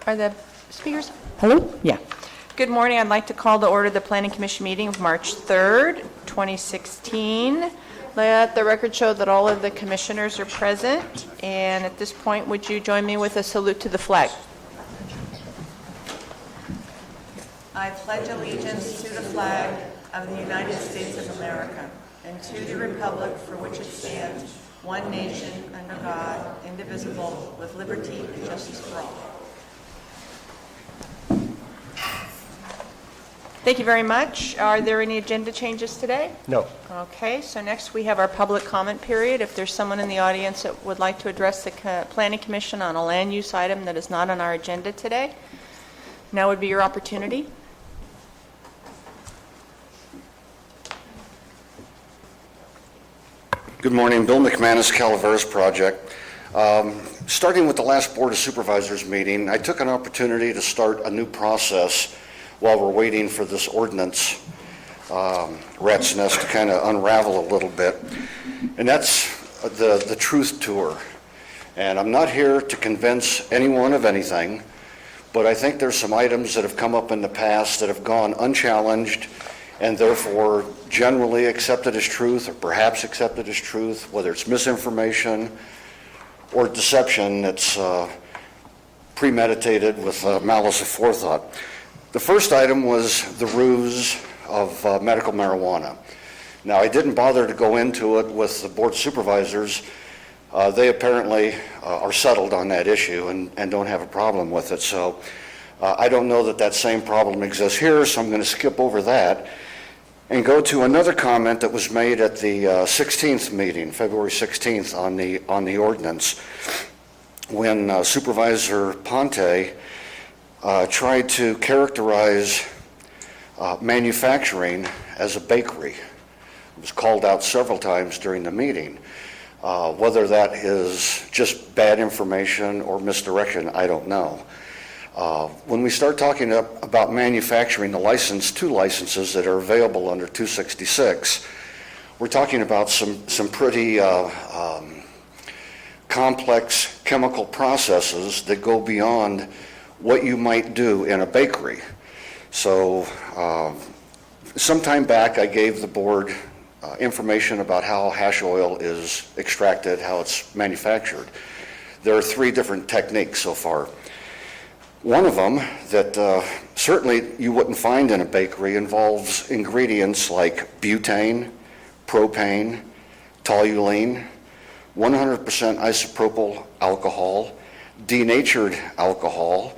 Are the speakers? Hello? Yeah. Good morning. I'd like to call to order the Planning Commission meeting of March 3rd, 2016. Let the record show that all of the commissioners are present. And at this point, would you join me with a salute to the flag? I pledge allegiance to the flag of the United States of America and to the republic for which it stands, one nation, under God, indivisible, with liberty and justice for all. Thank you very much. Are there any agenda changes today? No. Okay, so next we have our public comment period. If there's someone in the audience that would like to address the Planning Commission on a land use item that is not on our agenda today, now would be your opportunity. Good morning, Bill McManus, Calaveras Project. Starting with the last Board of Supervisors meeting, I took an opportunity to start a new process while we're waiting for this ordinance rat's nest to kind of unravel a little bit. And that's the truth tour. And I'm not here to convince anyone of anything, but I think there's some items that have come up in the past that have gone unchallenged and therefore generally accepted as truth, or perhaps accepted as truth, whether it's misinformation or deception that's premeditated with malice aforethought. The first item was the ruse of medical marijuana. Now, I didn't bother to go into it with the Board of Supervisors. They apparently are settled on that issue and don't have a problem with it. So I don't know that that same problem exists here, so I'm going to skip over that and go to another comment that was made at the 16th meeting, February 16th, on the ordinance, when Supervisor Ponte tried to characterize manufacturing as a bakery. It was called out several times during the meeting. Whether that is just bad information or misdirection, I don't know. When we start talking about manufacturing, the two licenses that are available under 266, we're talking about some pretty complex chemical processes that go beyond what you might do in a bakery. So some time back I gave the board information about how hash oil is extracted, how it's manufactured. There are 3 different techniques so far. One of them that certainly you wouldn't find in a bakery involves ingredients like butane, propane, toluene, 100% isopropyl alcohol, denatured alcohol,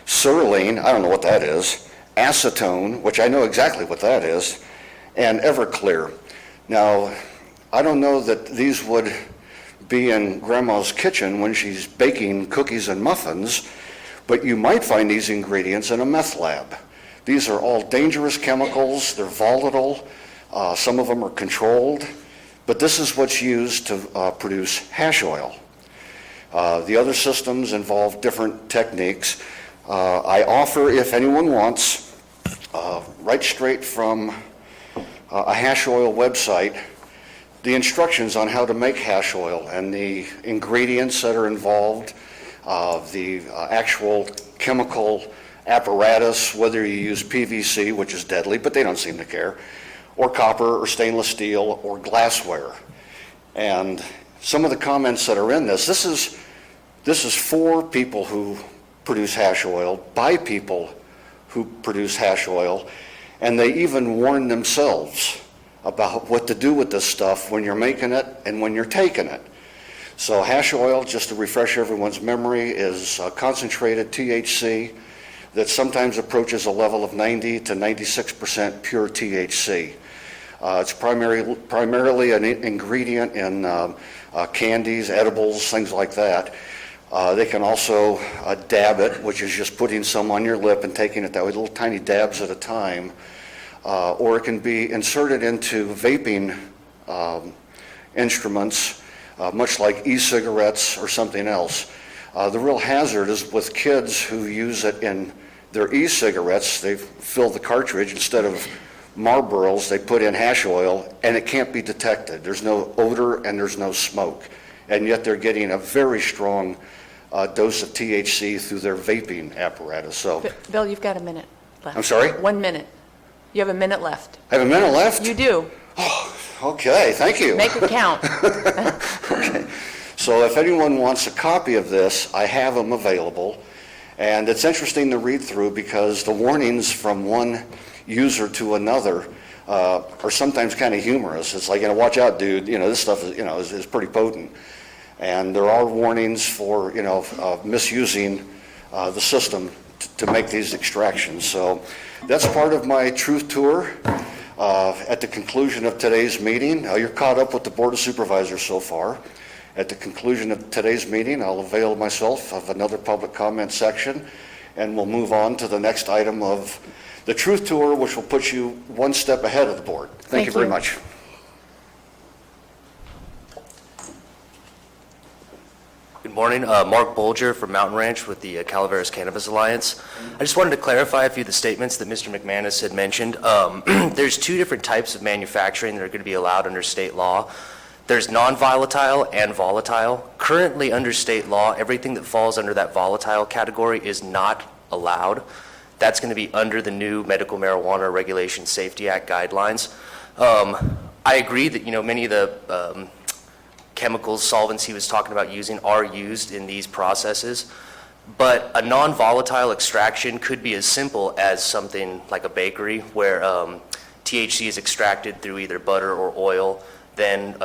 serylene, I don't know what that is, acetone, which I know exactly what that is, and Everclear. Now, I don't know that these would be in Grandma's kitchen when she's baking cookies and muffins, but you might find these ingredients in a meth lab. These are all dangerous chemicals. They're volatile. Some of them are controlled, but this is what's used to produce hash oil. The other systems involve different techniques. I offer, if anyone wants, right straight from a hash oil website, the instructions on how to make hash oil and the ingredients that are involved, the actual chemical apparatus, whether you use PVC, which is deadly, but they don't seem to care, or copper or stainless steel or glassware. And some of the comments that are in this is for people who produce hash oil, by people who produce hash oil, and they even warn themselves about what to do with this stuff when you're making it and when you're taking it. So hash oil, just to refresh everyone's memory, is concentrated THC that sometimes approaches a level of 90 to 96% pure THC. It's primarily an ingredient in candies, edibles, things like that. They can also dab it, which is just putting some on your lip and taking it that way, little tiny dabs at a time. Or it can be inserted into vaping instruments, much like e-cigarettes or something else. The real hazard is with kids who use it in their e-cigarettes. They fill the cartridge, instead of Marlboros, they put in hash oil, and it can't be detected. There's no odor and there's no smoke. And yet they're getting a very strong dose of THC through their vaping apparatus. So, Bill, you've got a minute left. I'm sorry? 1 minute. You have a minute left. I have a minute left? You do. Okay, thank you. Make it count. Okay. So if anyone wants a copy of this, I have them available. And it's interesting to read through because the warnings from one user to another are sometimes kind of humorous. It's like, watch out, dude, this stuff is pretty potent. And there are warnings for, misusing the system to make these extractions. So that's part of my truth tour. At the conclusion of today's meeting, you're caught up with the Board of Supervisors so far. At the conclusion of today's meeting, I'll avail myself of another public comment section, and we'll move on to the next item of the truth tour, which will put you one step ahead of the board. Thank you very much. Good morning. Mark Bolger from Mountain Ranch with the Calaveras Cannabis Alliance. I just wanted to clarify a few of the statements that Mr. McManus had mentioned. There's two different types of manufacturing that are going to be allowed under state law. There's non-volatile and volatile. Currently under state law, everything that falls under that volatile category is not allowed. That's going to be under the new Medical Marijuana Regulation Safety Act guidelines. I agree that many of the chemicals, solvents he was talking about using are used in these processes, but a non-volatile extraction could be as simple as something like a bakery where THC is extracted through either butter or oil, then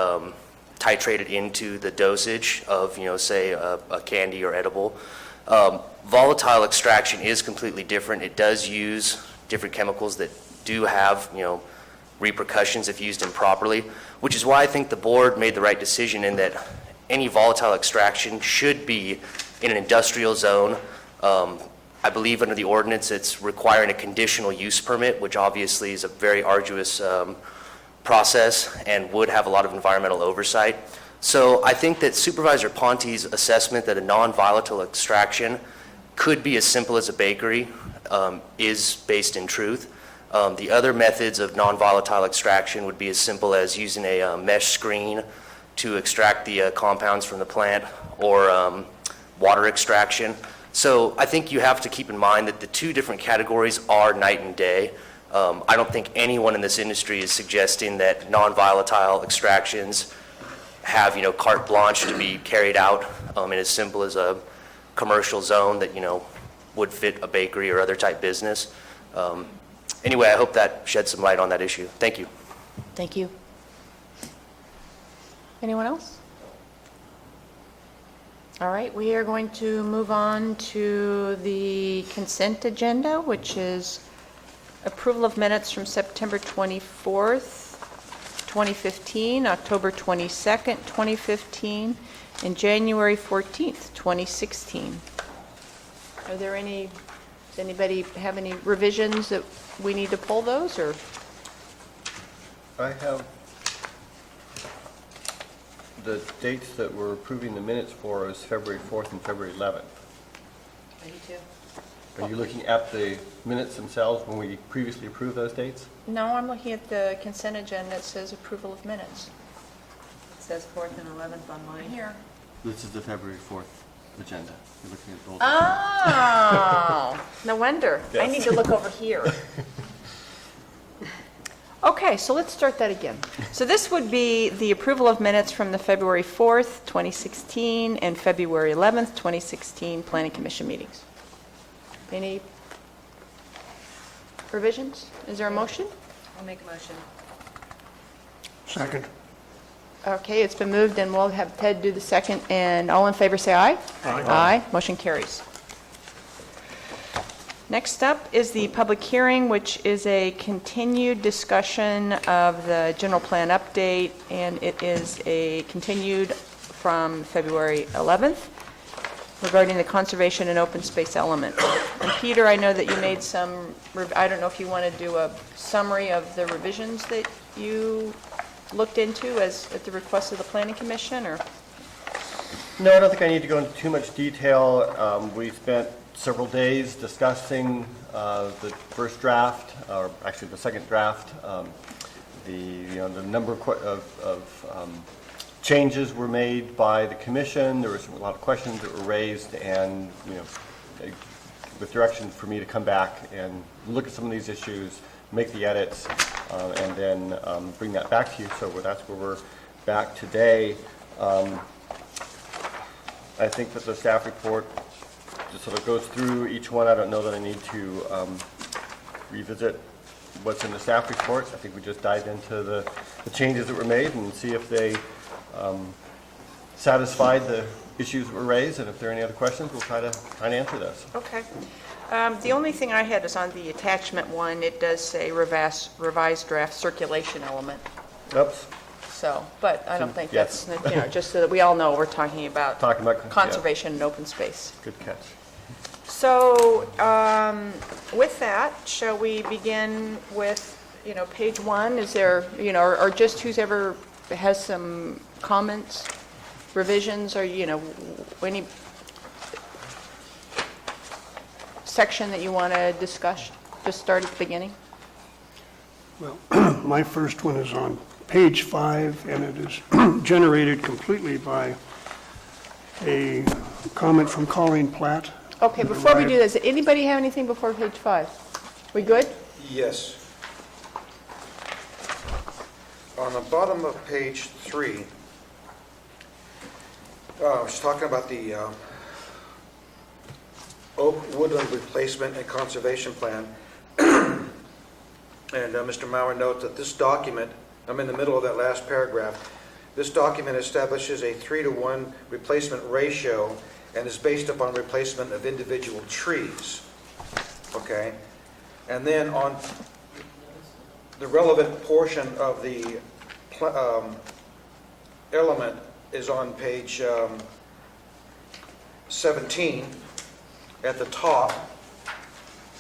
titrated into the dosage of, say a candy or edible. Volatile extraction is completely different. It does use different chemicals that do have, repercussions if used improperly, which is why I think the board made the right decision in that any volatile extraction should be in an industrial zone. I believe under the ordinance it's requiring a conditional use permit, which obviously is a very arduous process and would have a lot of environmental oversight. So I think that Supervisor Ponte's assessment that a non-volatile extraction could be as simple as a bakery is based in truth. The other methods of non-volatile extraction would be as simple as using a mesh screen to extract the compounds from the plant, or water extraction. So I think you have to keep in mind that the two different categories are night and day. I don't think anyone in this industry is suggesting that non-volatile extractions have, carte blanche to be carried out in as simple as a commercial zone that, would fit a bakery or other type business. Anyway, I hope that sheds some light on that issue. Thank you. Thank you. Anyone else? All right, we are going to move on to the consent agenda, which is approval of minutes from September 24th, 2015, October 22nd, 2015, and January 14th, 2016. Are there any, does anybody have any revisions that we need to pull those, or? I have the dates that we're approving the minutes for is February 4th and February 11th. Me too. Are you looking at the minutes themselves when we previously approved those dates? No, I'm looking at the consent agenda. It says approval of minutes. It says 4th and 11th on mine. Here. This is the February 4th agenda. You're looking at both. Oh, no wonder. I need to look over here. Okay, so let's start that again. So this would be the approval of minutes from the February 4th, 2016, and February 11th, 2016 Planning Commission meetings. Any revisions? Is there a motion? I'll make a motion. Second. Okay, it's been moved, and we'll have Ted do the second, and all in favor say aye. Aye. Aye, motion carries. Next up is the public hearing, which is a continued discussion of the general plan update, and it is a continued from February 11th regarding the conservation and open space element. And Peter, I know that you made some, I don't know if you want to do a summary of the revisions that you looked into as at the request of the Planning Commission, or? No, I don't think I need to go into too much detail. We spent several days discussing the first draft, or actually the second draft, the number of changes were made by the commission. There was a lot of questions that were raised, and with direction for me to come back and look at some of these issues, make the edits, and then bring that back to you. So that's where we're back today. I think that the staff report just sort of goes through each one. I don't know that I need to revisit what's in the staff report. I think we just dive into the changes that were made and see if they satisfied the issues that were raised, and if there are any other questions, we'll try to answer those. Okay. The only thing I had is on the attachment one, it does say revised draft circulation element. Oops. So, but I don't think Yes. that's, just so that we all know we're talking about Yeah. conservation and open space. Good catch. So, with that, shall we begin with, page one? Is there, or just whoever has some comments, revisions, or, any section that you want to discuss? Just start at the beginning. Well, my first one is on page 5, and it is generated completely by a comment from Colleen Platt. Okay, before we do this, anybody have anything before page 5? We good? Yes. On the bottom of page 3, she's talking about the oak woodland replacement and conservation plan. And Mr. Maurer notes that this document, I'm in the middle of that last paragraph, this document establishes a 3-to-1 replacement ratio and is based upon replacement of individual trees. Okay? And then on the relevant portion of the element is on page 17 at the top.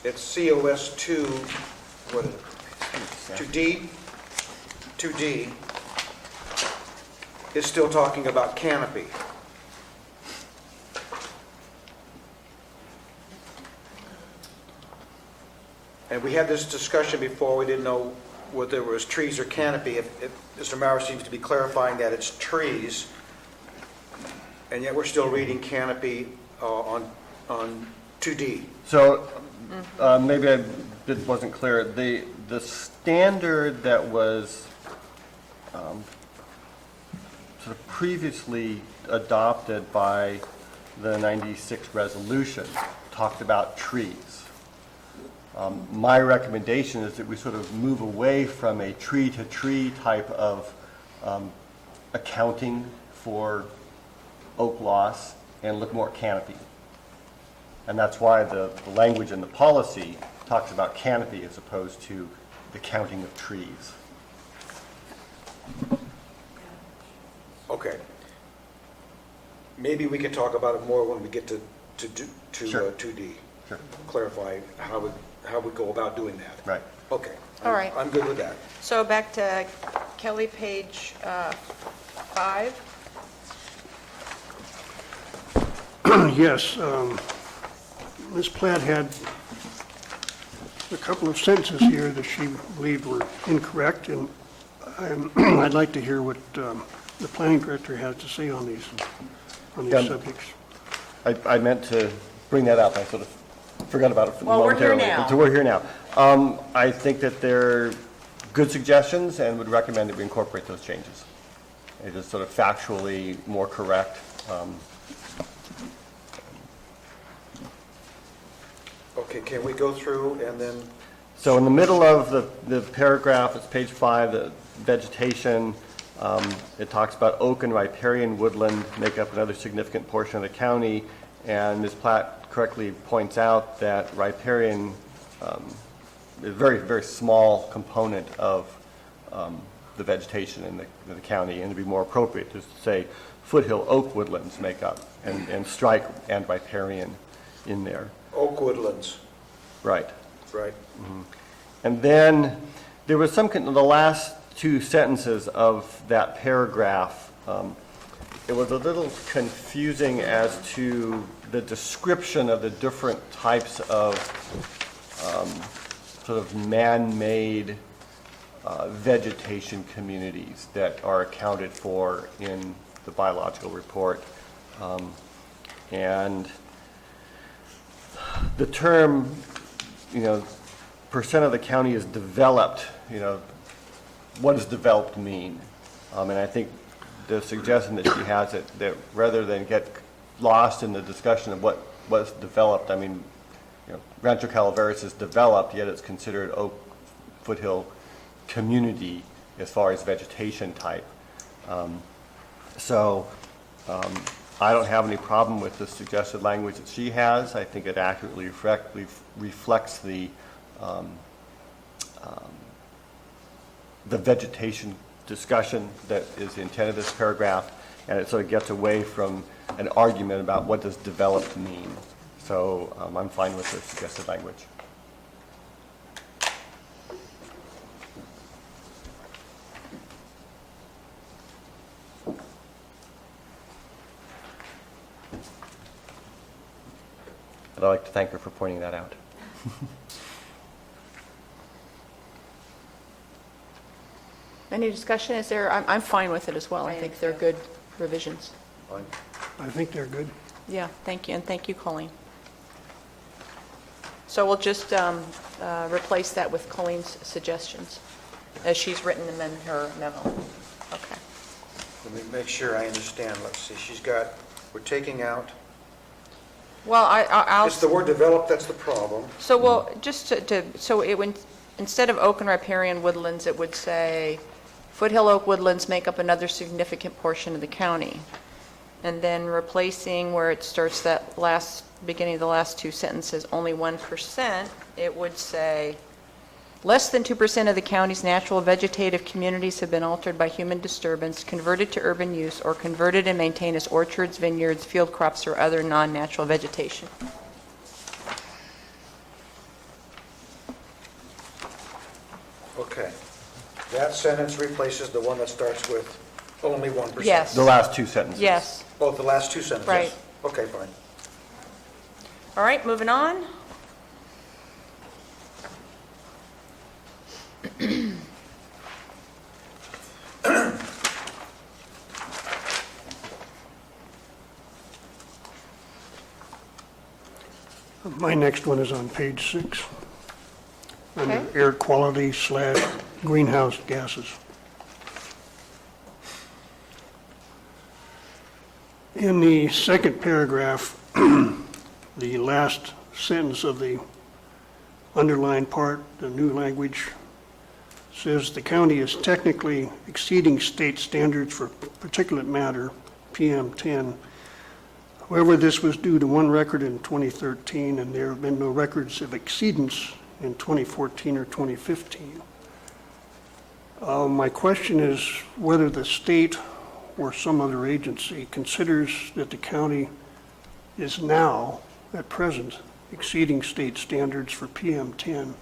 It's COS 2, what is it? 2D. 2D is still talking about canopy. And we had this discussion before. We didn't know whether it was trees or canopy. If Mr. Maurer seems to be clarifying that it's trees, and yet we're still reading canopy on 2D. So maybe it wasn't clear. The standard that was sort of previously adopted by the 96 resolution talked about trees. My recommendation is that we sort of move away from a tree-to-tree type of accounting for oak loss and look more at canopy. And that's why the language in the policy talks about canopy as opposed to the counting of trees. Okay. Maybe we can talk about it more when we get to Sure. 2D. Sure. Clarify how we go about doing that. Right. Okay. All right. I'm good with that. So back to Kelly, page 5. Yes, Ms. Platt had a couple of sentences here that she believed were incorrect, and I'd like to hear what the planning director has to say on these Yeah. subjects. I meant to bring that up. I sort of forgot about it Well, we're here momentarily. now. So we're here now. I think that they're good suggestions and would recommend that we incorporate those changes. It is sort of factually more correct. Okay, can we go through and then, So in the middle of the paragraph, it's page 5, the vegetation, it talks about oak and riparian woodland make up another significant portion of the county, and Ms. Platt correctly points out that riparian is a very, very small component of the vegetation in the county, and it'd be more appropriate just to say foothill oak woodlands make up, and strike and riparian in there. oak woodlands, Right. right? And then there was the last two sentences of that paragraph, it was a little confusing as to the description of the different types of sort of man-made vegetation communities that are accounted for in the biological report. And the term, percent of the county is developed, what does developed mean? And I think the suggestion that she has it, that rather than get lost in the discussion of what was developed, Rancho Calaveras is developed, yet it's considered Oak Foothill community as far as vegetation type. I don't have any problem with the suggested language that she has. I think it accurately reflects the vegetation discussion that is the intent of this paragraph, and it sort of gets away from an argument about what does developed mean. So I'm fine with the suggested language. I'd like to thank her for pointing that out. Any discussion? Is there? I'm fine with it as well. I think they're good revisions. Fine. I think they're good. Yeah, thank you, and thank you, Colleen. So we'll just replace that with Colleen's suggestions, as she's written them in her memo. Okay. Let me make sure I understand. Let's see, we're taking out, Well, I'll... it's the word develop, that's the problem. So, well, just so it would, instead of oak and riparian woodlands, it would say, foothill oak woodlands make up another significant portion of the county. And then replacing where it starts that beginning of the last two sentences, only 1%, it would say, less than 2% of the county's natural vegetative communities have been altered by human disturbance, converted to urban use, or converted and maintained as orchards, vineyards, field crops, or other non-natural vegetation. Okay. That sentence replaces the one that starts with only 1%. Yes. The last two sentences. Yes. Both the last two sentences? Right. Okay, fine. All right, moving on. My next one is on page 6, under Okay. air quality / greenhouse gases. In the second paragraph, the last sentence of the underlined part, the new language, says the county is technically exceeding state standards for particulate matter, PM10. However, this was due to one record in 2013, and there have been no records of exceedance in 2014 or 2015. My question is whether the state or some other agency considers that the county is now, at present, exceeding state standards for PM10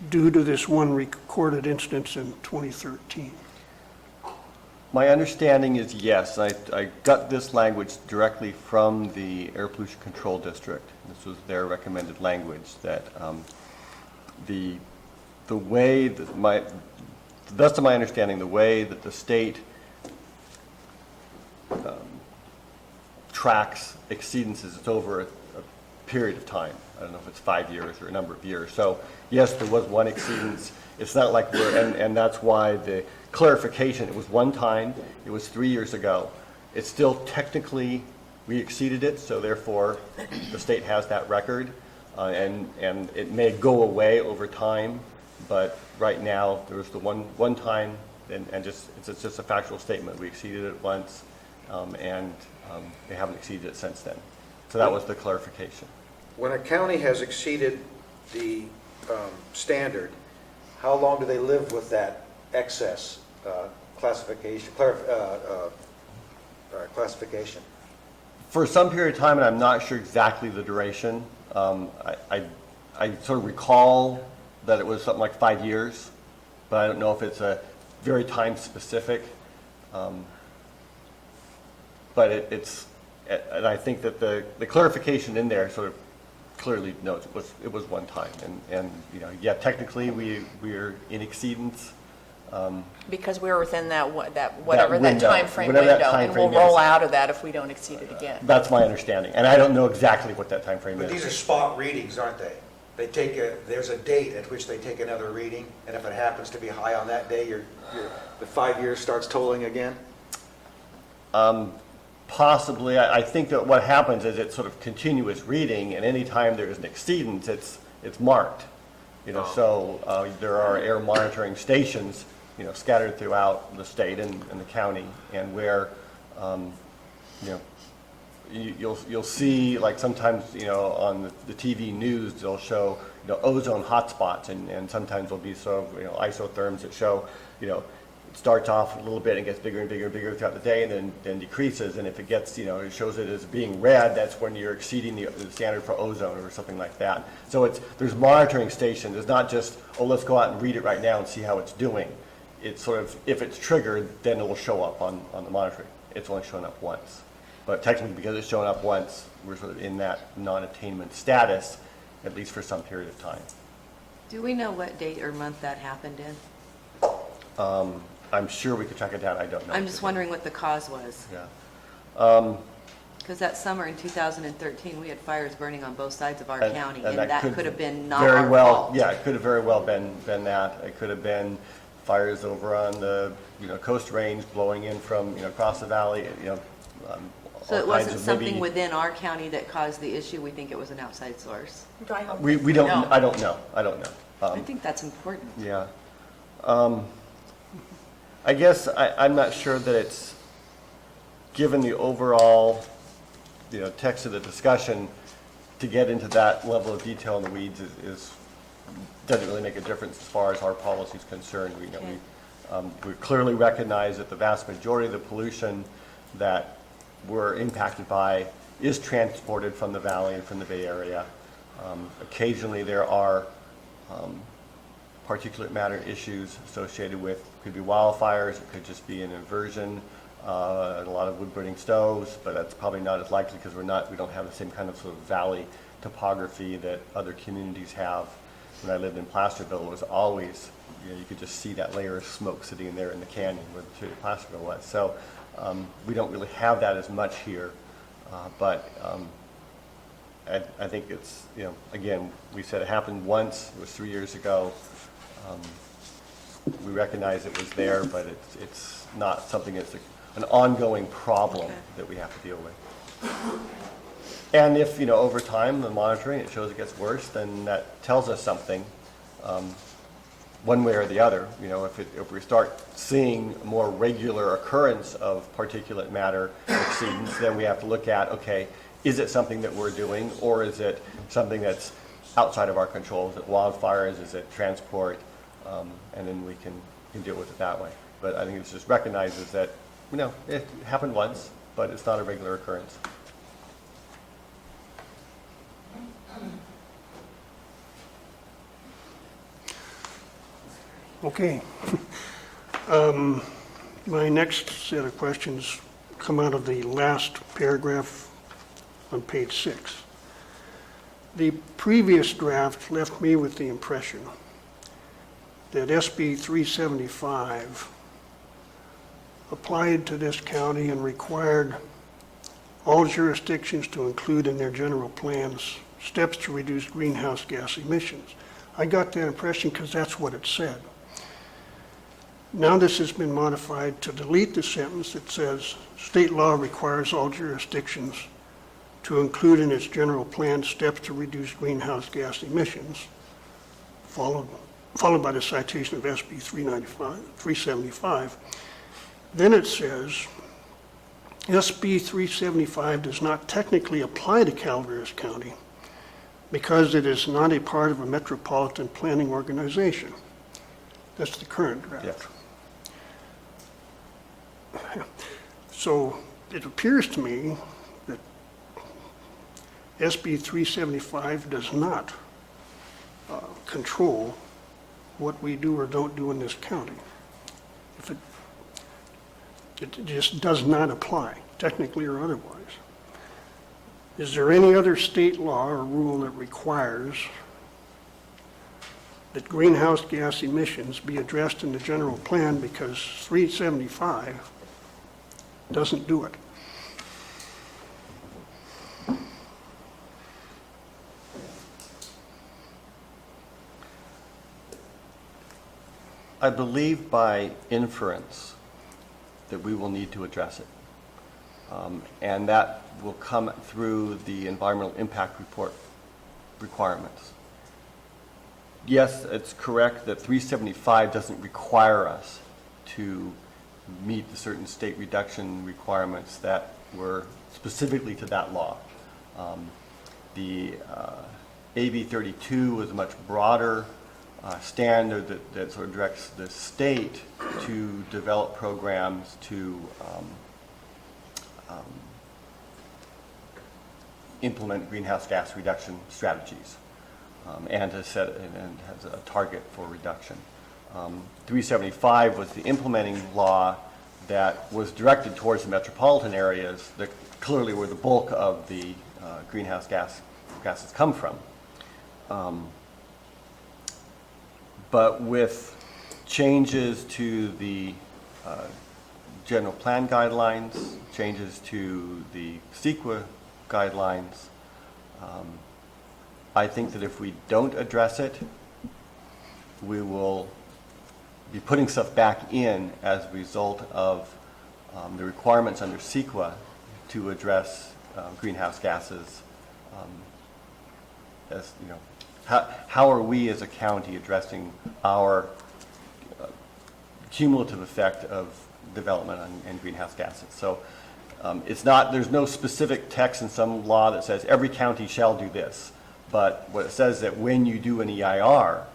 due to this one recorded instance in 2013. My understanding is yes. I got this language directly from the Air Pollution Control District. This was their recommended language, that the way that to the best of my understanding, the way that the state tracks exceedances, it's over a period of time. I don't know if it's 5 years or a number of years. So yes, there was one exceedance. It's not like and that's why the clarification, it was one time, it was 3 years ago. It's still technically, we exceeded it, so therefore the state has that record, and it may go away over time, but right now there was the one time, and it's just a factual statement. We exceeded it once, and they haven't exceeded it since then. So that was the clarification. When a county has exceeded the standard, how long do they live with that excess classification? For some period of time, and I'm not sure exactly the duration, I sort of recall that it was something like 5 years, but I don't know if it's a very time specific. But and I think that the clarification in there sort of clearly notes it was one time, and yeah, technically we're in exceedance, Because we're within that whatever that window, timeframe whatever that window, and we'll timeframe roll is. out of that if we don't exceed it again. That's my understanding, and I don't know exactly what that timeframe But is. these are spot readings, aren't they? There's a date at which they take another reading, and if it happens to be high on that day, the 5 years starts tolling again? Possibly. I think that what happens is it's sort of continuous reading, and anytime there's an exceedance, it's marked. So there are air monitoring stations, scattered throughout the state and the county, and where, you'll see, like sometimes, on the TV news, they'll show, ozone hotspots, and sometimes there'll be sort of, isotherms that show, it starts off a little bit and gets bigger and bigger and bigger throughout the day, and then decreases, and if it gets, it shows it as being red, that's when you're exceeding the standard for ozone or something like that. So there's monitoring stations. It's not just, let's go out and read it right now and see how it's doing. It's sort of, if it's triggered, then it will show up on the monitoring. It's only shown up once. But technically, because it's shown up once, we're sort of in that non-attainment status, at least for some period of time. Do we know what date or month that happened in? I'm sure we could track it down. I don't know. I'm just wondering what the cause was. Yeah. Because that summer in 2013, we had fires burning on both sides of our And- county, and and that could have been not very our well, fault. Yeah, it could have very well been that. It could have been fires over on the, Coast Range blowing in from, across the valley, So all it kinds wasn't of something maybe- wity our county that caused the issue? We think it was an outside source? We don't, No. I don't know. I think that's important. Yeah. I guess I'm not sure that it's, given the overall, text of the discussion, to get into that level of detail in the weeds doesn't really make a difference as far as our policy is concerned. We clearly recognize that the vast majority of the pollution that we're impacted by is transported from the valley and from the Bay Area. Occasionally there are particulate matter issues associated with, could be wildfires, it could just be an inversion, and a lot of wood burning stoves, but that's probably not as likely because we don't have the same kind of sort of valley topography that other communities have. When I lived in Placerville, it was always, you could just see that layer of smoke sitting in there in the canyon where the city of Placerville was. So we don't really have that as much here, but I think it's, again, we said it happened once, it was 3 years ago. We recognize it was there, but it's not something that's an ongoing problem that we have to deal with. And if, over time, the monitoring, it shows it gets worse, then that tells us something, one way or the other. If we start seeing more regular occurrence of particulate matter exceedance, then we have to look at, okay, is it something that we're doing, or is it something that's outside of our control? Is it wildfires? Is it transport? And then we can deal with it that way. But I think it just recognizes that, it happened once, but it's not a regular occurrence. Okay. My next set of questions come out of the last paragraph on page 6. The previous draft left me with the impression that SB 375 applied to this county and required all jurisdictions to include in their general plans steps to reduce greenhouse gas emissions. I got that impression because that's what it said. Now this has been modified to delete the sentence that says, state law requires all jurisdictions to include in its general plan steps to reduce greenhouse gas emissions, followed by the citation of SB 375. Then it says, SB 375 does not technically apply to Calaveras County because it is not a part of a metropolitan planning organization. That's the current draft. Yes. So it appears to me that SB 375 does not control what we do or don't do in this county. If it just does not apply, technically or otherwise. Is there any other state law or rule that requires that greenhouse gas emissions be addressed in the general plan because 375 doesn't do it. I believe by inference that we will need to address it. And that will come through the environmental impact report requirements. Yes, it's correct that 375 doesn't require us to meet the certain state reduction requirements that were specifically to that law. The AB 32 was a much broader standard that sort of directs the state to develop programs to implement greenhouse gas reduction strategies and to set and has a target for reduction. 375 was the implementing law that was directed towards the metropolitan areas that clearly were the bulk of the greenhouse gases come from. But with changes to the general plan guidelines, changes to the CEQA guidelines, I think that if we don't address it, we will be putting stuff back in as a result of the requirements under CEQA to address greenhouse gases. As you know, how are we as a county addressing our cumulative effect of development and greenhouse gases? So it's not, there's no specific text in some law that says every county shall do this, but what it says that when you do an EIR,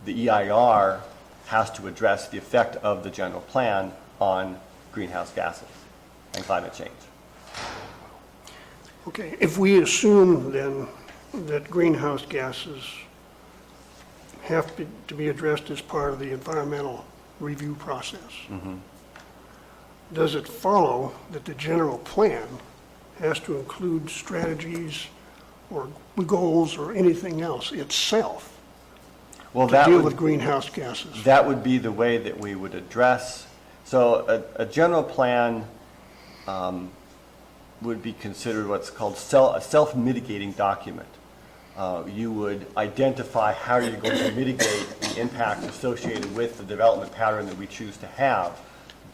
the EIR has to address the effect of the general plan on greenhouse gases and climate change. Okay, if we assume then that greenhouse gases have to be addressed as part of the environmental review process, does it follow that the general plan has to include strategies or goals or anything else itself Well, to that deal would, with greenhouse gases? that would be the way that we would address. So a general plan would be considered what's called a self-mitigating document. You would identify how you're going to mitigate the impacts associated with the development pattern that we choose to have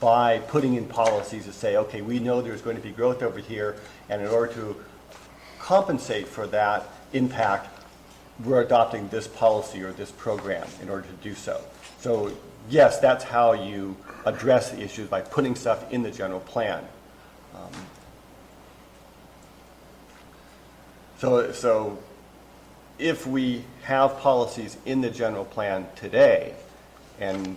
by putting in policies that say, okay, we know there's going to be growth over here, and in order to compensate for that impact, we're adopting this policy or this program in order to do so. So yes, that's how you address the issues, by putting stuff in the general plan. So if we have policies in the general plan today, and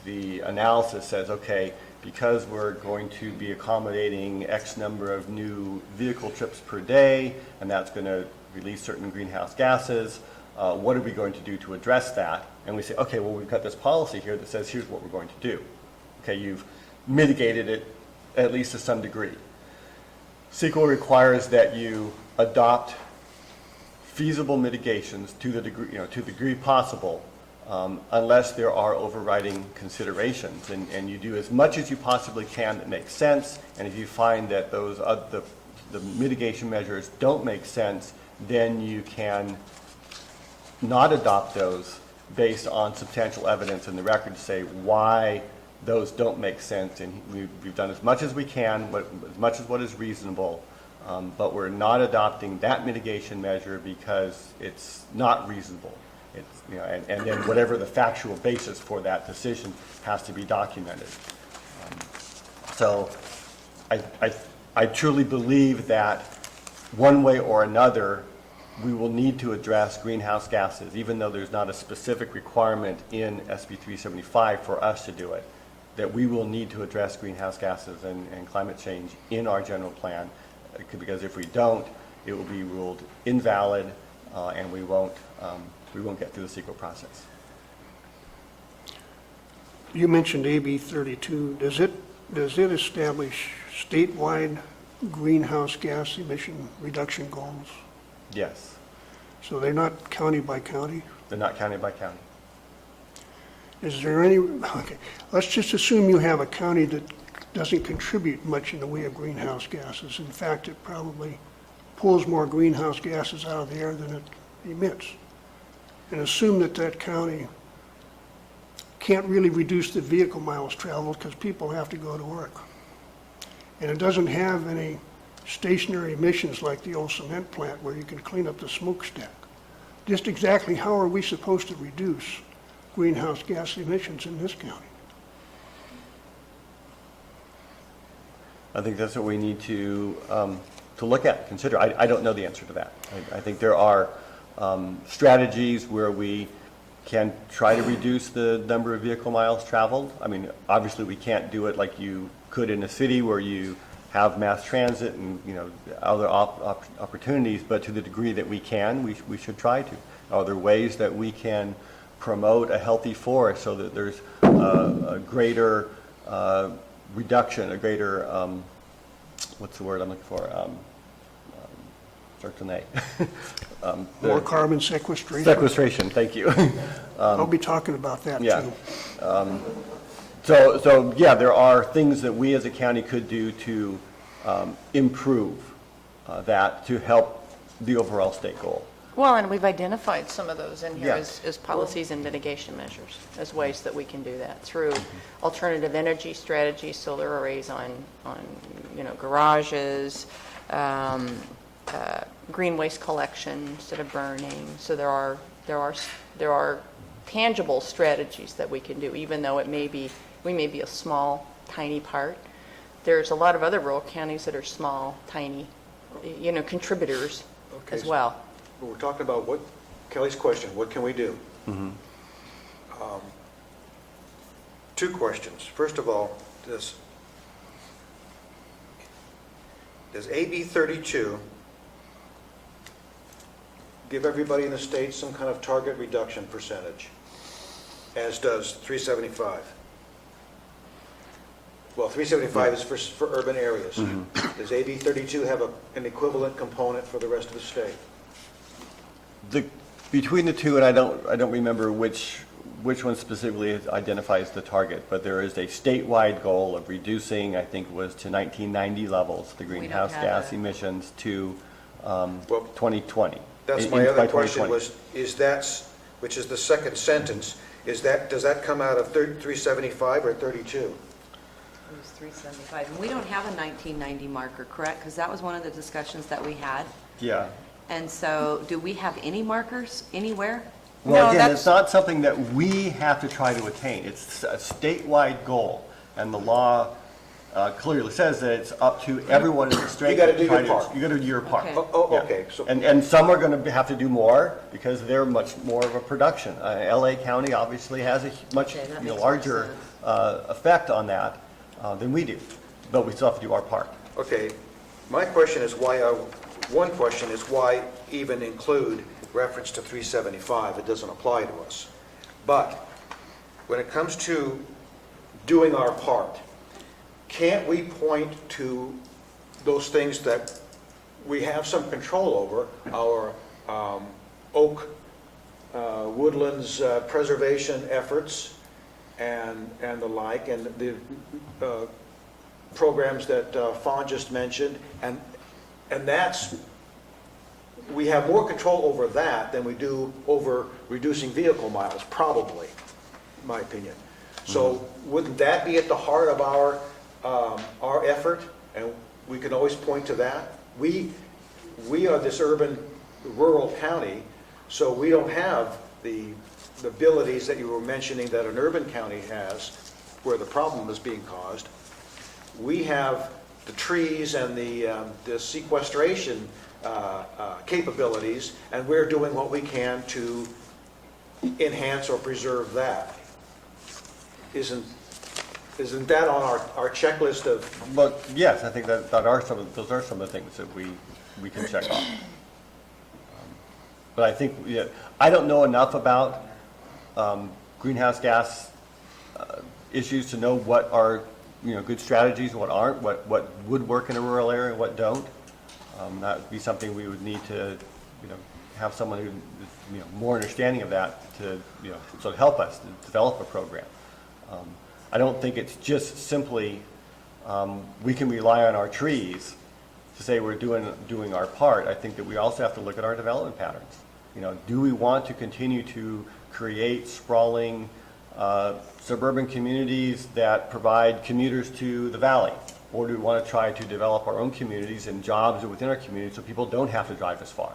the analysis says, okay, because we're going to be accommodating X number of new vehicle trips per day, and that's going to release certain greenhouse gases, what are we going to do to address that? And we say, okay, well, we've got this policy here that says here's what we're going to do. Okay, you've mitigated it at least to some degree. CEQA requires that you adopt feasible mitigations to the degree, to the degree possible, unless there are overriding considerations, and you do as much as you possibly can that makes sense. And if you find that those the mitigation measures don't make sense, then you can not adopt those based on substantial evidence in the record to say why those don't make sense. And we've done as much as we can, as much as what is reasonable, but we're not adopting that mitigation measure because it's not reasonable. It's, and then whatever the factual basis for that decision has to be documented. So I truly believe that one way or another, we will need to address greenhouse gases, even though there's not a specific requirement in SB 375 for us to do it, that we will need to address greenhouse gases and climate change in our general plan, because if we don't, it will be ruled invalid, and we won't get through the CEQA process. You mentioned AB 32. Does it establish statewide greenhouse gas emission reduction goals? Yes. So they're not county by county? They're not county by county. Is there any, okay, let's just assume you have a county that doesn't contribute much in the way of greenhouse gases. In fact, it probably pulls more greenhouse gases out of the air than it emits. And assume that that county can't really reduce the vehicle miles traveled because people have to go to work. And it doesn't have any stationary emissions like the old cement plant where you can clean up the smokestack. Just exactly how are we supposed to reduce greenhouse gas emissions in this county? I think that's what we need to look at, consider. I don't know the answer to that. I think there are strategies where we can try to reduce the number of vehicle miles traveled. I mean, obviously we can't do it like you could in a city where you have mass transit and, you know, other opportunities, but to the degree that we can, we should try to. Are there ways that we can promote a healthy forest so that there's a greater reduction, a greater, what's the word I'm looking for? Starts with an A. More carbon sequestration? Sequestration, thank you. I'll be talking about that Yeah. too. So yeah, there are things that we as a county could do to improve that to help the overall state goal. Well, and we've identified some of those in here Yeah. as policies and mitigation measures, as ways that we can do that through alternative energy strategies, solar arrays on you know, garages, green waste collection instead of burning. So there are tangible strategies that we can do, even though we may be a small, tiny part. There's a lot of other rural counties that are small, tiny, you know, contributors Okay, as well. But we're talking about what, Kelly's question, what can we do? Two questions. First of all, does AB 32 give everybody in the state some kind of target reduction percentage, as does 375? Well, 375 is for urban areas. Does AB 32 have an equivalent component for the rest of the state? Between the two, and I don't remember which one specifically identifies the target, but there is a statewide goal of reducing, I think it was to 1990 levels, the greenhouse have gas a- emissions to Well, 2020. That's in- my other by question 2020. is that, which is the second sentence, does that come out of 375 or 32? It was 375. And we don't have a 1990 marker, correct? Because that was one of the discussions that we had. Yeah. And so do we have any markers anywhere? Well, No, again, that's- it's not something that we have to try to attain. It's a statewide goal, and the law clearly says that it's up to everyone in the state. You gotta do to try your part. You got to do your part. Okay. Oh, Yeah. okay, so, And some are going to have to do more because they're much more of a production. LA County obviously has a much Okay, that you know, makes more larger sense. effect on that than we do, but we still have to do our part. okay, my question is why, one question is why even include reference to 375? It doesn't apply to us. But when it comes to doing our part, can't we point to those things that we have some control over, our oak woodlands preservation efforts and the like, and the programs that Fawn just mentioned, and that's, we have more control over that than we do over reducing vehicle miles, probably, in my opinion. So wouldn't that be at the heart of our effort? And we can always point to that. We are this urban, rural county, so we don't have the abilities that you were mentioning that an urban county has, where the problem is being caused. We have the trees and the sequestration capabilities, and we're doing what we can to enhance or preserve that. Isn't that on our checklist of? But yes, I think those are some of the things that we can check off. But I think, yeah, I don't know enough about greenhouse gas issues to know what are, you know, good strategies, what aren't, what would work in a rural area, what don't. That would be something we would need to, you know, have someone who, more understanding of that to, sort of help us to develop a program. I don't think it's just simply, we can rely on our trees to say we're doing our part. I think that we also have to look at our development patterns. Do we want to continue to create sprawling suburban communities that provide commuters to the valley? Or do we want to try to develop our own communities and jobs within our community so people don't have to drive as far?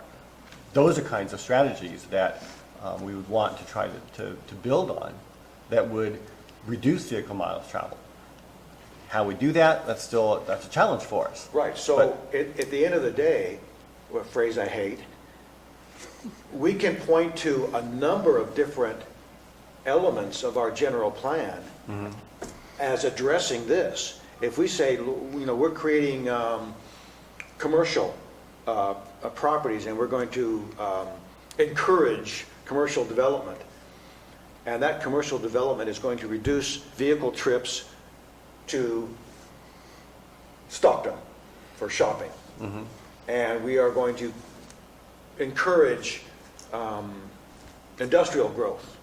Those are kinds of strategies that we would want to try to build on that would reduce vehicle miles traveled. How we do that, that's a challenge for us. Right, so at the end of the day, a phrase I hate, we can point to a number of different elements of our general plan as addressing this. If we say, we're creating commercial properties and we're going to encourage commercial development, and that commercial development is going to reduce vehicle trips to Stockton for shopping. And we are going to encourage industrial growth.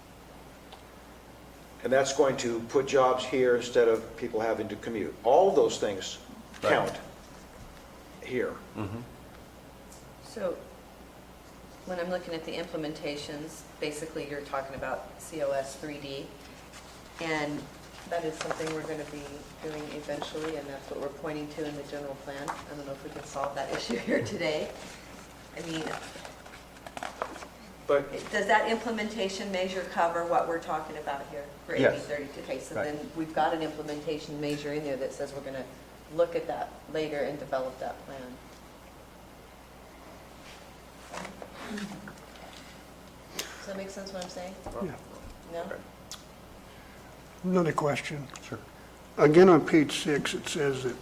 And that's going to put jobs here instead of people having to commute. All of those things count here. So when I'm looking at the implementations, basically you're talking about COS 3D, and that is something we're going to be doing eventually, and that's what we're pointing to in the general plan. I don't know if we can solve that issue here today. I mean, But does that implementation measure cover what we're talking about here for AB Yes. 32? Okay, so Right. then we've got an implementation measure in there that says we're going to look at that later and develop that plan. Does that make sense what I'm saying? Yeah. No? Another question. Sure. Again, on page 6, it says that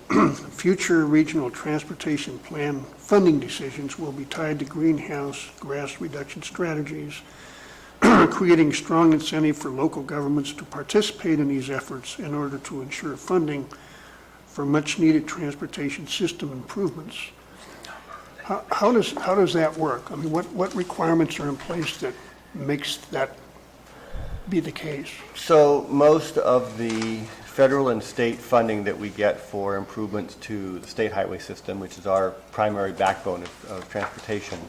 future regional transportation plan funding decisions will be tied to greenhouse gas reduction strategies, creating strong incentive for local governments to participate in these efforts in order to ensure funding for much-needed transportation system improvements. How does that work? I mean, what requirements are in place that makes that be the case? So most of the federal and state funding that we get for improvements to the state highway system, which is our primary backbone of transportation,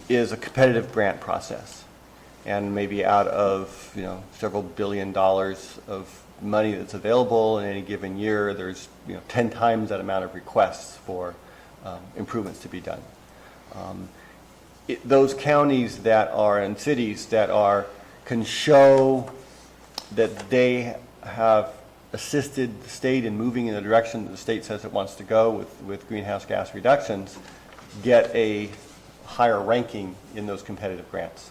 is a competitive grant process. And maybe out of, several $1 billion of money that's available in any given year, there's, 10 times that amount of requests for improvements to be done. Those counties that are, and cities that can show that they have assisted the state in moving in the direction that the state says it wants to go with greenhouse gas reductions, get a higher ranking in those competitive grants.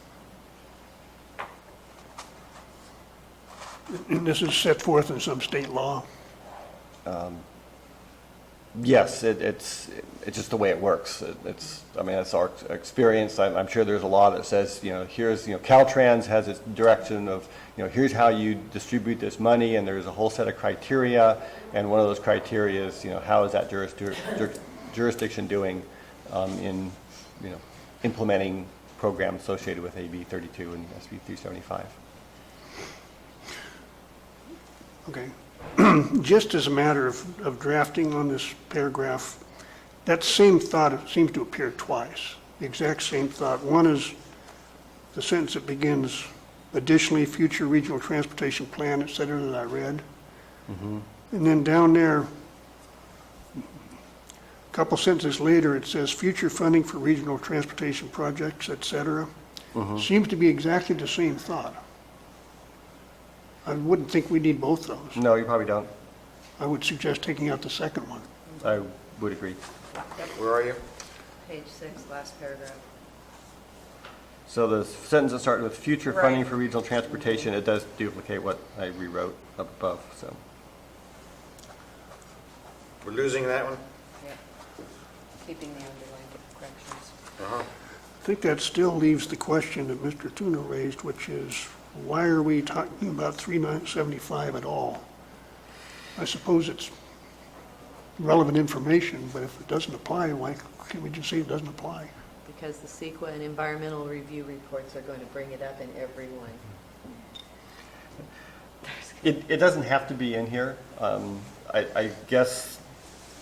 And this is set forth in some state law? Yes, it's just the way it works. That's our experience. I'm sure there's a law that says, here's, Caltrans has its direction of, here's how you distribute this money, and there's a whole set of criteria, and one of those criteria is, how is that jurisdiction doing in, implementing programs associated with AB 32 and SB 375. Okay. Just as a matter of drafting on this paragraph, that same thought seems to appear twice, the exact same thought. One is the sentence that begins, additionally, future regional transportation plan, et cetera, that I read. And then down there, a couple sentences later, it says future funding for regional transportation projects, et cetera. Seems to be exactly the same thought. I wouldn't think we need both those. No, you probably don't. I would suggest taking out the second one. I would agree. where are you? Page 6, last paragraph. So the sentence that started with future Right. funding for regional transportation, it does duplicate what I rewrote up above, so. We're losing that one? Yep. Keeping the underlined corrections. I think that still leaves the question that Mr. Tuna raised, which is, why are we talking about 3975 at all? I suppose it's relevant information, but if it doesn't apply, why can't we just say it doesn't apply? because the CEQA and environmental review reports are going to bring it up in every one. It doesn't have to be in here. I guess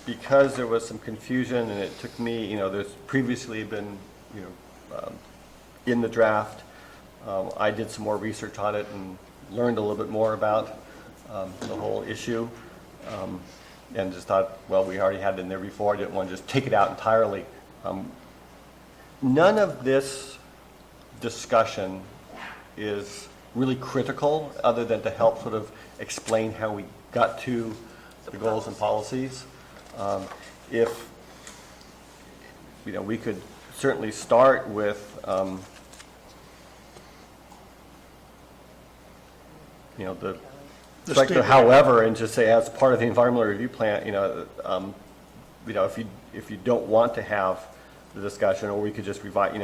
because there was some confusion and it took me, there's previously been, in the draft, I did some more research on it and learned a little bit more about the whole issue. And just thought, well, we already had it in there before. I didn't want to just take it out entirely. None of this discussion is really critical, other than to help sort of explain how we got to the goals and policies. If, we could certainly start with, the strike the however, and just say as part of the environmental review plan, if you don't want to have the discussion, or we could just revise,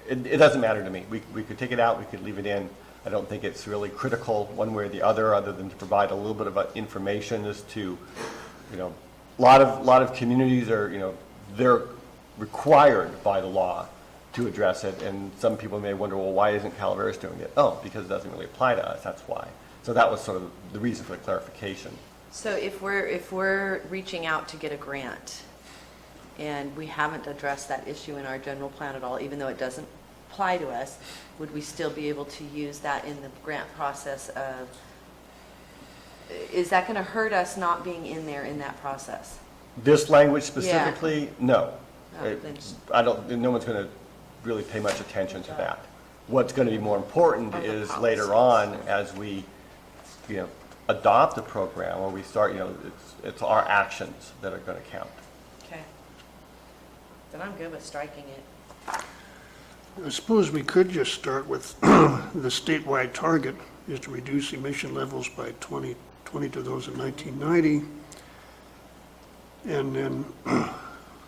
it doesn't matter to me. We could take it out, we could leave it in. I don't think it's really critical one way or the other than to provide a little bit of information as to, a lot of communities are, they're required by the law to address it, and some people may wonder, well, why isn't Calaveras doing it? Oh, because it doesn't really apply to us, that's why. So that was sort of the reason for the clarification. So if we're reaching out to get a grant, and we haven't addressed that issue in our general plan at all, even though it doesn't apply to us, would we still be able to use that in the grant process of, is that going to hurt us not being in there in that process? This language specifically, no. No, then- No one's going to really pay much attention to that. What's going to be more important Other is policies. later on, as we, adopt the program, or we start, it's our actions that are going to count. Okay. Then I'm good with striking it. I suppose we could just start with the statewide target is to reduce emission levels by 2020 to those of 1990, and then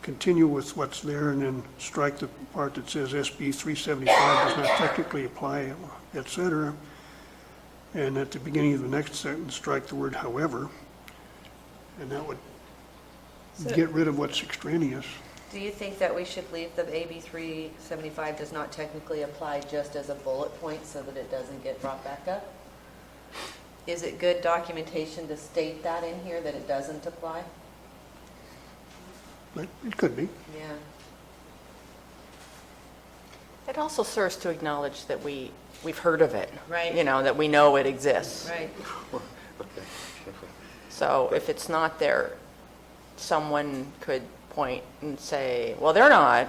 continue with what's there, and then strike the part that says SB 375 does not technically apply, et cetera. And at the beginning of the next sentence, strike the word however, and that would get rid of what's extraneous. Do you think that we should leave the AB 375 does not technically apply just as a bullet point so that it doesn't get brought back up? Is it good documentation to state that in here, that it doesn't apply? But it could be. Yeah. It also serves to acknowledge that we've heard of it. Right. That we know it exists. Right. So if it's not there, someone could point and say, well, they're not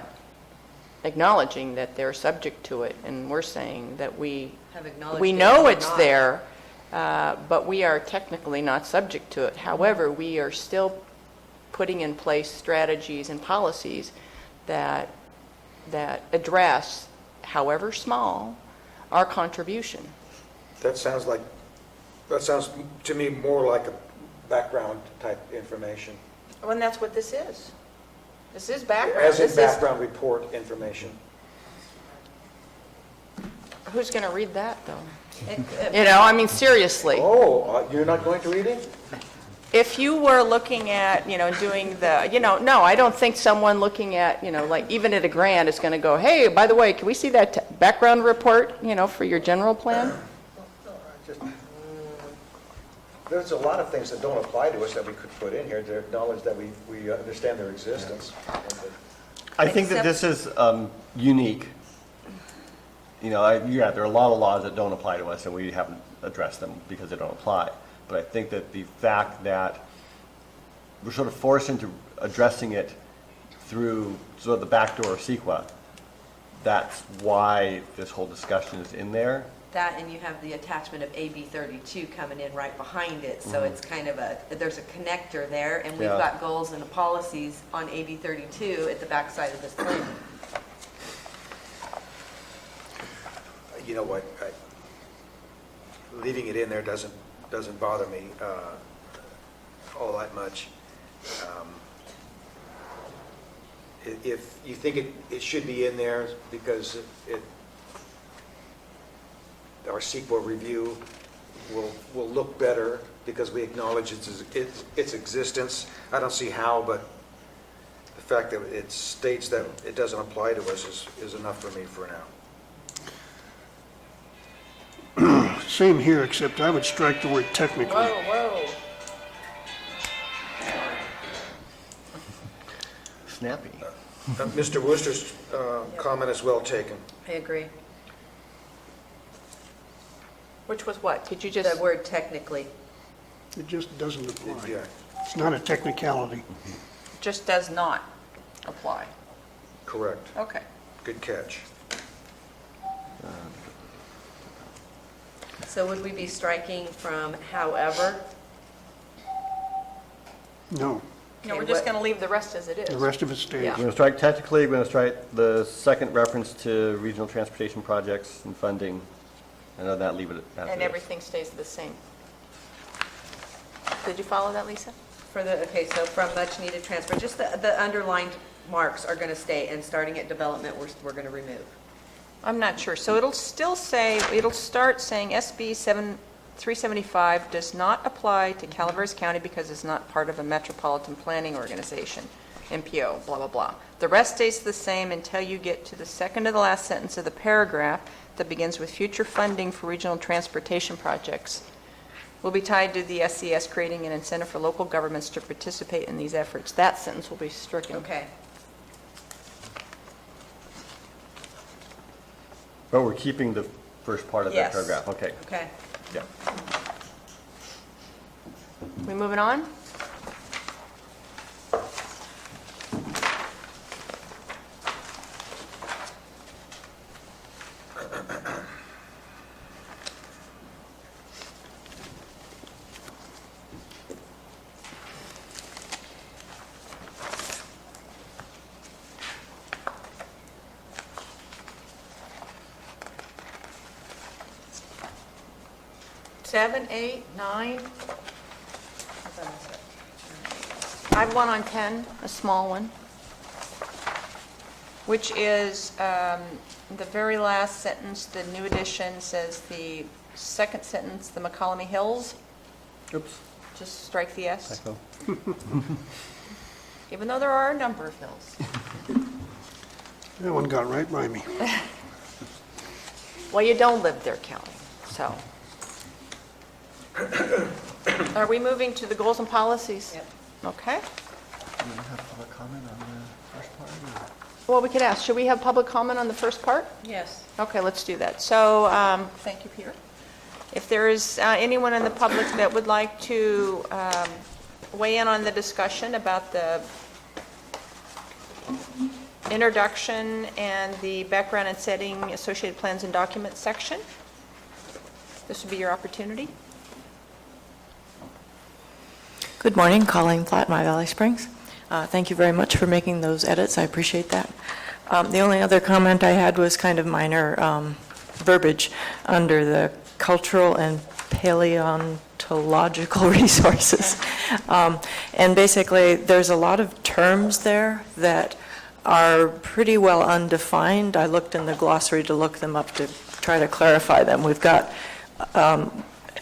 acknowledging that they're subject to it, and we're saying that we Have acknowledged we it know or it's not. there, but we are technically not subject to it. However, we are still putting in place strategies and policies that address, however small, our contribution. That sounds to me more like a background type information. Well, and that's what this is. This is background. As in This is- background report information. Who's going to read that, though? It- Seriously. Oh, you're not going to read it? If you were looking at, doing the, no, I don't think someone looking at, like even at a grant is going to go, hey, by the way, can we see that background report, for your general plan? There's a lot of things that don't apply to us that we could put in here to acknowledge that we understand their existence. I think that this is unique. There are a lot of laws that don't apply to us, and we haven't addressed them because they don't apply. But I think that the fact that we're sort of forced into addressing it through sort of the backdoor of CEQA, that's why this whole discussion is in there. That, and you have the attachment of AB 32 coming in right behind it, so it's kind of there's a connector there, and we've Yeah. got goals and policies on AB 32 at the backside of this plan. You know what, leaving it in there doesn't bother me all that much. If you think it should be in there because our CEQA review will look better because we acknowledge its existence, I don't see how, but the fact that it states that it doesn't apply to us is enough for me for now. Same here, except I would strike the word technically. Whoa. Snappy. Mr. Worcester's comment is well taken. I agree. Which was what? Could you just? The word technically. It just doesn't apply. Yeah, It's not a technicality. Just does not apply. correct. Okay. Good catch. So would we be striking from however? No, No, we're Okay, just what- going to leave the rest as it is. the rest of it stays. Yeah. We're going to strike technically, we're going to strike the second reference to regional transportation projects and funding, and other than that, leave it as it And is. everything stays the same. Did you follow that, Lisa? Okay, so from much needed transfer, just the underlined marks are going to stay, and starting at development, we're going to remove. I'm not sure. So it'll still say, it'll start saying SB 375 does not apply to Calaveras County because it's not part of a metropolitan planning organization, MPO, blah, blah, blah. The rest stays the same until you get to the second to the last sentence of the paragraph that begins with future funding for regional transportation projects will be tied to the SCS creating an incentive for local governments to participate in these efforts. That sentence will be stricken. Okay. But we're keeping the first part of that Yes. paragraph, okay. Okay. Yeah. We moving on? Seven, 8, 9. I have one on 10, a small one, which is the very last sentence, the new edition says the second sentence, the McCollum Hills, Oops, just strike the S, typo. even though there are a number of hills. That one got right by me. Well, you don't live there, Kelly, so. Are we moving to the goals and policies? Yep. Okay. Do you have public comment on the first part? Well, we could ask, should we have public comment on the first part? Yes. Okay, let's do that. So, thank you, Peter. If there is anyone in the public that would like to weigh in on the discussion about the introduction and the background and setting associated plans and documents section, this would be your opportunity. Good morning, Colleen Platt, My Valley Springs. Thank you very much for making those edits, I appreciate that. The only other comment I had was kind of minor verbiage under the cultural and paleontological resources. And basically, there's a lot of terms there that are pretty well undefined. I looked in the glossary to look them up to try to clarify them. We've got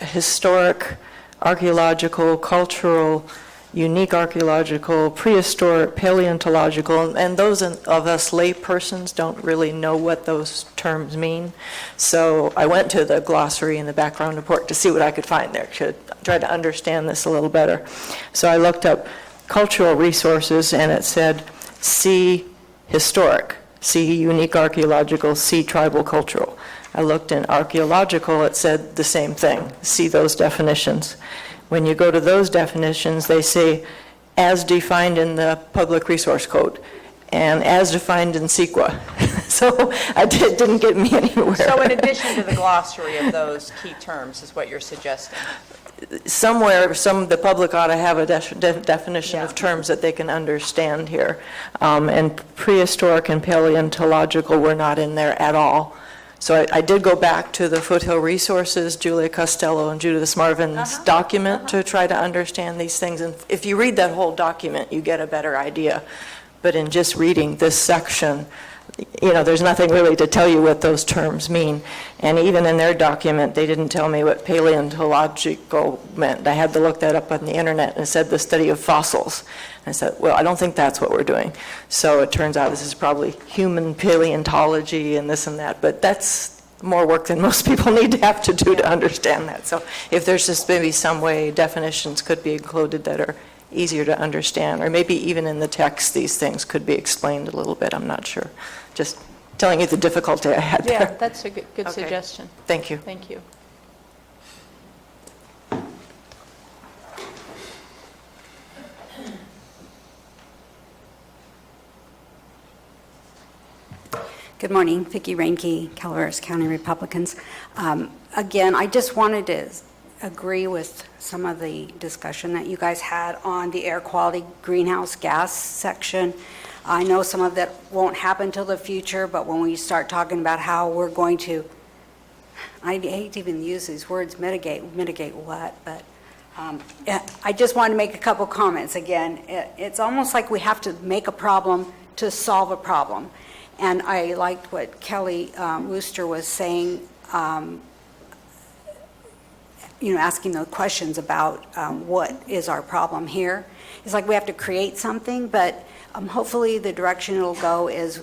historic, archaeological, cultural, unique archaeological, prehistoric, paleontological, and those of us lay persons don't really know what those terms mean. So I went to the glossary and the background report to see what I could find there, to try to understand this a little better. So I looked up cultural resources, and it said, see historic, see unique archaeological, see tribal cultural. I looked in archaeological, it said the same thing, see those definitions. When you go to those definitions, they say, as defined in the Public Resource Code, and as defined in CEQA. So it didn't get me anywhere. So in addition to the glossary of those key terms is what you're suggesting? Somewhere, the public ought to have a definition Yeah. of terms that they can understand here. And prehistoric and paleontological were not in there at all. So I did go back to the Foothill Resources, Julia Costello and Judith Marvin's document to try to understand these things. And if you read that whole document, you get a better idea. But in just reading this section, there's nothing really to tell you what those terms mean. And even in their document, they didn't tell me what paleontological meant. I had to look that up on the internet, and it said the study of fossils. And I said, well, I don't think that's what we're doing. So it turns out this is probably human paleontology and this and that, but that's more work than most people need to have to do to understand that. So if there's just maybe some way definitions could be included that are easier to understand, or maybe even in the text, these things could be explained a little bit, I'm not sure. Just telling you the difficulty I had Yeah, there. that's a good Okay. suggestion. Thank you. Thank you. Good morning, Vicki Reinke, Calaveras County Republicans. Again, I just wanted to agree with some of the discussion that you guys had on the air quality greenhouse gas section. I know some of that won't happen till the future, but when we start talking about how we're going to, I hate to even use these words, mitigate what, but I just wanted to make a couple comments. Again, it's almost like we have to make a problem to solve a problem. And I liked what Kelly Wooster was saying, asking the questions about what is our problem here. It's like we have to create something, but hopefully the direction it'll go is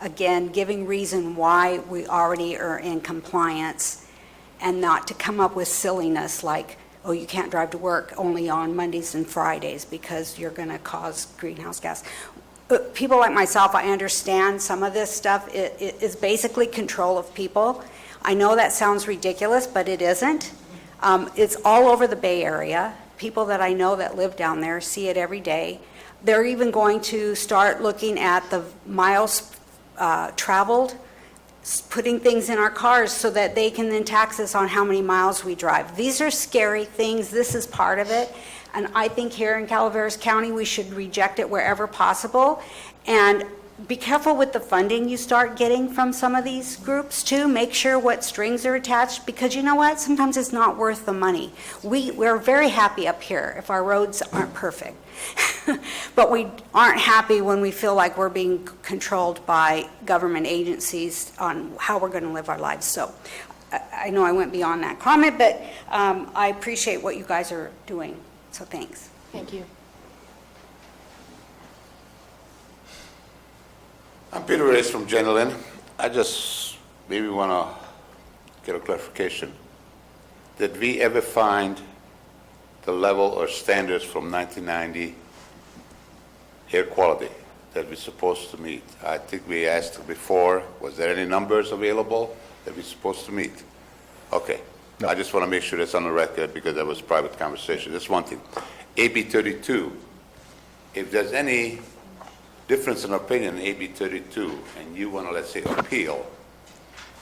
again, giving reason why we already are in compliance, and not to come up with silliness like, oh, you can't drive to work only on Mondays and Fridays because you're going to cause greenhouse gas. People like myself, I understand some of this stuff. It is basically control of people. I know that sounds ridiculous, but it isn't. It's all over the Bay Area. People that I know that live down there see it every day. They're even going to start looking at the miles traveled, putting things in our cars so that they can then tax us on how many miles we drive. These are scary things. This is part of it. And I think here in Calaveras County, we should reject it wherever possible. And be careful with the funding you start getting from some of these groups too. Make sure what strings are attached, because you know what? Sometimes it's not worth the money. We're very happy up here if our roads aren't perfect. But we aren't happy when we feel like we're being controlled by government agencies on how we're going to live our lives. So I know I went beyond that comment, but I appreciate what you guys are doing. So thanks. Thank you. I'm Peter Reyes from General. I just maybe want to get a clarification. Did we ever find the level or standards from 1990 air quality that we're supposed to meet? I think we asked before, was there any numbers available that we're supposed to meet? Okay. No. I just want to make sure that's on the record because that was private conversation. That's one thing. AB 32, if there's any difference in opinion in AB 32 and you want to, let's say, appeal,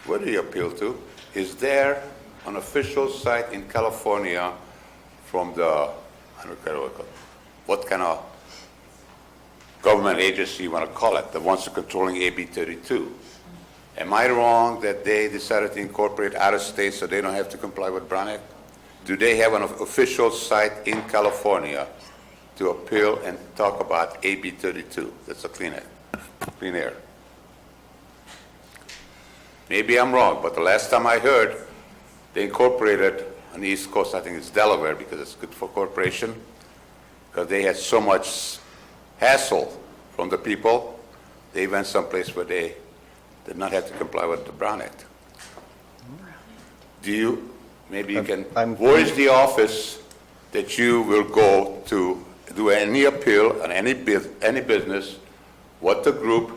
where do you appeal to? Is there an official site in California from the, I don't know what kind of government agency you want to call it, the ones who are controlling AB 32? Am I wrong that they decided to incorporate out of state so they don't have to comply with Brown Act? Do they have an official site in California to appeal and talk about AB 32? That's a clean air. Maybe I'm wrong, but the last time I heard, they incorporated on the East Coast, I think it's Delaware because it's good for corporation, because they had so much hassle from the people, they went someplace where they did not have to comply with the Brown Act. Do you, maybe you can voice the office that you will go to do any appeal on any business, what the group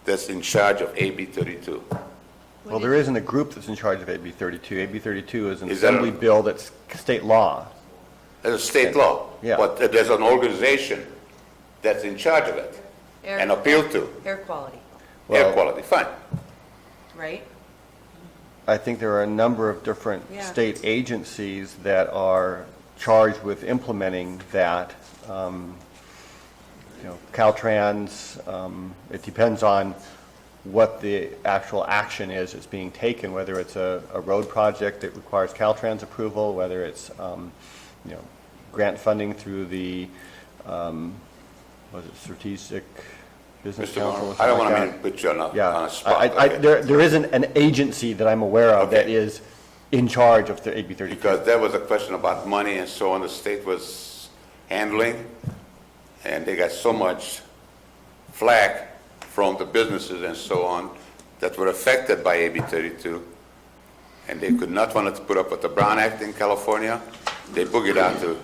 that's in charge of AB 32? Well, there isn't a group that's in charge of AB 32. AB 32 is an assembly bill that's state law. There's a state law, yeah. But there's an organization that's in charge of it and appeal to. Air quality, Air quality, fine. right? I think there are a number of different state agencies that are charged with implementing that. Caltrans, it depends on what the actual action is that's being taken, whether it's a road project that requires Caltrans approval, whether it's grant funding through the strategic business Mr. council. Moore, or I don't want something to like that. put you on a Yeah, spot. Okay. there isn't an agency that I'm aware of that Okay. is in charge of the AB 32. Because there was a question about money and so on the state was handling, and they got so much flack from the businesses and so on that were affected by AB 32, and they could not want to put up with the Brown Act in California. They boogied out to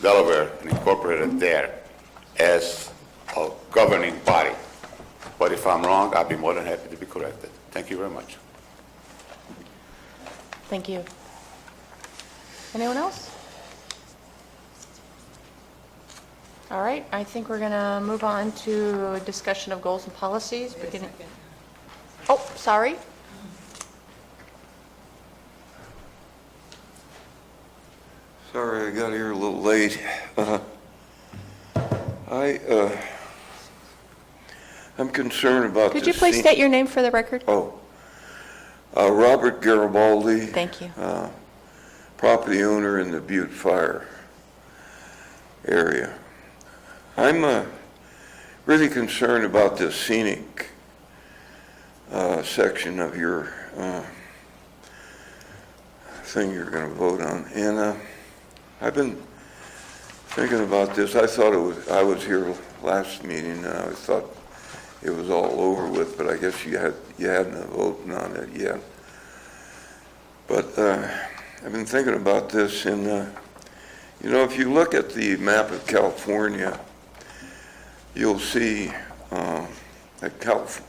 Delaware and incorporated there as a governing body. But if I'm wrong, I'll be more than happy to be corrected. Thank you very much. Thank you. Anyone else? All right, I think we're going to move on to a discussion of goals and policies. Beginning. Oh, sorry. Sorry, I got here a little late. I'm concerned about Could this. you please state your name for the record? Robert Garibaldi. Thank you. Property owner in the Butte Fire area. I'm really concerned about the scenic section of your thing you're going to vote on. And I've been thinking about this. I was here last meeting, and I thought it was all over with, but I guess you hadn't voted on it yet. But I've been thinking about this, and if you look at the map of California, you'll see that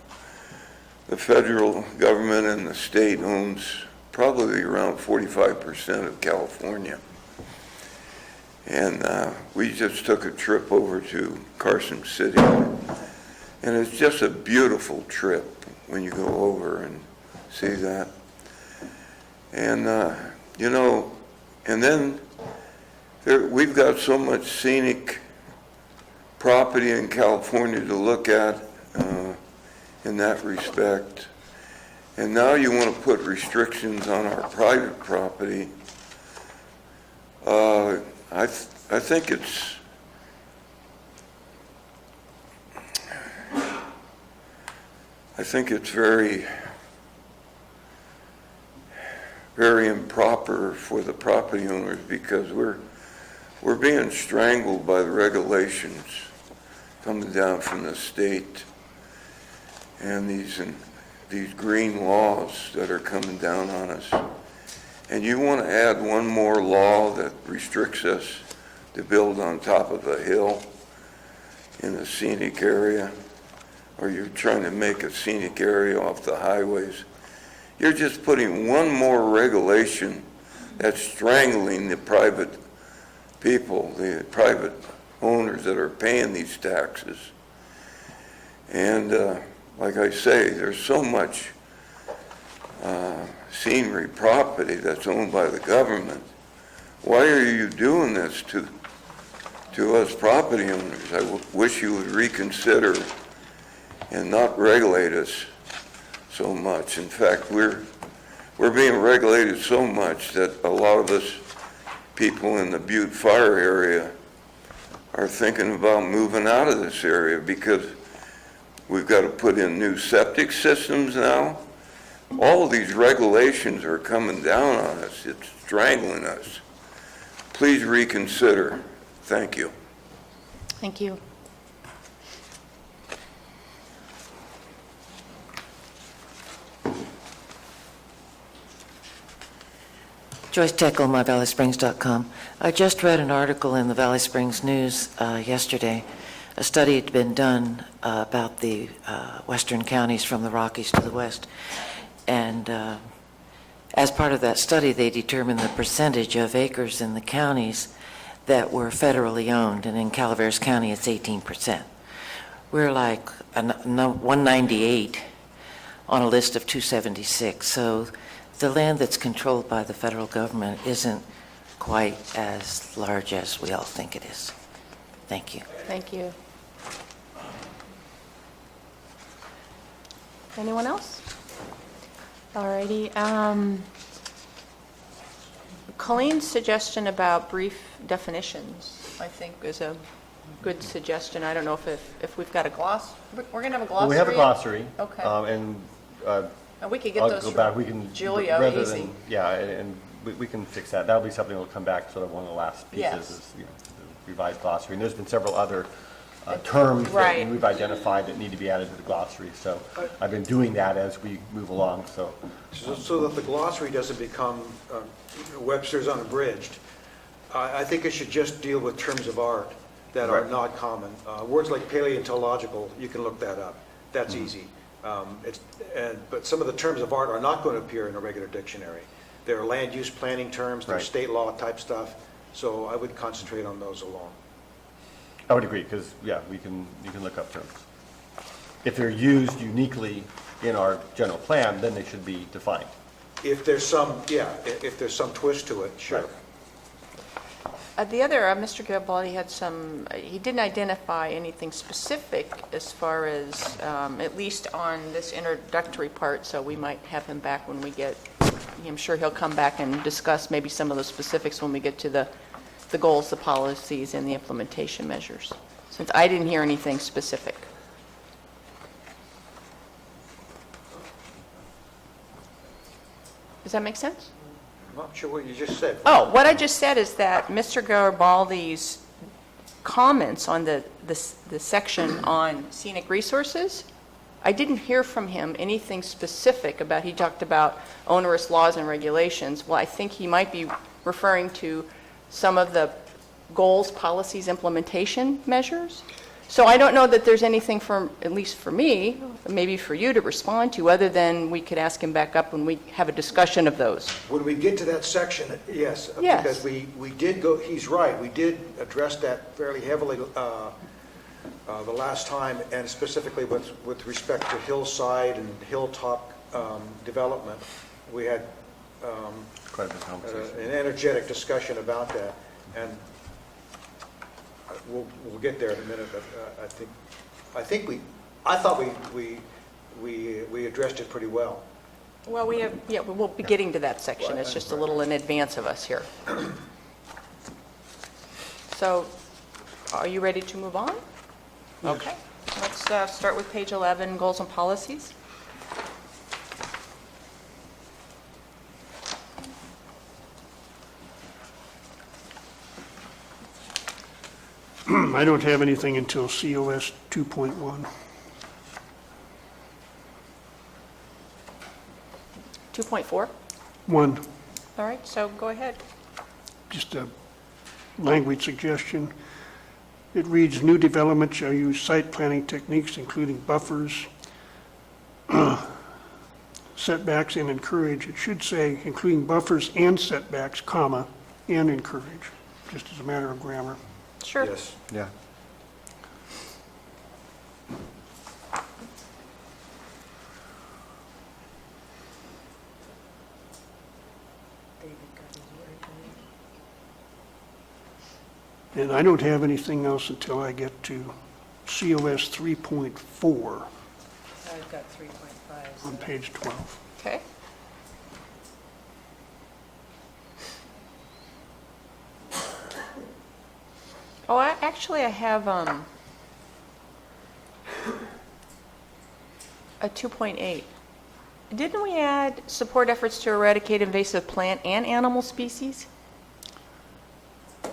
the federal government and the state owns probably around 45% of California. And we just took a trip over to Carson City, and it's just a beautiful trip when you go over and see that. And, and then we've got so much scenic property in California to look at in that respect. And now you want to put restrictions on our private property. I think it's very, very improper for the property owners, because we're being strangled by the regulations coming down from the state and these green laws that are coming down on us. And you want to add one more law that restricts us to build on top of a hill in a scenic area, or you're trying to make a scenic area off the highways. You're just putting one more regulation that's strangling the private people, the private owners that are paying these taxes. And like I say, there's so much scenery property that's owned by the government. Why are you doing this to us property owners? I wish you would reconsider and not regulate us so much. In fact, we're being regulated so much that a lot of us people in the Butte Fire area are thinking about moving out of this area, because we've got to put in new septic systems now. All of these regulations are coming down on us. It's strangling us. Please reconsider. Thank you. Thank you. Joyce Teckle, myvalleysprings.com. I just read an article in the Valley Springs News yesterday. A study had been done about the western counties from the Rockies to the west. And as part of that study, they determined the percentage of acres in the counties that were federally owned. And in Calaveras County, it's 18%. We're like 198 on a list of 276. So the land that's controlled by the federal government isn't quite as large as we all think it is. Thank you. Thank you. Anyone else? All righty. Colleen's suggestion about brief definitions, I think, is a good suggestion. I don't know if we've got a gloss, we're going to have a glossary? We have a glossary. Okay. And we could get I'll those go back. We from can Julia, rather easy. than- Yeah, and we can fix that. That'll be something that'll come back, sort of one of the last pieces Yes. is, the revised glossary. And there's been several other terms Right. that we've identified that need to be added to the glossary. So I've been doing that as we move along, so. So that the glossary doesn't become Webster's unabridged, I think it should just deal with terms of art that are Right. not common. Words like paleontological, you can look that up. That's Mm-hmm. easy. But some of the terms of art are not going to appear in a regular dictionary. They're land use planning terms, they're Right. state law type stuff, so I would concentrate on those alone. I would agree, because, yeah, you can look up terms. If they're used uniquely in our general plan, then they should be defined. If there's some, if there's some twist to it, sure. Right. The other, Mr. Garibaldi had some, he didn't identify anything specific as far as, at least on this introductory part, so we might have him back when we get, I'm sure he'll come back and discuss maybe some of the specifics when we get to the goals, the policies, and the implementation measures, since I didn't hear anything specific. Does that make sense? I'm not sure what you just said. Oh, what I just said is that Mr. Garibaldi's comments on the section on scenic resources, I didn't hear from him anything specific about, he talked about onerous laws and regulations. Well, I think he might be referring to some of the goals, policies, implementation measures. So I don't know that there's anything from, at least for me, maybe for you to respond to, other than we could ask him back up when we have a discussion of those. When we get to that section, yes. Yes. Because we did go, he's right, we did address that fairly heavily the last time, and specifically with respect to hillside and hilltop development. We had Quite a bit of conversation. an energetic discussion about that, and we'll get there in a minute, but I thought we addressed it pretty well. Well, we will be getting to that section. It's just a little in advance of us here. So, are you ready to move on? Okay. Let's start with page 11, goals and policies. I don't have anything until COS 2.1. 2.4? 1, All right, so go ahead. just a language suggestion. It reads, "New developments shall use site planning techniques including buffers, setbacks, and encourage." It should say, including buffers and setbacks, comma, and encourage, just as a matter of grammar. Sure. Yes. Yeah. And I don't have anything else until I get to COS 3.4 I've got 3.5. on page 12. Okay. Oh, actually, I have a 2.8. Didn't we add support efforts to eradicate invasive plant and animal species?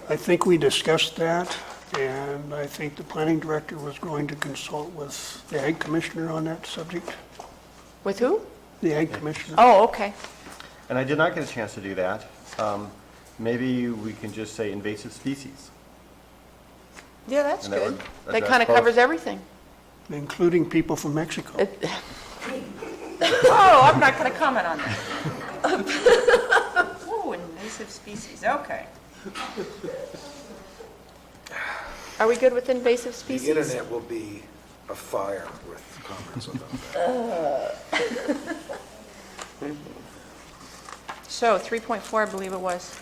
I think we discussed that, and I think the planning director was going to consult with the ag commissioner on that subject. With who? The ag commissioner. Oh, okay. And I did not get a chance to do that. Maybe we can just say invasive species. Yeah, that's And that good. would That address kind of both. covers everything. Including people from Mexico. Oh, I'm not going to comment on that. Oh, invasive species, okay. Are we good with invasive The species? internet will be afire with comments about that. So 3.4, I believe it was.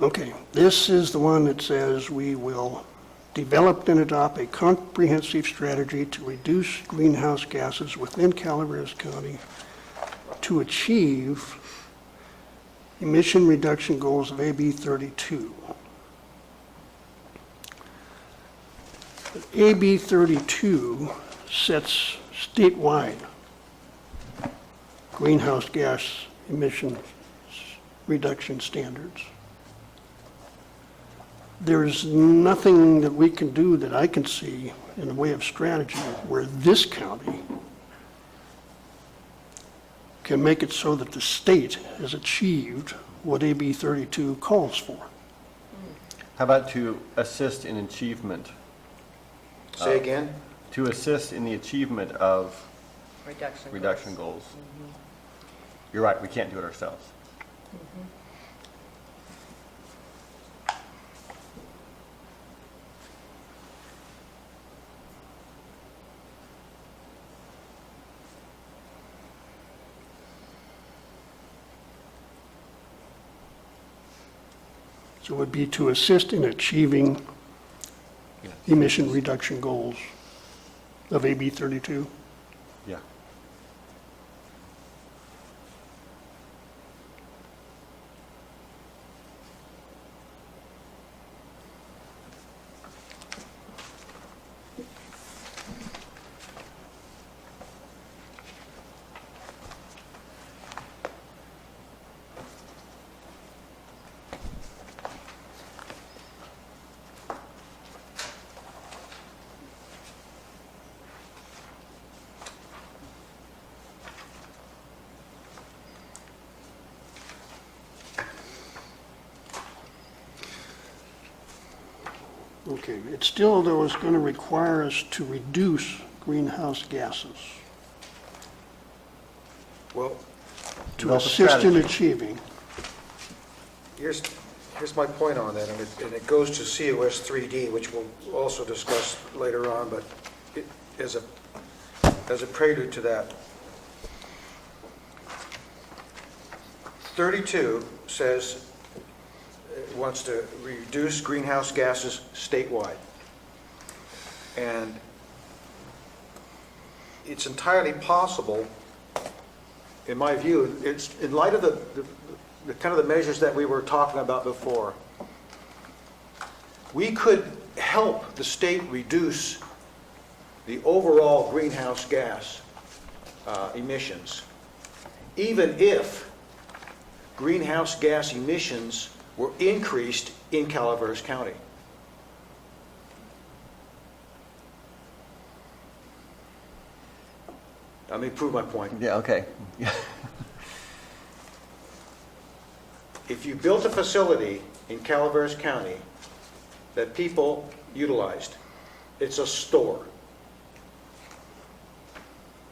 Okay, this is the one that says we will develop and adopt a comprehensive strategy to reduce greenhouse gases within Calaveras County to achieve emission reduction goals of AB 32. AB 32 sets statewide greenhouse gas emission reduction standards. There's nothing that we can do that I can see in the way of strategy where this county can make it so that the state has achieved what AB 32 calls for. How about to assist in achievement? Say again? To assist in the achievement of Reduction goals. You're right, we can't do it ourselves. So it would be to assist in achieving emission reduction goals of AB 32. Yeah. Okay, it still, though, is going to require us to reduce greenhouse gases Well, to Develop a assist in strategy. achieving. here's my point on that, and it goes to COS 3D, which we'll also discuss later on, but as a prelude to that. 32 says it wants to reduce greenhouse gases statewide. And it's entirely possible, in my view, it's in light of the kind of the measures that we were talking about before, we could help the state reduce the overall greenhouse gas emissions, even if greenhouse gas emissions were increased in Calaveras County. Let me prove my point. Yeah, okay. If you built a facility in Calaveras County that people utilized, it's a store.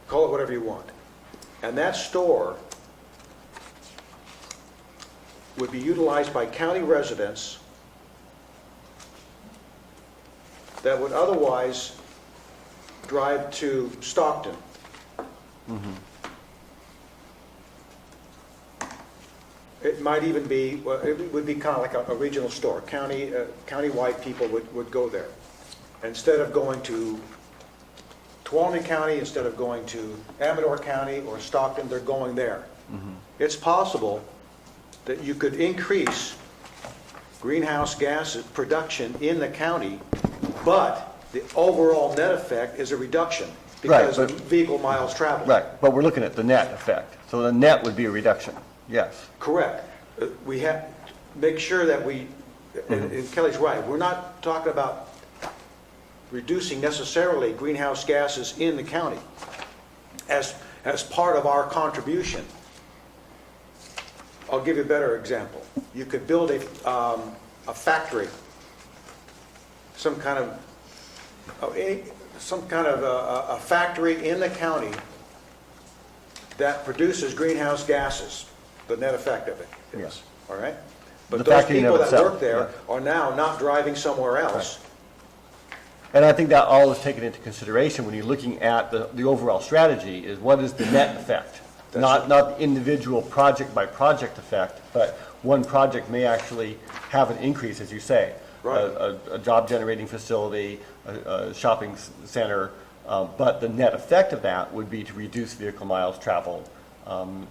Call it whatever you want. And that store would be utilized by county residents that would otherwise drive to Stockton. It might even be, well, it would be kind of like a regional store. County-wide people would go there. Instead of going to Tuolumne County, instead of going to Amador County or Stockton, they're going there. It's possible that you could increase greenhouse gas production in the county, but the overall net effect is a reduction because Right, of vehicle miles traveled. Right, but we're looking at the net effect. So the net would be a reduction, yes. Correct. We have to make sure that we, and Kelly's right, we're not talking about reducing necessarily greenhouse gases in the county as part of our contribution. I'll give you a better example. You could build a factory, some kind of a factory in the county that produces greenhouse gases, the net effect of it is, Yes. all right? The But those factory in and people of that itself, work there yeah. are now not driving somewhere else. And I think that all is taken into consideration when you're looking at the overall strategy is what is the net effect? Not the individual project by project effect, but one project may actually have an increase, as you say. Right. a job-generating facility, a shopping center, but the net effect of that would be to reduce vehicle miles traveled.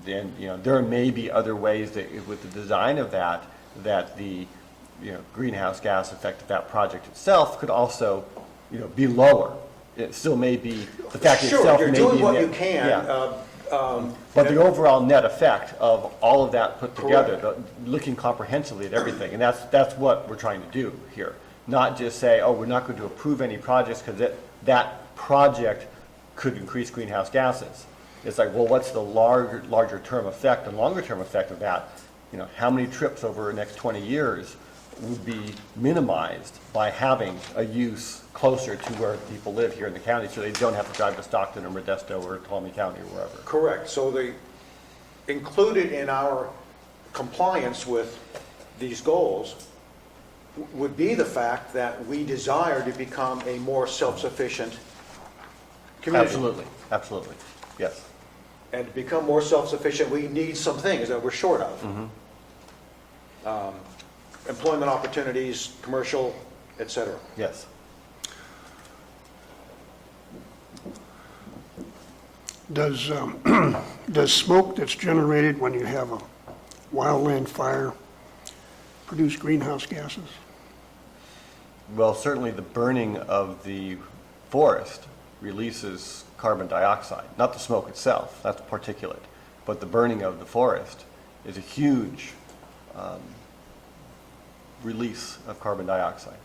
Then, there may be other ways that, with the design of that the, greenhouse gas effect of that project itself could also, be lower. It still may be, the fact Sure, itself may you're be. doing what you can. Yeah. But the overall net effect of all of that put together, looking comprehensively at everything, and that's what we're trying to do here. Not just say, oh, we're not going to approve any projects because that project could increase greenhouse gases. It's like, well, what's the larger term effect and longer term effect of that? How many trips over the next 20 years would be minimized by having a use closer to where people live here in the county, so they don't have to drive to Stockton or Modesto or Tuolumne County or wherever. Correct. So included in our compliance with these goals would be the fact that we desire to become a more self-sufficient community. Absolutely, yes. And to become more self-sufficient, we need some things that we're short of. Employment opportunities, commercial, et cetera. Yes. Does smoke that's generated when you have a wildland fire produce greenhouse gases? Well, certainly the burning of the forest releases carbon dioxide, not the smoke itself, that's particulate, but the burning of the forest is a huge release of carbon dioxide.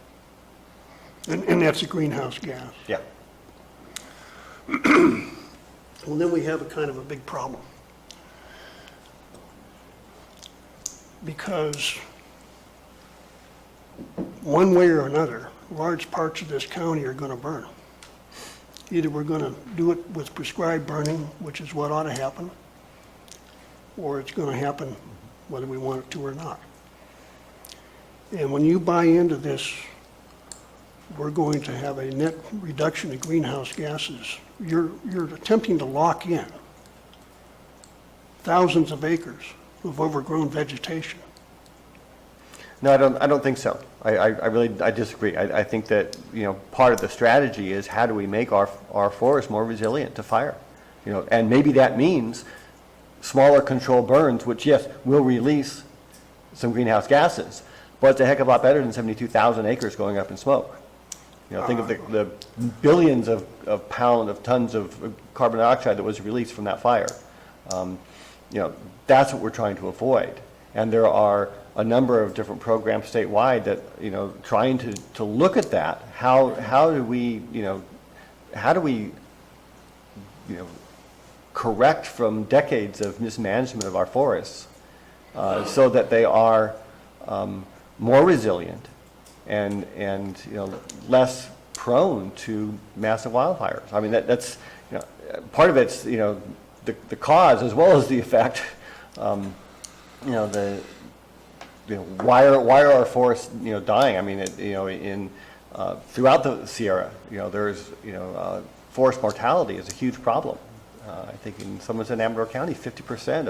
And that's a greenhouse gas. Yeah. Well, then we have a kind of a big problem. Because one way or another, large parts of this county are going to burn. Either we're going to do it with prescribed burning, which is what ought to happen, or it's going to happen whether we want it to or not. And when you buy into this, we're going to have a net reduction in greenhouse gases. You're attempting to lock in thousands of acres of overgrown vegetation. No, I don't think so. I disagree. I think that, part of the strategy is how do we make our forests more resilient to fire? And maybe that means smaller controlled burns, which, yes, will release some greenhouse gases, but it's a heck of a lot better than 72,000 acres going up in smoke. Think of the billions of tons of carbon dioxide that was released from that fire. That's what we're trying to avoid. And there are a number of different programs statewide that, trying to look at that. How do we correct from decades of mismanagement of our forests so that they are more resilient and less prone to massive wildfires. I mean, that's part of it's the cause as well as the effect. Why are our forests dying? I mean, throughout the Sierra, there's forest mortality is a huge problem. I think in Somerset and Amador County, 50%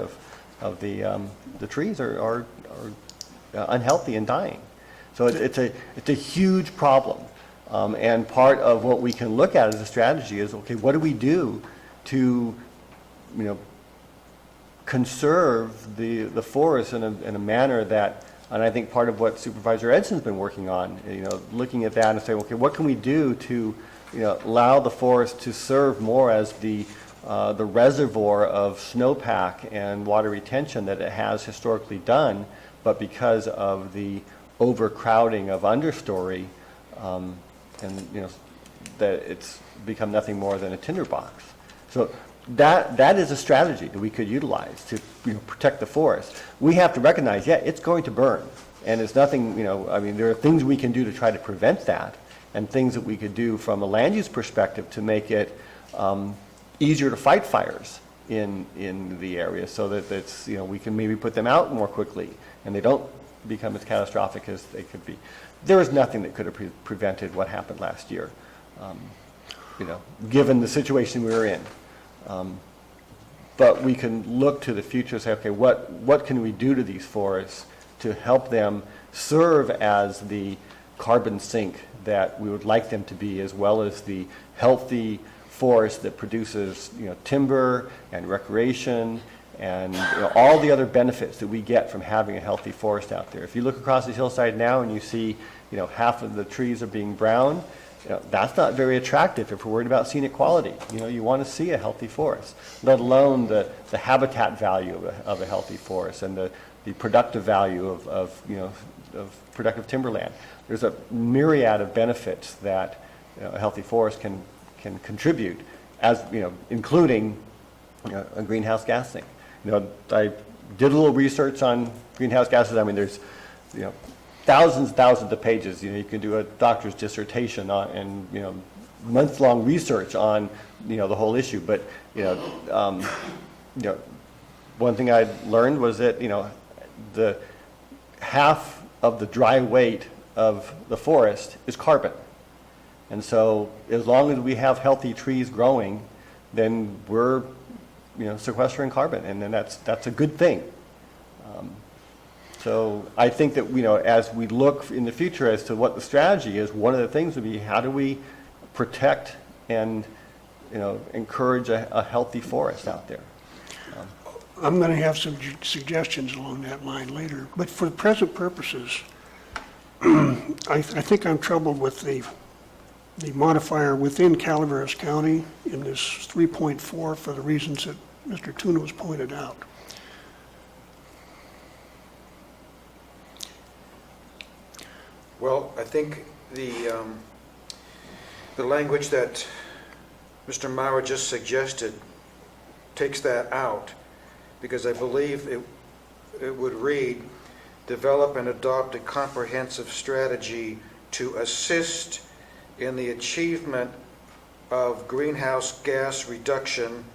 of the trees are unhealthy and dying. So it's a huge problem, and part of what we can look at as a strategy is, okay, what do we do to conserve the forest in a manner that, and I think part of what Supervisor Edson's been working on, looking at that and saying, okay, what can we do to allow the forest to serve more as the reservoir of snowpack and water retention that it has historically done, but because of the overcrowding of understory, and that it's become nothing more than a tinderbox. So that is a strategy that we could utilize to protect the forest. We have to recognize, yeah, it's going to burn, and it's nothing. There are things we can do to try to prevent that, and things that we could do from a land use perspective to make it easier to fight fires in the area, so that it's we can maybe put them out more quickly, and they don't become as catastrophic as they could be. There is nothing that could have prevented what happened last year, given the situation we were in. But we can look to the future and say, okay, what can we do to these forests to help them serve as the carbon sink that we would like them to be, as well as the healthy forest that produces, timber and recreation and all the other benefits that we get from having a healthy forest out there. If you look across the hillside now and you see, half of the trees are being brown, that's not very attractive if we're worried about scenic quality. You want to see a healthy forest, let alone the habitat value of a healthy forest and the productive value of productive timberland. There's a myriad of benefits that a healthy forest can contribute, as including a greenhouse gas thing. I did a little research on greenhouse gases. I mean, there's thousands of pages. You can do a doctor's dissertation on, and month-long research on the whole issue. But one thing I learned was that the half of the dry weight of the forest is carbon. And so as long as we have healthy trees growing, then we're sequestering carbon, and then that's a good thing. So I think that as we look in the future as to what the strategy is, one of the things would be, how do we protect and encourage a healthy forest out there? I'm going to have some suggestions along that line later, but for the present purposes, I think I'm troubled with the modifier within Calaveras County in this 3.4 for the reasons that Mr. Tuna has pointed out. Well, I think the language that Mr. Maurer just suggested takes that out, because I believe it would read, develop and adopt a comprehensive strategy to assist in the achievement of greenhouse gas reduction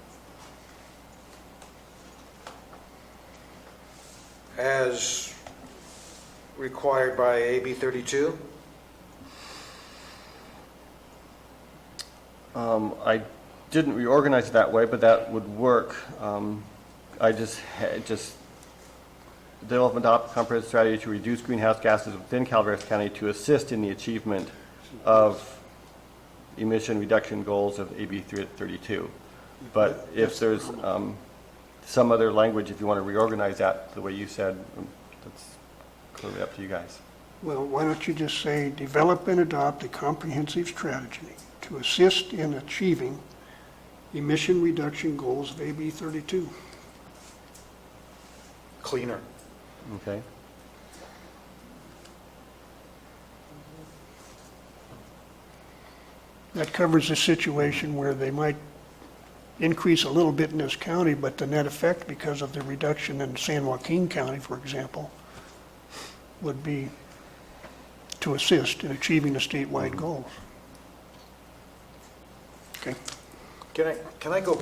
as required by AB 32? I didn't reorganize it that way, but that would work. I just develop and adopt a comprehensive strategy to reduce greenhouse gases within Calaveras County to assist in the achievement of emission reduction goals of AB 32. But if there's some other language, if you want to reorganize that the way you said, that's clearly up to you guys. Well, why don't you just say, develop and adopt a comprehensive strategy to assist in achieving emission reduction goals of AB 32. Cleaner. Okay. That covers a situation where they might increase a little bit in this county, but the net effect, because of the reduction in San Joaquin County, for example, would be to assist in achieving the statewide goals. Okay. Can I go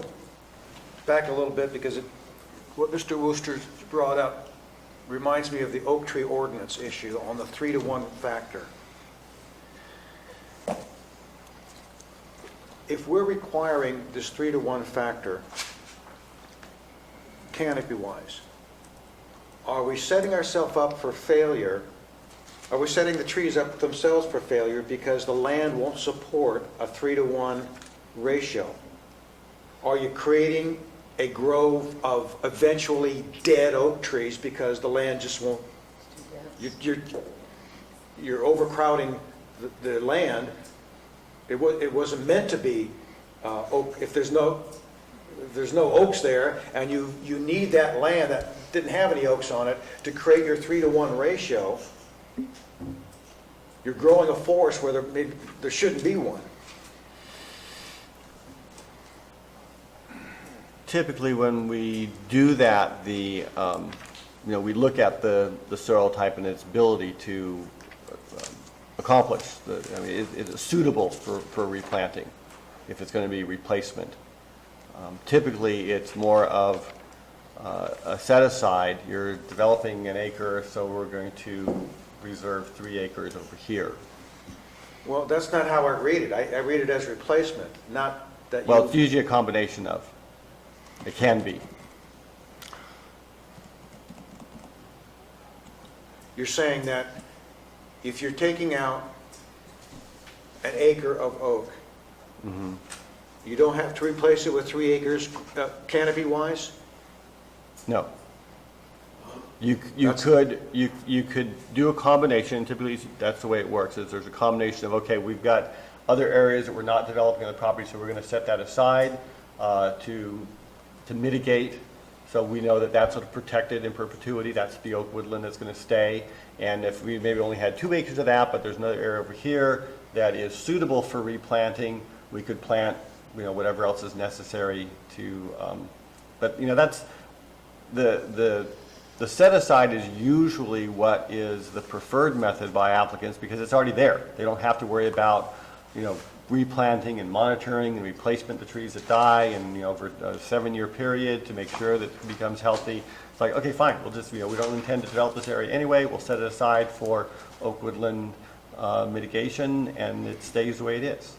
back a little bit, because what Mr. Wooster brought up reminds me of the oak tree ordinance issue on the 3-to-1 factor. If we're requiring this 3-to-1 factor, canopy-wise, are we setting ourselves up for failure? Are we setting the trees up themselves for failure because the land won't support a 3-to-1 ratio? Are you creating a grove of eventually dead oak trees because the land just won't? You're overcrowding the land. It wasn't meant to be oak. If there's no oaks there, and you need that land that didn't have any oaks on it to create your 3-to-1 ratio, you're growing a forest where there shouldn't be one. Typically, when we do that, we look at the soil type and its ability to accomplish. Is it suitable for replanting if it's going to be replacement? Typically, it's more of a set aside. You're developing an acre, so we're going to reserve 3 acres over here. Well, that's not how I read it. I read it as replacement, not that Well, it's usually a combination of. It can be. You're saying that if you're taking out an acre of oak, you don't have to replace it with 3 acres canopy-wise? No. You could do a combination, typically that's the way it works, is there's a combination of, okay, we've got other areas that we're not developing on the property, so we're going to set that aside to mitigate, so we know that that's sort of protected in perpetuity, that's the oak woodland that's going to stay, and if we maybe only had 2 acres of that, but there's another area over here that is suitable for replanting, we could plant, whatever else is necessary to, but, that's, the set aside is usually what is the preferred method by applicants because it's already there. They don't have to worry about, replanting and monitoring and replacement of the trees that die and, over a 7-year period to make sure that it becomes healthy. It's like, okay, fine, we'll just, we don't intend to develop this area anyway. We'll set it aside for oak woodland mitigation and it stays the way it is.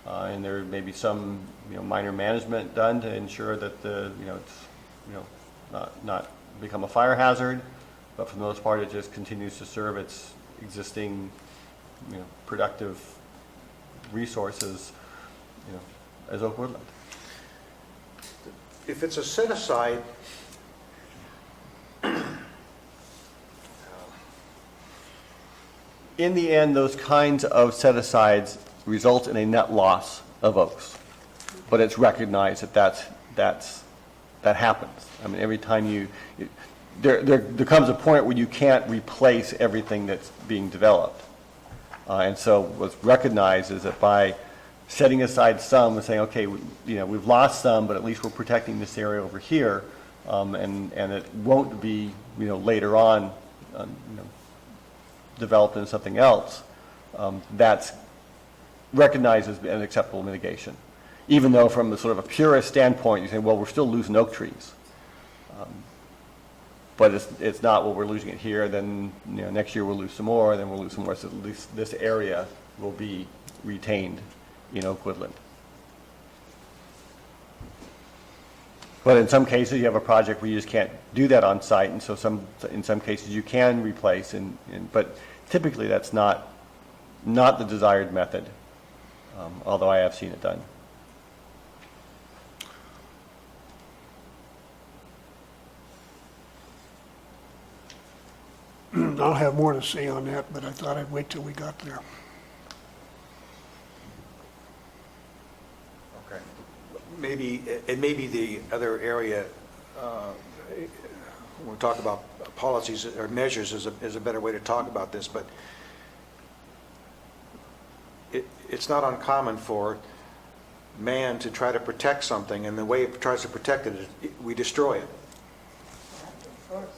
And there may be some, minor management done to ensure that it's, not become a fire hazard, but for the most part, it just continues to serve its existing, productive resources, as oak woodland. If it's a set-aside, In the end, those kinds of set-asides result in a net loss of oaks, but it's recognized that that happens. I mean, every time there comes a point where you can't replace everything that's being developed. And so what's recognized is that by setting aside some and saying, okay, we've lost some, but at least we're protecting this area over here, and it won't be, later on, developed into something else, that's recognized as an acceptable mitigation. Even though from the sort of a purist standpoint, you say, well, we're still losing oak trees. But it's not, well, we're losing it here, then next year we'll lose some more, then we'll lose some more, so at least this area will be retained in oak woodland. But in some cases, you have a project where you just can't do that on site, and so in some cases you can replace, but typically that's not the desired method, although I have seen it done. I'll have more to say on that, but I thought I'd wait till we got there. okay, maybe the other area, we'll talk about policies or measures is a better way to talk about this, but it's not uncommon for man to try to protect something, and the way it tries to protect it is we destroy it.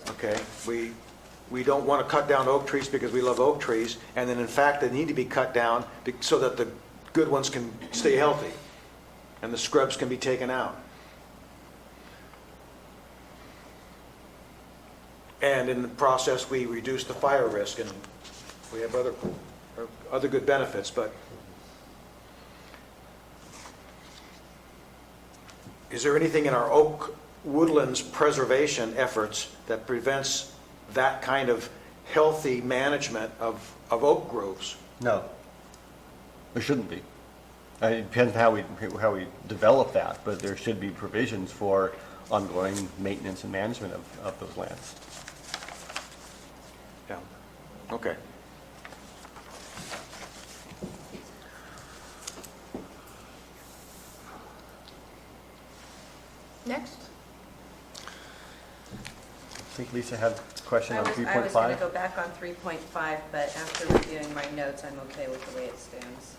Okay, we don't want to cut down oak trees because we love oak trees, and then in fact they need to be cut down so that the good ones can stay healthy and the scrubs can be taken out. And in the process we reduce the fire risk and we have other good benefits, but is there anything in our oak woodlands preservation efforts that prevents that kind of healthy management of oak groves? No, there shouldn't be. It depends how we develop that, but there should be provisions for ongoing maintenance and management of those lands. Yeah, okay. Next. I think Lisa had a question on 3.5. I was going to go back on 3.5, but after reviewing my notes, I'm okay with the way it stands.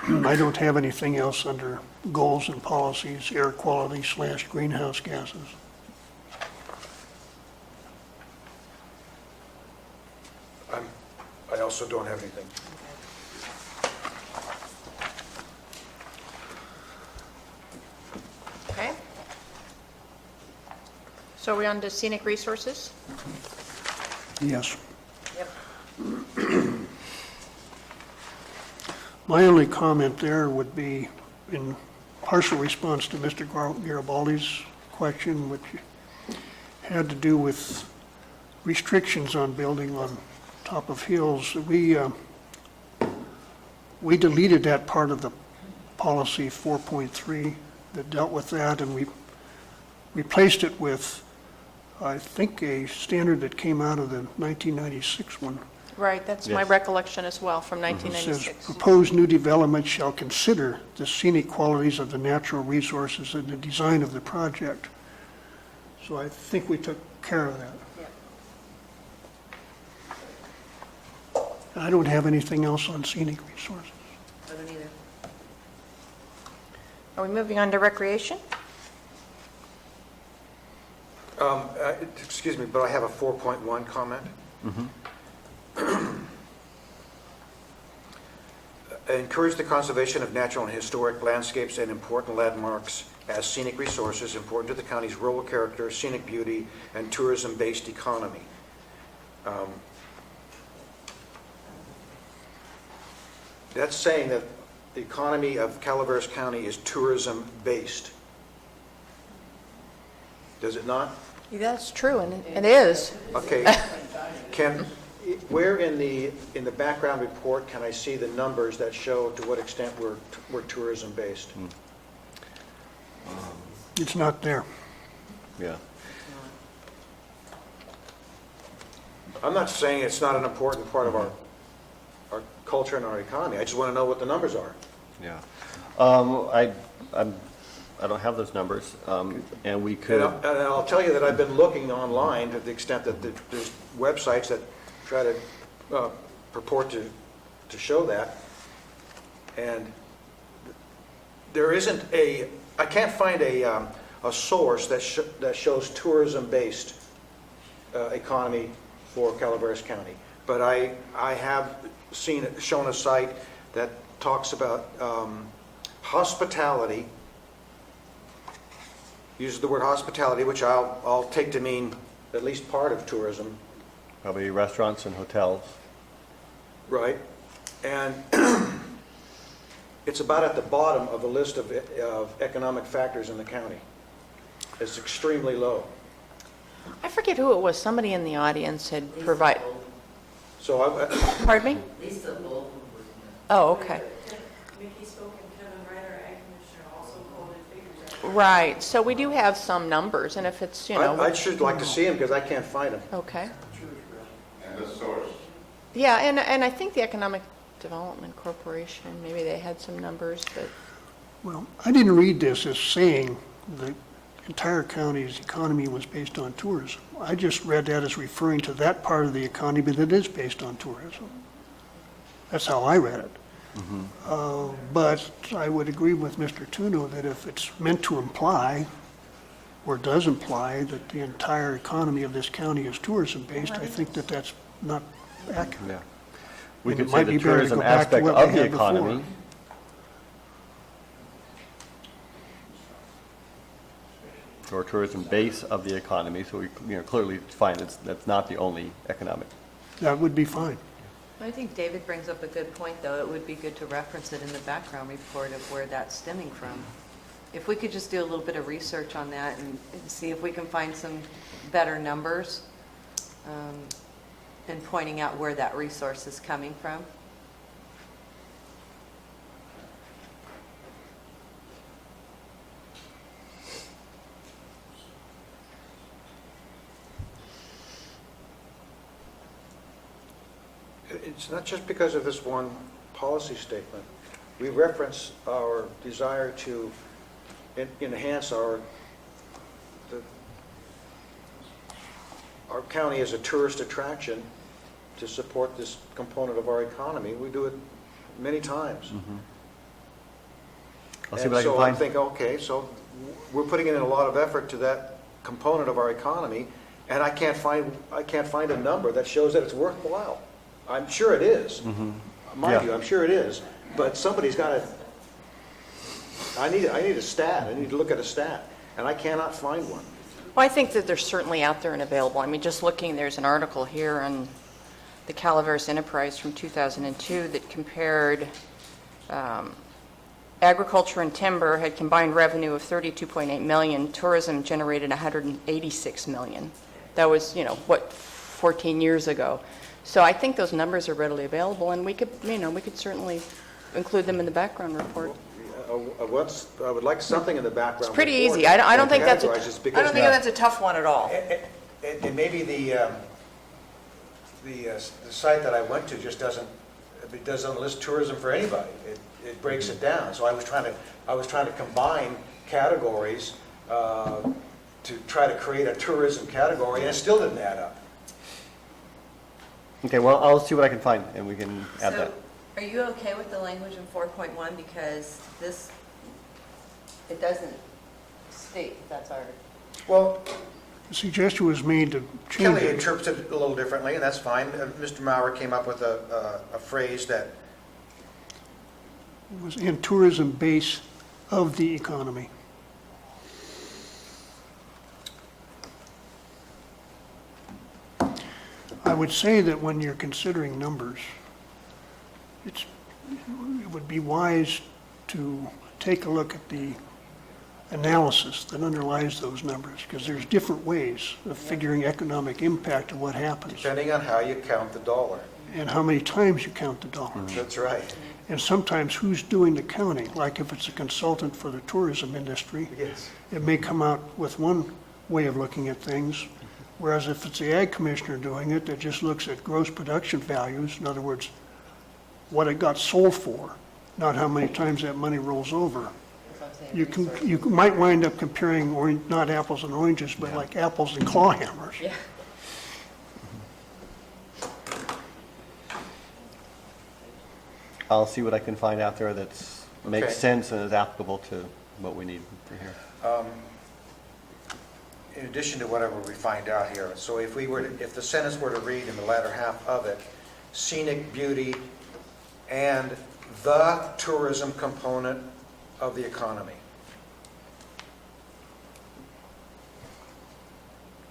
I don't have anything else under goals and policies, air quality / greenhouse gases. I also don't have anything. Okay. So are we on to scenic resources? Yes. Yep. My only comment there would be in partial response to Mr. Garibaldi's question, which had to do with restrictions on building on top of hills. We deleted that part of the policy 4.3 that dealt with that, and we replaced it with, I think, a standard that came out of the 1996 one. Right, that's my Yes. recollection as well, from It says, 1996. proposed new development shall consider the scenic qualities of the natural resources in the design of the project. So I think we took care of that. I don't have anything else on scenic resources. I don't either. Are we moving on to recreation? Excuse me, but I have a 4.1 comment. Encourage the conservation of natural and historic landscapes and important landmarks as scenic resources important to the county's rural character, scenic beauty, and tourism-based economy. That's saying that the economy of Calaveras County is tourism-based. Does it not? That's true, and it is. Okay. Where in the background report can I see the numbers that show to what extent we're tourism-based? It's not there. Yeah. I'm not saying it's not an important part of our culture and our economy. I just want to know what the numbers are. Yeah. I don't have those numbers, and we could. And I'll tell you that I've been looking online to the extent that there's websites that try to purport to show that. And there isn't I can't find a source that shows tourism-based economy for Calaveras County. But I have shown a site that talks about hospitality, uses the word hospitality, which I'll take to mean at least part of tourism. Probably restaurants and hotels. Right. And it's about at the bottom of the list of economic factors in the county. It's extremely low. I forget who it was, somebody in the audience had provided. So Pardon me? Lisa Bolton. Oh, okay. Mickey spoke and Kevin Ryder, Ag Commissioner, also quoted figures. Right, so we do have some numbers, and if it's, I'd sure like to see them because I can't find them. Okay. And the source. Yeah, and I think the Economic Development Corporation, maybe they had some numbers, but, Well, I didn't read this as saying the entire county's economy was based on tourism. I just read that as referring to that part of the economy that is based on tourism. That's how I read it. But I would agree with Mr. Tuno that if it's meant to imply, or does imply, that the entire economy of this county is tourism-based, I think that that's not accurate. Yeah. We And could it say might the be better to tourism go back to aspect what of we the had before. economy. Or tourism base of the economy, so we clearly find that's not the only economic. That would be fine. I think David brings up a good point, though. It would be good to reference it in the background report of where that's stemming from. If we could just do a little bit of research on that and see if we can find some better numbers and pointing out where that resource is coming from. It's not just because of this one policy statement. We reference our desire to enhance our county as a tourist attraction to support this component of our economy. We do it many times. I'll see And what I can so I find. think, okay, so we're putting in a lot of effort to that component of our economy, and I can't find a number that shows that it's worthwhile. I'm sure it is. Mind you, I'm sure it is. But somebody's got to. I need a stat. I need to look at a stat, and I cannot find one. well, I think that they're certainly out there and available. I mean, just looking, there's an article here on the Calaveras Enterprise from 2002 that compared agriculture and timber had combined revenue of $32.8 million. Tourism generated $186 million. That was, 14 years ago. So I think those numbers are readily available, and we could certainly include them in the background report. I would like something in the background. It's pretty report easy. I don't that think that's categorizes, because a tough one at all. And maybe the site that I went to just doesn't list tourism for anybody. It breaks it down. So I was trying to combine categories to try to create a tourism category, and it still didn't add up. Okay, well, I'll see what I can find, and we can add So, that. are you okay with the language in 4.1? Because it doesn't state that's our... Well, The suggestion was made to change Kelly it. interprets it a little differently, and that's fine. Mr. Maurer came up with a phrase that, It was in tourism base of the economy. I would say that when you're considering numbers, it would be wise to take a look at the analysis that underlies those numbers, because there's different ways of figuring economic impact of what happens, depending on how you count the dollar. and how many times you count the dollars. That's right. And sometimes who's doing the counting, like if it's a consultant for the tourism industry, Yes. it may come out with one way of looking at things, whereas if it's the ag commissioner doing it, that just looks at gross production values, in other words, what it got sold for, not how many times that money rolls over. You might wind up comparing, not apples and oranges, but like apples and claw hammers. Yeah. I'll see what I can find out there that makes Okay. sense and is applicable to what we need for here. In addition to whatever we find out here, so if the sentence were to read in the latter half of it, scenic beauty and the tourism component of the economy.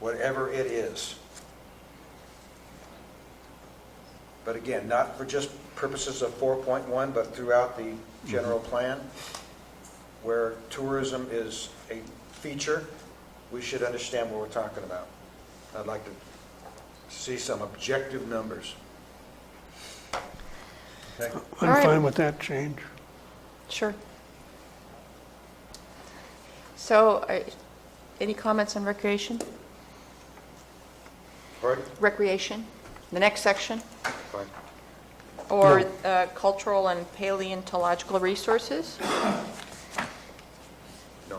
Whatever it is. But again, not for just purposes of 4.1, but throughout the general plan, where tourism is a feature, we should understand what we're talking about. I'd like to see some objective numbers. Okay? I'm All right. fine with that change. Sure. So, any comments on recreation? Pardon? Recreation, the next section? Fine. Or cultural and paleontological resources? No.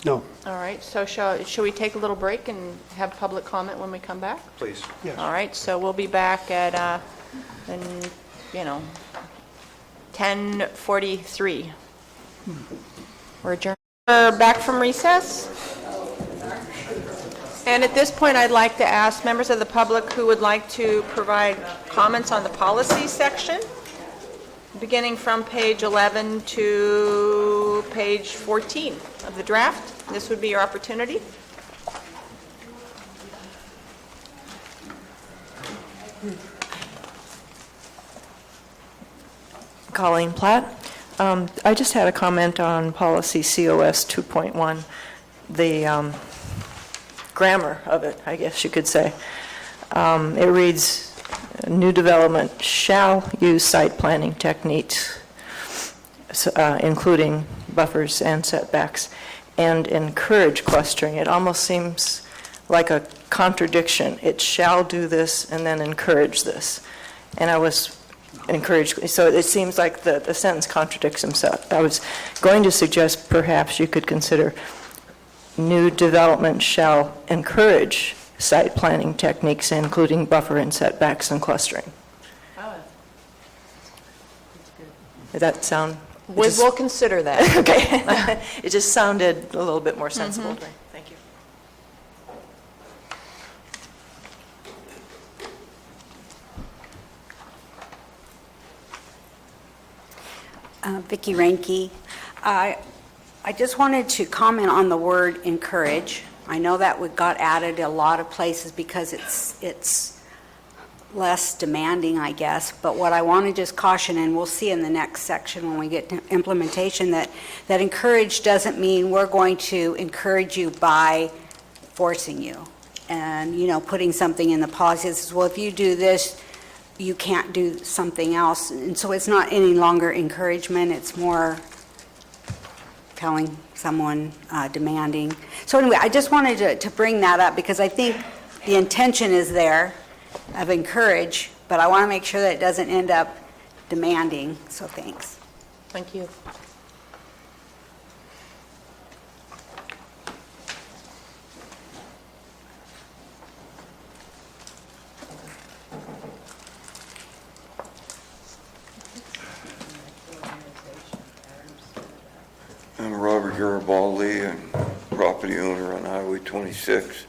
No, All right, so shall we take a little break and have public comment when we come back? Please. yes. All right, so we'll be back at, 10:43. We're adjourned. We're back from recess. And at this point, I'd like to ask members of the public who would like to provide comments on the policy section, beginning from page 11 to page 14 of the draft. This would be your opportunity. Colleen Platt. I just had a comment on policy COS 2.1, the grammar of it, I guess you could say. It reads, new development shall use site planning techniques, including buffers and setbacks, and encourage clustering. It almost seems like a contradiction. It shall do this and then encourage this. And I was encouraged, so it seems like the sentence contradicts himself. I was going to suggest perhaps you could consider new development shall encourage site planning techniques, including buffer and setbacks and clustering. Oh, Does that sound? We'll consider that. Okay. It just sounded a little bit more sensible to me. Thank you. Vicki Ranke. I just wanted to comment on the word encourage. I know that got added a lot of places because it's less demanding, I guess. But what I want to just caution, and we'll see in the next section when we get to implementation, that encourage doesn't mean we're going to encourage you by forcing you. And, putting something in the policy that says, well, if you do this, you can't do something else. And so it's not any longer encouragement, it's more telling someone, demanding. So anyway, I just wanted to bring that up because I think the intention is there of encourage, but I want to make sure that it doesn't end up demanding, so thanks. Thank you. I'm Robert Garibaldi, and property owner on Highway 26.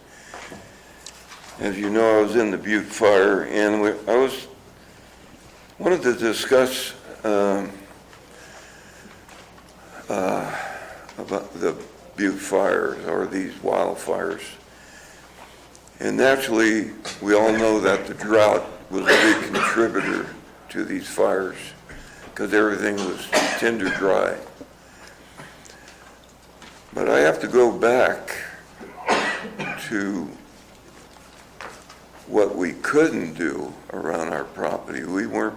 As you know, I was in the Butte Fire, and I wanted to discuss about the Butte Fire, or these wildfires. And naturally, we all know that the drought was a big contributor to these fires, because everything was tinder dry. But I have to go back to what we couldn't do around our property. We weren't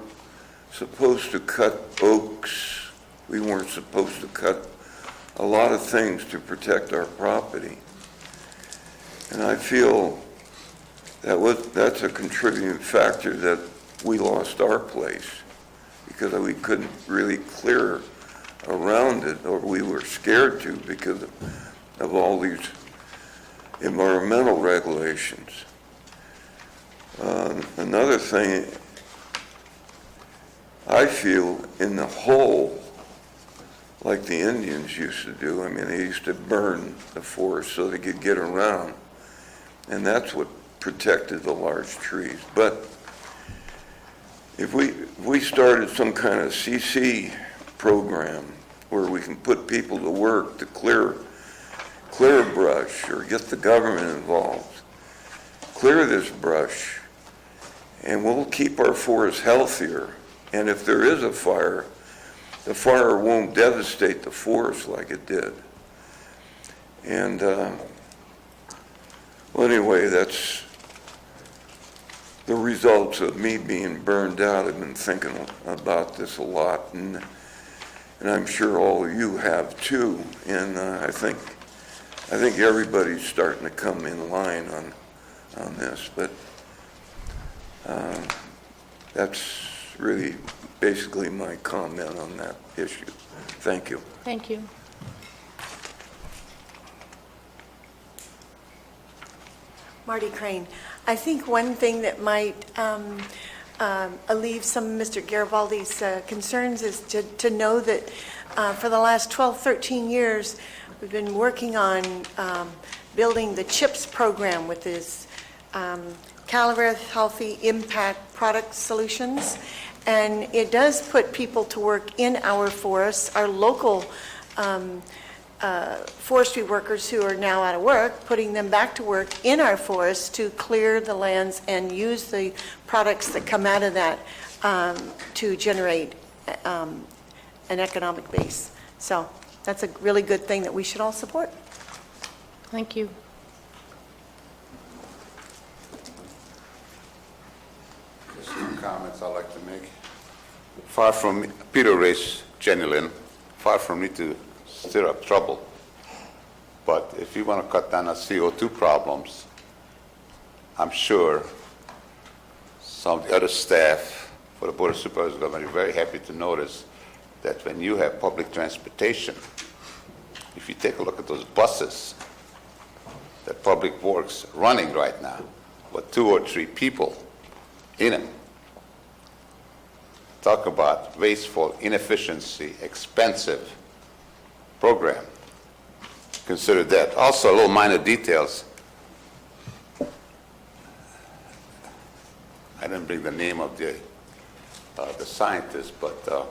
supposed to cut oaks. We weren't supposed to cut a lot of things to protect our property. And I feel that's a contributing factor that we lost our place, because we couldn't really clear around it, or we were scared to because of all these environmental regulations. Another thing, I feel in the hole, like the Indians used to do. I mean, they used to burn the forest so they could get around, and that's what protected the large trees. But if we started some kind of CC program where we can put people to work to clear brush, or get the government involved, clear this brush, and we'll keep our forests healthier. And if there is a fire, the fire won't devastate the forest like it did. And well, anyway, that's the results of me being burned out. I've been thinking about this a lot, and I'm sure all of you have too. And I think everybody's starting to come in line on this. But that's really basically my comment on that issue. Thank you. Thank you. Marty Crane. I think one thing that might alleviate some of Mr. Garibaldi's concerns is to know that for the last 12, 13 years, we've been working on building the CHIPS program with this Calaveras Healthy Impact Product Solutions. And it does put people to work in our forests, our local forestry workers who are now out of work, putting them back to work in our forests to clear the lands and use the products that come out of that to generate an economic base. So that's a really good thing that we should all support. Thank you. Just some comments I'd like to make. Far from Peter Race Jenilyn, far from me to stir up trouble. But if you want to cut down on CO2 problems, I'm sure some of the other staff for the Board of Supervisors are going to be very happy to notice that when you have public transportation, if you take a look at those buses that Public Works running right now, with 2 or 3 people in them, talk about wasteful, inefficiency, expensive program. Consider that. Also, little minor details. I didn't bring the name of the scientist, but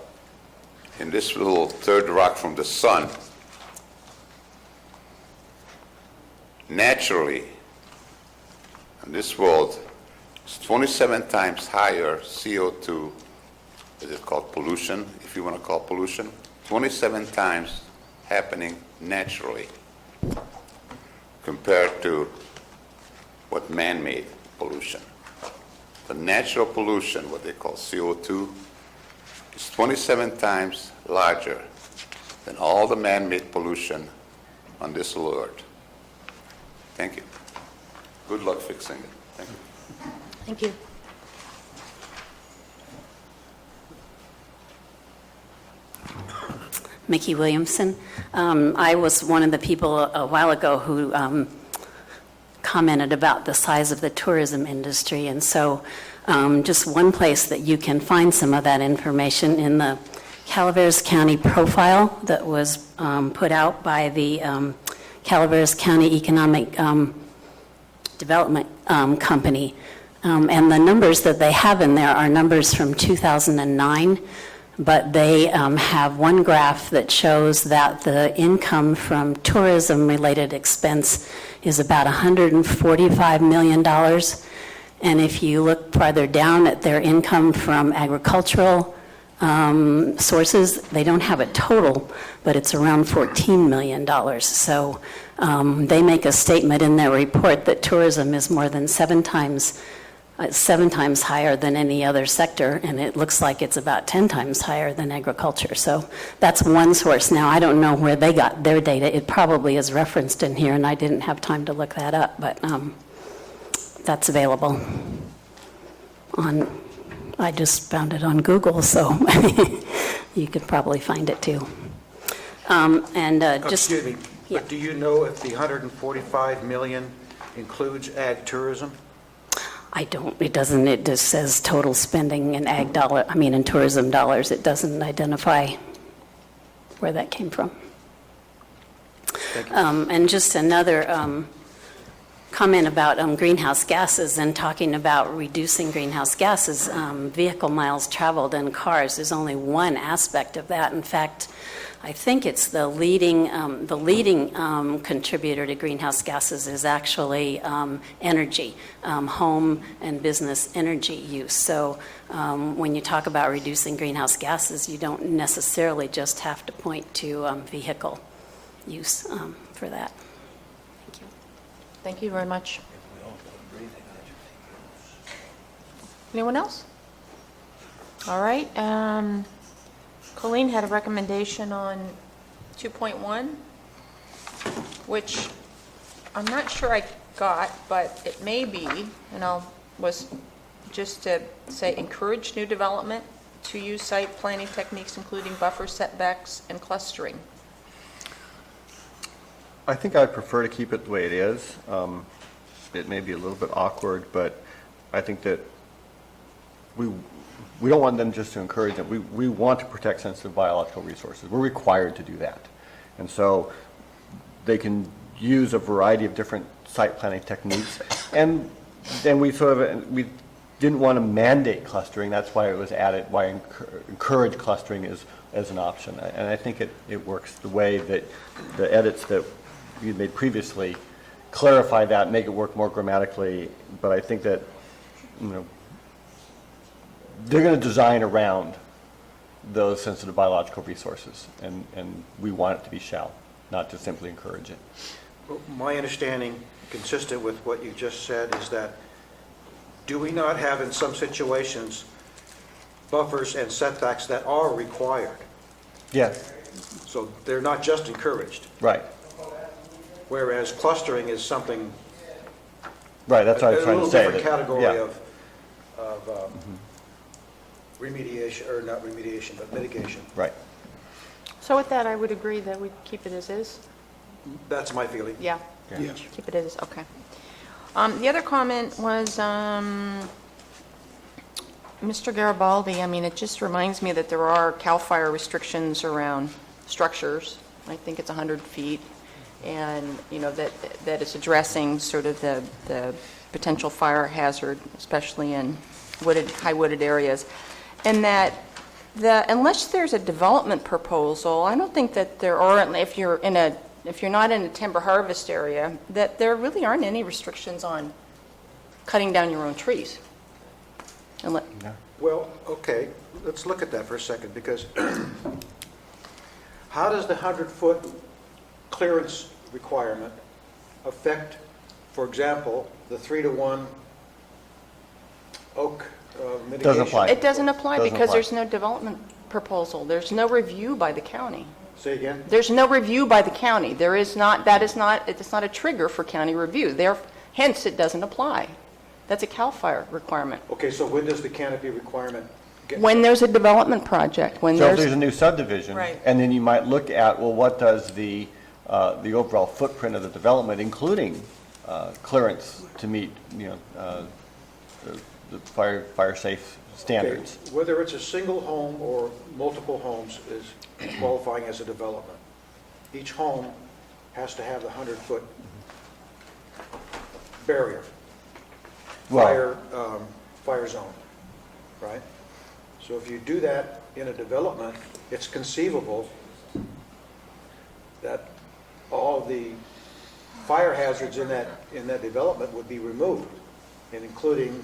in this little third rock from the sun, naturally, in this world, It's 27 times higher CO2, is it called pollution, if you want to call pollution? 27 times happening naturally compared to what man-made pollution. The natural pollution, what they call CO2, is 27 times larger than all the man-made pollution on this little earth. Thank you. Good luck fixing it. Thank you. Thank you. Mickey Williamson. I was one of the people a while ago who commented about the size of the tourism industry, and so just one place that you can find some of that information in the Calaveras County profile that was put out by the Calaveras County Economic Development Company. And the numbers that they have in there are numbers from 2009, but they have one graph that shows that the income from tourism-related expense is about $145 million. And if you look farther down at their income from agricultural sources, they don't have a total, but it's around $14 million. So they make a statement in their report that tourism is more than seven times higher than any other sector, and it looks like it's about 10 times higher than agriculture. So that's one source. Now, I don't know where they got their data. It probably is referenced in here, and I didn't have time to look that up, but that's available on, I just found it on Google, so you could probably find it too. Excuse me, yeah. but do you know if the 145 million includes ag tourism? I don't, it doesn't, it just says total spending in in tourism dollars. It doesn't identify where that came from. Thank you. And just another comment about greenhouse gases and talking about reducing greenhouse gases. Vehicle miles traveled in cars is only one aspect of that. In fact, I think it's the leading contributor to greenhouse gases is actually energy, home and business energy use. So when you talk about reducing greenhouse gases, you don't necessarily just have to point to vehicle use for that. Thank you. Thank you very much. Anyone else? All right. Colleen had a recommendation on 2.1, which I'm not sure I got, but it may be, and was just to say encourage new development to use site planning techniques including buffer setbacks and clustering. I think I'd prefer to keep it the way it is. It may be a little bit awkward, but I think that we don't want them just to encourage them. We want to protect sensitive biological resources. We're required to do that. And so they can use a variety of different site planning techniques. And then we didn't want to mandate clustering. That's why it was added, why encourage clustering as an option. And I think it works the way that the edits that you made previously clarify that, make it work more grammatically. But I think that, they're going to design around those sensitive biological resources, and we want it to be shall, not to simply encourage it. Well, my understanding, consistent with what you just said, is that do we not have in some situations buffers and setbacks that are required? Yes. So they're not just encouraged. Right. Whereas clustering is something, Right, that's what I was trying to say. a little different category yeah. of remediation, or not remediation, but mitigation. Right. So with that, I would agree that we keep it as is. That's my feeling. Yeah. Yes. Keep it as, okay. The other comment was Mr. Garibaldi. It just reminds me that there are CAL FIRE restrictions around structures. I think it's 100 feet. And, that it's addressing sort of the potential fire hazard, especially in high wooded areas. And that unless there's a development proposal, I don't think that there are, if you're not in a timber harvest area, that there really aren't any restrictions on cutting down your own trees. Well, okay, let's look at that for a second, because how does the 100-foot clearance requirement affect, for example, the 3-to-1 oak mitigation? Doesn't apply. It doesn't apply Doesn't because apply. there's no development proposal. There's no review by the county. Say again? There's no review by the county. There is not, it's not a trigger for county review. Hence, it doesn't apply. That's a CAL FIRE requirement. Okay, so when does the canopy requirement get? When there's a development project, when So if there's there's, a new subdivision. Right. And then you might look at, well, what does the overall footprint of the development, including clearance to meet, the fire safe standards. Okay, whether it's a single home or multiple homes is qualifying as a development. Each home has to have the 100-foot barrier, Well- fire zone, right? So if you do that in a development, it's conceivable that all the fire hazards in that development would be removed, and including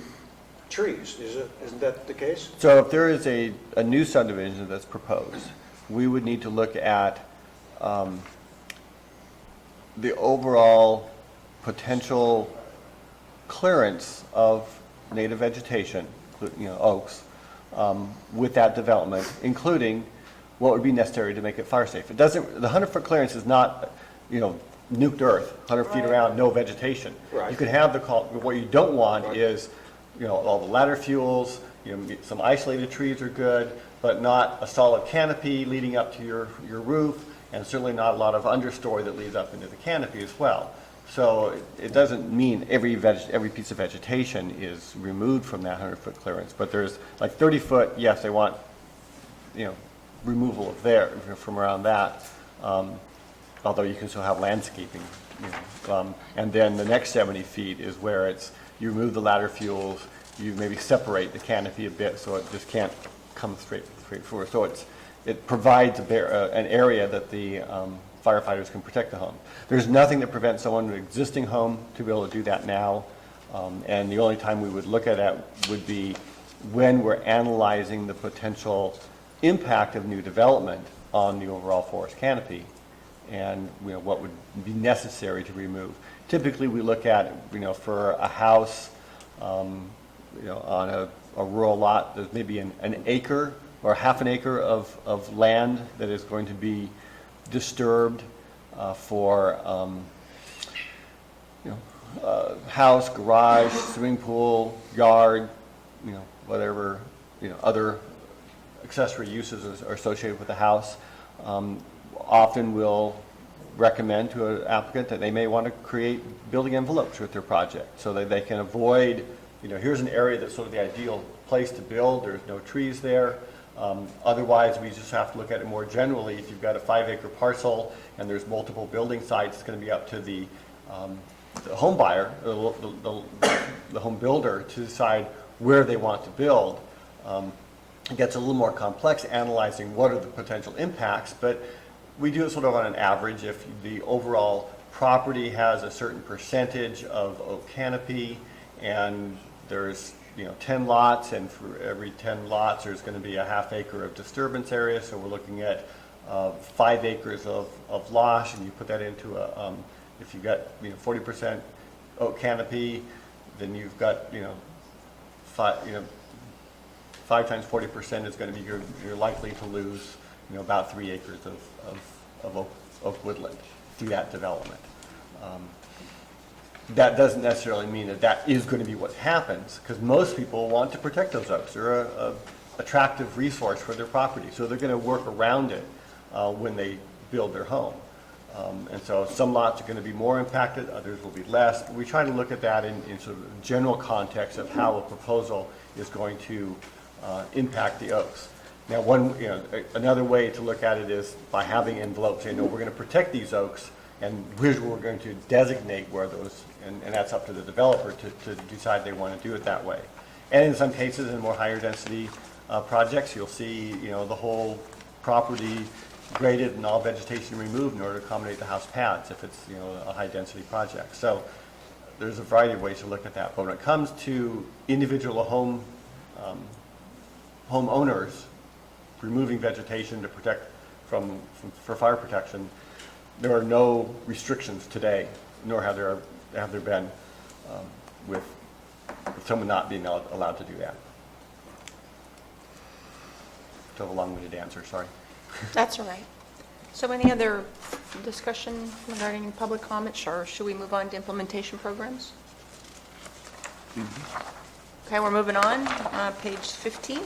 trees. Isn't that the case? So if there is a new subdivision that's proposed, we would need to look at the overall potential clearance of native vegetation, oaks, with that development, including what would be necessary to make it fire safe. The 100-foot clearance is not, nuked earth, 100 feet around, no vegetation. Right. You could have what you don't want is, all the ladder fuels, some isolated trees are good, but not a solid canopy leading up to your roof, and certainly not a lot of understory that leads up into the canopy as well. So it doesn't mean every piece of vegetation is removed from that 100-foot clearance, but there's like 30-foot, yes, they want, removal of there from around that, although you can still have landscaping, and then the next 70 feet is where you remove the ladder fuels, you maybe separate the canopy a bit so it just can't come straight forward. So it provides an area that the firefighters can protect the home. There's nothing that prevents someone in an existing home to be able to do that now, and the only time we would look at that would be when we're analyzing the potential impact of new development on the overall forest canopy and what would be necessary to remove. Typically, we look at, for a house, on a rural lot, there's maybe an acre or half an acre of land that is going to be disturbed for house, garage, swimming pool, yard, whatever, other accessory uses are associated with the house. Often we'll recommend to an applicant that they may want to create building envelopes with their project so that they can avoid, here's an area that's sort of the ideal place to build, there's no trees there. Otherwise, we just have to look at it more generally. If you've got a 5-acre parcel and there's multiple building sites, it's going to be up to the home buyer, the home builder, to decide where they want to build. It gets a little more complex analyzing what are the potential impacts, but we do it sort of on an average. If the overall property has a certain percentage of oak canopy and there's 10 lots, and for every 10 lots there's going to be a half acre of disturbance area, so we're looking at 5 acres of loss, and you put that into if you've got 40% oak canopy, then you've got 5 times 40% is going to be you're likely to lose about 3 acres of oak woodland through that development. That doesn't necessarily mean that is going to be what happens, because most people want to protect those oaks. They're an attractive resource for their property, so they're going to work around it when they build their home. And so some lots are going to be more impacted, others will be less. We try to look at that in sort of general context of how a proposal is going to impact the oaks. Now, another way to look at it is by having envelopes saying, no, we're going to protect these oaks, and here's where we're going to designate where those, and that's up to the developer to decide they want to do it that way. And in some cases, in more higher density projects, you'll see, the whole property graded and all vegetation removed in order to accommodate the house pads if it's, a high density project. So there's a variety of ways to look at that. But when it comes to individual home homeowners removing vegetation to protect for fire protection, there are no restrictions today, nor have there been with someone not being allowed to do that. So a long-winded answer, sorry. That's all right. So any other discussion regarding public comments, or should we move on to implementation programs? Okay, we're moving on. Page 15.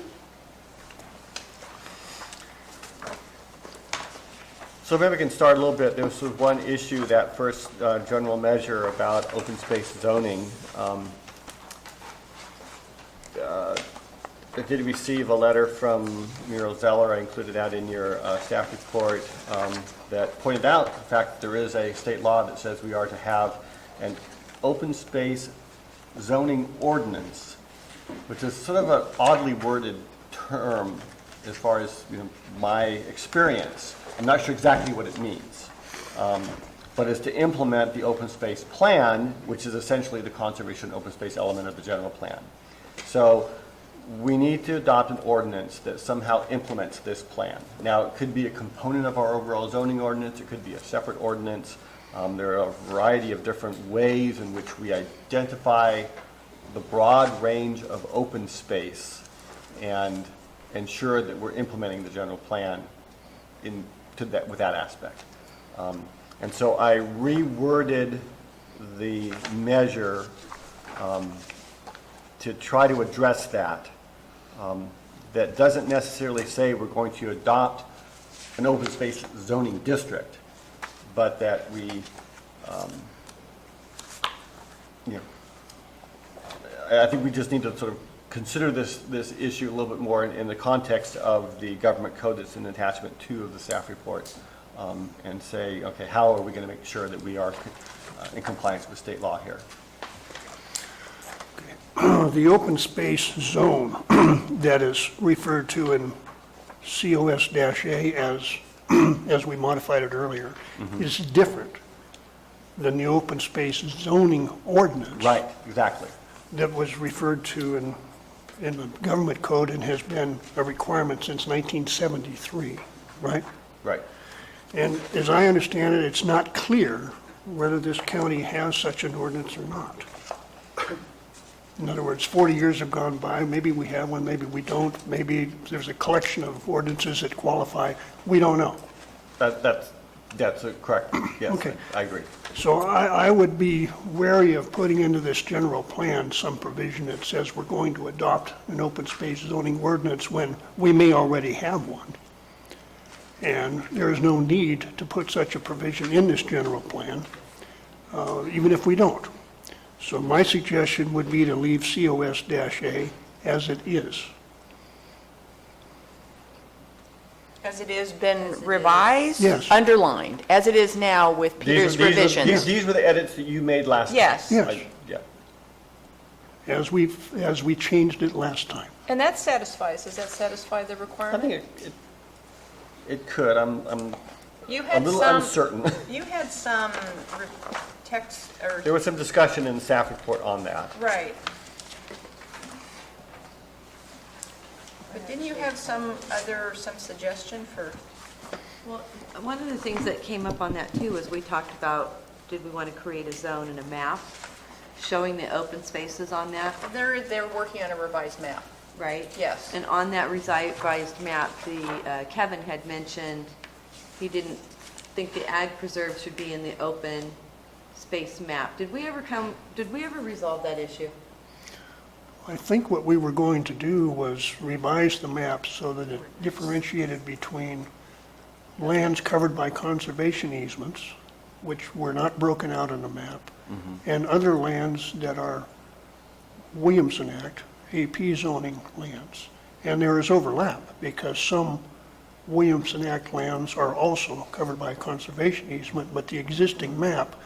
So maybe we can start a little bit. There was one issue, that first general measure about open space zoning. I did receive a letter from Muriel Zeller, I included that in your staff report, that pointed out the fact that there is a state law that says we are to have an open space zoning ordinance, which is sort of an oddly worded term as far as my experience. I'm not sure exactly what it means, but is to implement the open space plan, which is essentially the conservation open space element of the general plan. So we need to adopt an ordinance that somehow implements this plan. Now, it could be a component of our overall zoning ordinance, it could be a separate ordinance. There are a variety of different ways in which we identify the broad range of open space and ensure that we're implementing the general plan with that aspect. And so I reworded the measure to try to address that. That doesn't necessarily say we're going to adopt an open space zoning district, but that we, I think we just need to sort of consider this issue a little bit more in the context of the government code that's in attachment 2 of the staff report, and say, okay, how are we going to make sure that we are in compliance with state law here? The open space zone that is referred to in COS-A as we modified it earlier, is different than the open space zoning ordinance. Right, exactly. That was referred to in the government code and has been a requirement since 1973, right? Right. And as I understand it, it's not clear whether this county has such an ordinance or not. In other words, 40 years have gone by, maybe we have one, maybe we don't, maybe there's a collection of ordinances that qualify, we don't know. That's correct, yes, Okay. I agree. So I would be wary of putting into this general plan some provision that says we're going to adopt an open space zoning ordinance when we may already have one. And there is no need to put such a provision in this general plan, even if we don't. So my suggestion would be to leave COS-A as it is. As it has been revised? Yes. Underlined, as it is now with Peter's revisions? These were the edits that you made last time. Yes. Yes. Yeah. As we changed it last time. And that satisfies, does that satisfy the I requirement? think it could. I'm You a had little some- uncertain. You had some text, or... There was some discussion in the staff report on that. Right. But didn't you have some suggestion for... Well, one of the things that came up on that too was we talked about, did we want to create a zone and a map showing the open spaces on that, They're working on a revised map. right? Yes. And on that revised map, Kevin had mentioned he didn't think the ag preserve should be in the open space map. Did we ever resolve that issue? I think what we were going to do was revise the map so that it differentiated between lands covered by conservation easements, which were not broken out on the map, and other lands that are Williamson Act, AP zoning lands. And there is overlap because some Williamson Act lands are also covered by conservation easement, but the existing map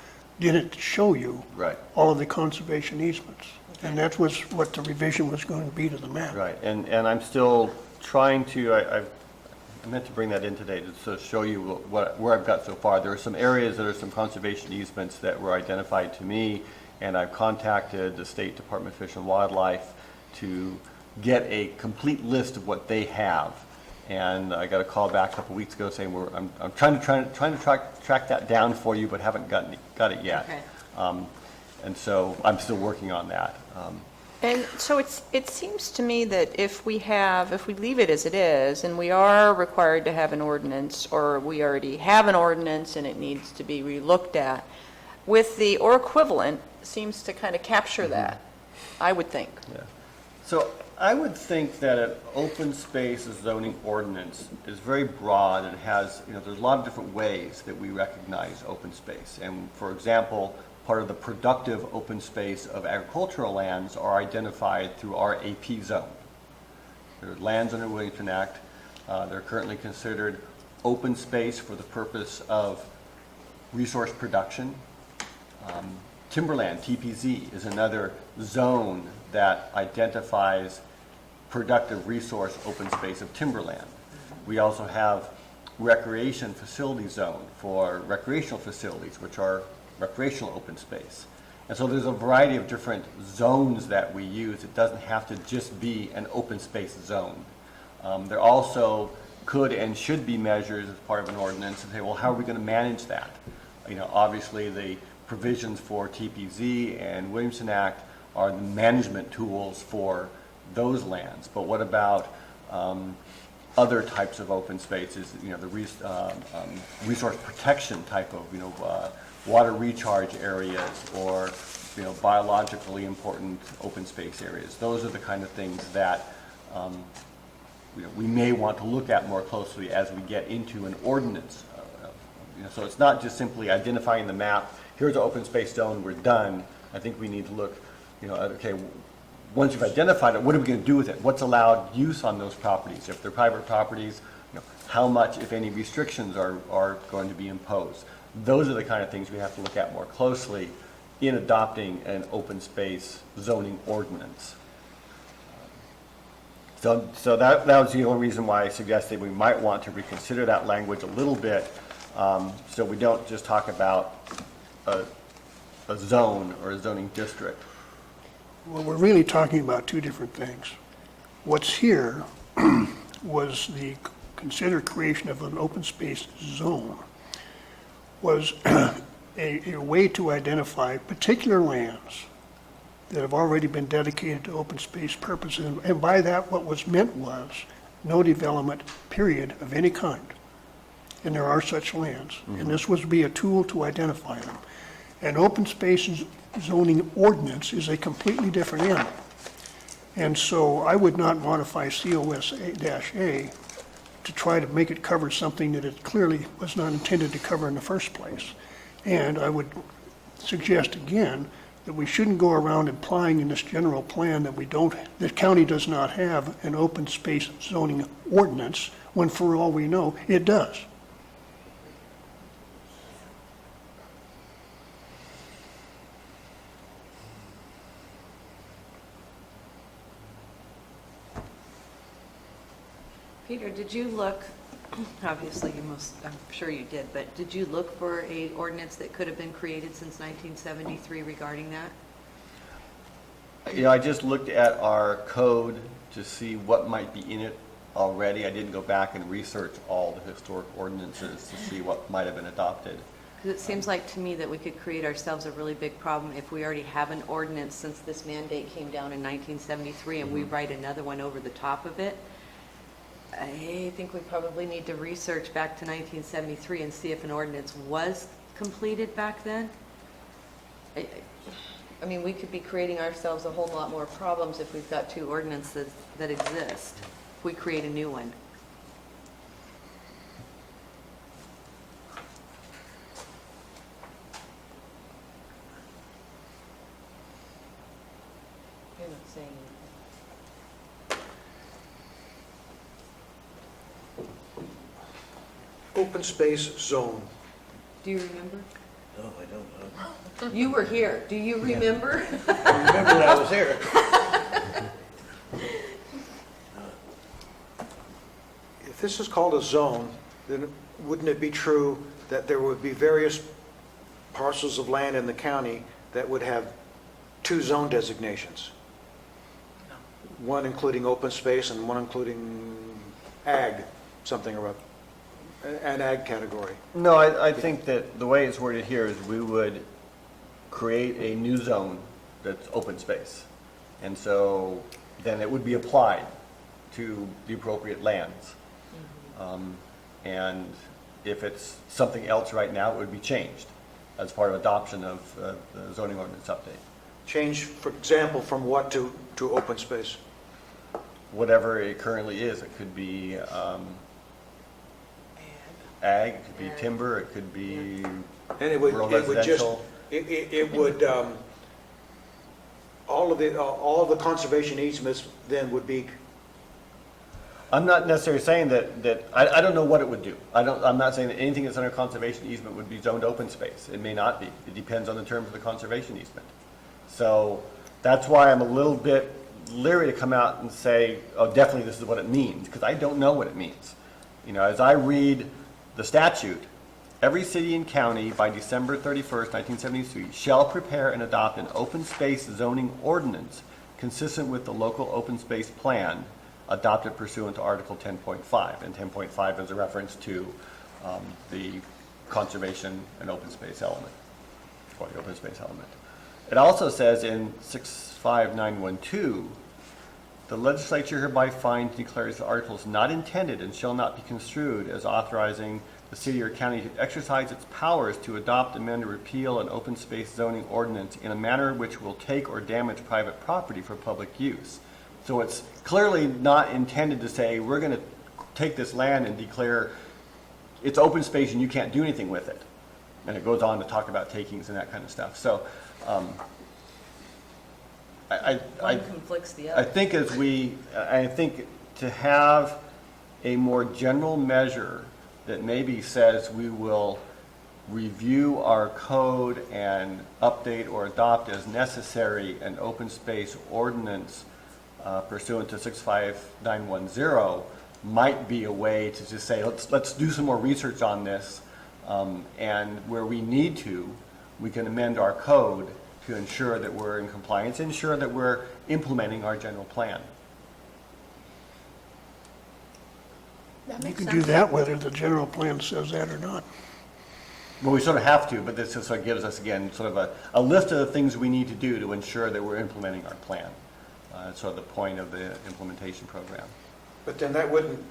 didn't show you Right. all of the conservation easements. And that was what the revision was going to be to the map. Right, and I'm still trying to, I meant to bring that in today to sort of show you where I've got so far. There are some areas that are some conservation easements that were identified to me, and I've contacted the State Department of Fish and Wildlife to get a complete list of what they have. And I got a call back a couple weeks ago saying I'm trying to track that down for you, but haven't got it yet. Okay. And so I'm still working on that. And so it seems to me that if we leave it as it is, and we are required to have an ordinance, or we already have an ordinance and it needs to be relooked at, with the or equivalent seems to kind of capture that, I would think. Yeah. So I would think that an open space zoning ordinance is very broad and has, there's a lot of different ways that we recognize open space. And for example, part of the productive open space of agricultural lands are identified through our AP zone. They're lands under Williamson Act. They're currently considered open space for the purpose of resource production. Timberland, TPZ, is another zone that identifies productive resource open space of timberland. We also have recreation facility zone for recreational facilities, which are recreational open space. And so there's a variety of different zones that we use. It doesn't have to just be an open space zone. There also could and should be measures as part of an ordinance and say, well, how are we going to manage that? Obviously the provisions for TPZ and Williamson Act are the management tools for those lands. But what about other types of open spaces? The resource protection type of, water recharge areas, or biologically important open space areas. Those are the kind of things that we may want to look at more closely as we get into an ordinance. So it's not just simply identifying the map. Here's an open space zone. We're done. I think we need to look. Okay, once you've identified it, what are we going to do with it? What's allowed use on those properties? If they're private properties, how much, if any, restrictions are going to be imposed? Those are the kind of things we have to look at more closely in adopting an open space zoning ordinance. So that was the only reason why I suggested we might want to reconsider that language a little bit, so we don't just talk about a zone or a zoning district. Well, we're really talking about two different things. What's here was the considered creation of an open space zone was a way to identify particular lands that have already been dedicated to open space purposes. And by that, what was meant was no development, period, of any kind. And there are such lands. And this was to be a tool to identify them. An open space zoning ordinance is a completely different animal. And so I would not modify COS-A to try to make it cover something that it clearly was not intended to cover in the first place. And I would suggest again that we shouldn't go around implying in this general plan that the county does not have an open space zoning ordinance, when for all we know, it does. Peter, did you look, obviously I'm sure you did, but did you look for a ordinance that could have been created since 1973 regarding that? I just looked at our code to see what might be in it already. I didn't go back and research all the historic ordinances to see what might have been adopted. Because it seems like to me that we could create ourselves a really big problem if we already have an ordinance since this mandate came down in 1973 and we write another one over the top of it. I think we probably need to research back to 1973 and see if an ordinance was completed back then. I mean, we could be creating ourselves a whole lot more problems if we've got two ordinances that exist, if we create a new one. You're not saying anything. Open space zone. Do you remember? No, I don't know. You were here. Do you remember? I remember that I was here. If this is called a zone, then wouldn't it be true that there would be various parcels of land in the county that would have two zone designations? one including open space and one including ag, something or other, an ag category. No, I think that the way it's worded here is we would create a new zone that's open space. And so then it would be applied to the appropriate lands. And if it's something else right now, it would be changed as part of adoption of the zoning ordinance update. Change, for example, from what to open space? Whatever it currently is, it could be ag, it could be timber, it could be And it would, rural it would just, residential. it would, all of the conservation easements then would be, I'm not necessarily saying that I don't know what it would do. I'm not saying that anything that's under conservation easement would be zoned open space. It may not be. It depends on the terms of the conservation easement. So that's why I'm a little bit leery to come out and say, oh, definitely this is what it means, because I don't know what it means. You know, as I read the statute, every city and county by December 31st, 1973 shall prepare and adopt an open space zoning ordinance consistent with the local open space plan adopted pursuant to Article 10.5. And 10.5 is a reference to the conservation and open space element, or the open space element. It also says in 65912, the legislature hereby finds and declares the article is not intended and shall not be construed as authorizing the city or county to exercise its powers to adopt, amend, or repeal an open space zoning ordinance in a manner which will take or damage private property for public use. So it's clearly not intended to say, we're going to take this land and declare it's open space and you can't do anything with it. And it goes on to talk about takings and that kind of stuff. So One conflicts the I other. think I think to have a more general measure that maybe says we will review our code and update or adopt as necessary an open space ordinance pursuant to 65910 might be a way to just say, let's do some more research on this, and where we need to, we can amend our code to ensure that we're in compliance, ensure that we're implementing our general plan. You can do that whether the general plan says that or not. Well, we sort of have to, but this just sort of gives us, again, sort of a list of the things we need to do to ensure that we're implementing our plan. That's sort of the point of the implementation program. but then that wouldn't,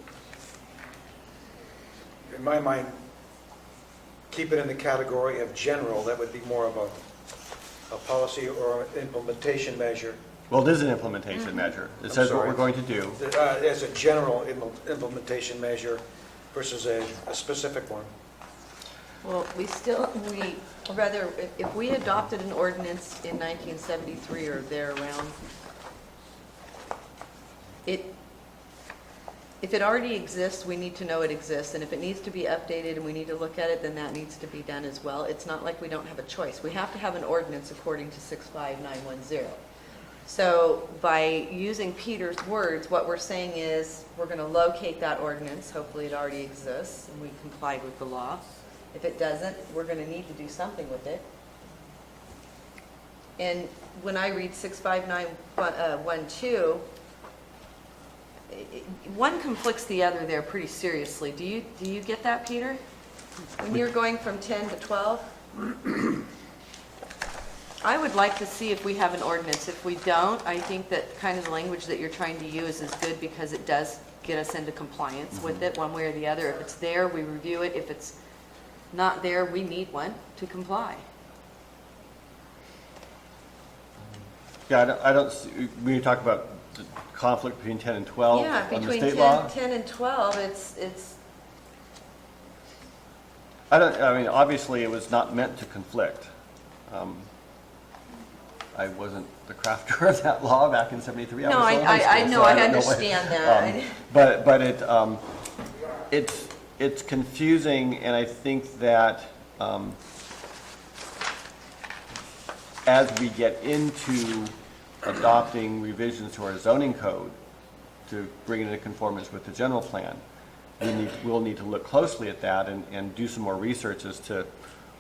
in my mind, keep it in the category of general. That would be more of a policy or an implementation measure. Well, it is an implementation measure. It says what we're going to do. As a general implementation measure versus a specific one. Well, rather, if we adopted an ordinance in 1973 or there around, if it already exists, we need to know it exists, and if it needs to be updated and we need to look at it, then that needs to be done as well. It's not like we don't have a choice. We have to have an ordinance according to 65910. So by using Peter's words, what we're saying is we're going to locate that ordinance. Hopefully it already exists and we complied with the law. If it doesn't, we're going to need to do something with it. And when I read 65912, one conflicts the other there pretty seriously. Do you get that, Peter? When you're going from 10 to 12? I would like to see if we have an ordinance. If we don't, I think that kind of the language that you're trying to use is good because it does get us into compliance with it one way or the other. If it's there, we review it. If it's not there, we need one to comply. Yeah, I don't see, when you talk about the conflict between 10 and 12 Yeah, on the between state law? 10 and 12, it's I mean, obviously it was not meant to conflict. I wasn't the crafter of that law back in 73. No, was still in high I school, know, so I don't know what- understand that. But it's confusing, and I think that as we get into adopting revisions to our zoning code to bring it into conformance with the general plan, we'll need to look closely at that and do some more research as to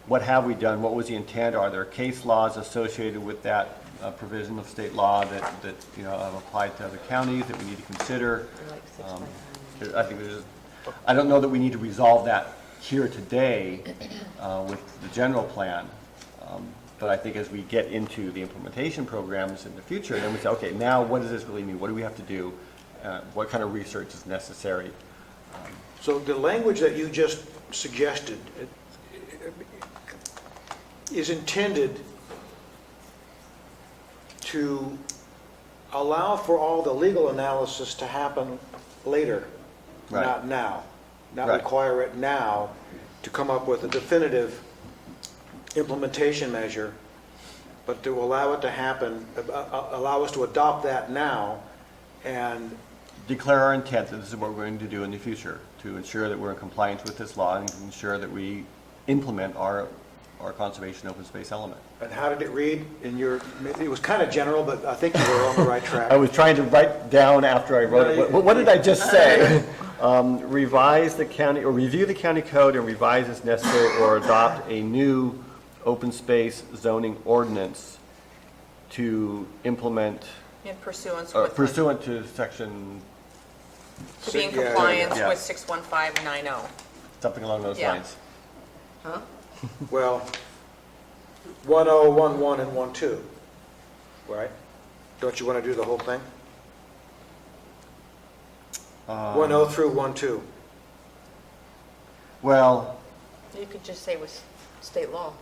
what have we done, what was the intent, are there case laws associated with that provision of state law that have applied to other counties that we need to consider? I think I don't know that we need to resolve that here today with the general plan, but I think as we get into the implementation programs in the future, then we say, okay, now what does this really mean? What do we have to do? What kind of research is necessary? So the language that you just suggested is intended to allow for all the legal analysis to happen later, Right. not now. Not Right. require it now to come up with a definitive implementation measure, but to allow it to happen, allow us to adopt that now and Declare our intent that this is what we're going to do in the future to ensure that we're in compliance with this law and to ensure that we implement our conservation open space element. And how did it read in your, it was kind of general, but I think you were on the right track. I was trying to write down after I wrote it. What did I just say? Revise the county, or review the county code and revise as necessary, or adopt a new open space zoning ordinance to implement, In pursuance pursuant to section, to be in Yeah, compliance yeah. with 61590. something along those Yeah. lines. Huh? Well, 1011 and 12, right? Don't you want to do the whole thing? 10 through 12. Well, You could just say with state law.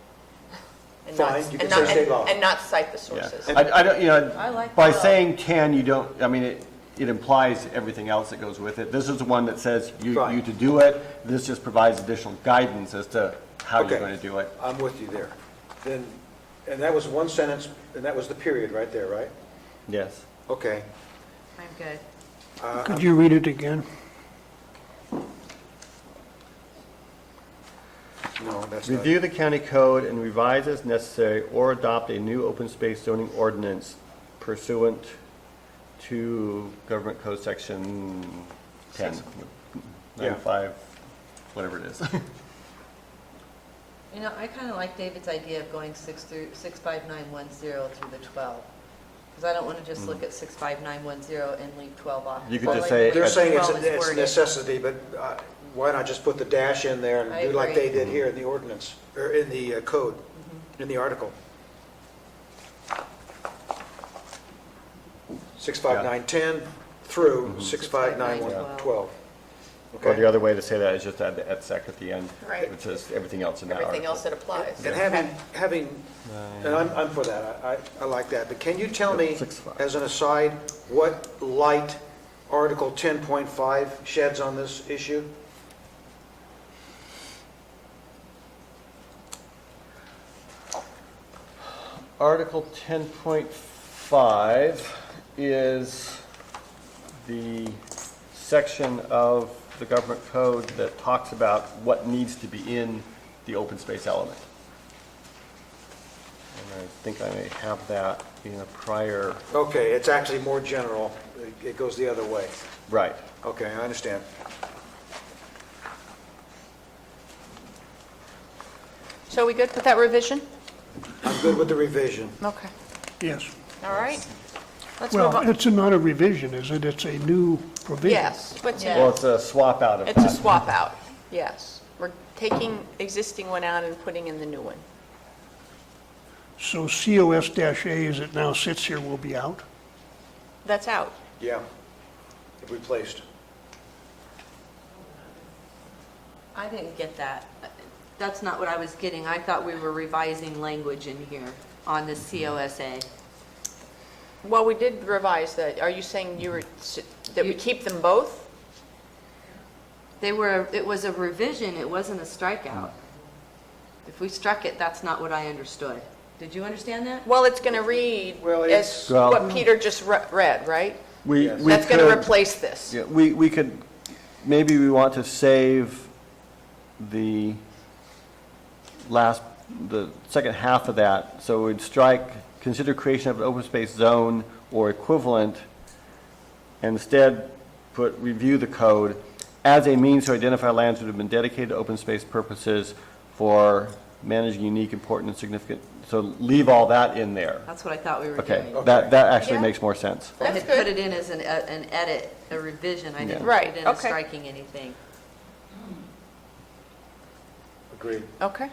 And Fine, not- you can and not- say state law. And not cite the yeah. sources. I don't, I like by that. saying 10, you don't, I mean, it implies everything else that goes with it. This is the one that says you Fine. to do it. This just provides additional guidance as to how Okay. you're going to do it. I'm with you there. Then, and that was one sentence, and that was the period right there, right? Yes. Okay. I'm good. Could you read it again? No, that's not. Review the county code and revise as necessary, or adopt a new open space zoning ordinance pursuant to Government Code Section 10, Yeah. 95, whatever it is. You know, I kind of like David's idea of going 65910 through the 12, because I don't want to just look at 65910 and leave 12 off. You could I just like say- the way They're saying it's 12 is a worded. necessity, but why not just put the dash in there I and do like agree. they did here in the ordinance, or in the code, in the article? 65910 through 65912. Or Okay? the other way to say that is just add the et sec at the end, Right. which is everything else in that Everything article. else that applies. And having, and I'm for that, I like that, but can you tell me, 6.5. as an aside, what light Article 10.5 sheds on this issue? Article 10.5 is the section of the government code that talks about what needs to be in the open space element. And I think I may have that in a prior, Okay, it's actually more general, it goes the other way. right. Okay, I understand. So are we good with that revision? I'm good with the revision. Okay. Yes. All right. Let's move Well, on. it's not a revision, is it? It's a new provision. Yes, but Yeah. Well, it's a swap out of that. it's a swap out, yes. We're taking existing one out and putting in the new one. So COS-A, as it now sits here, will be out? That's out. Yeah, replaced. I didn't get that. That's not what I was getting. I thought we were revising language in here on the COSA. Well, we did revise that. Are you saying that we keep them both? It was a revision, it wasn't a strikeout. If we struck it, that's not what I understood. Did you understand that? Well, it's going to read Well, as it's- Well- what Peter just read, right? We That's going to could- replace this. Yeah, we could, maybe we want to save the second half of that, so we'd strike, consider creation of an open space zone or equivalent, and instead put, review the code as a means to identify lands that have been dedicated to open space purposes for managing unique, important, and significant, so leave all that in there. That's what I thought we were Okay, doing. that actually makes more sense. I had put it in as an edit, a revision. I didn't put Right, it in as okay. striking anything. Agreed. Okay.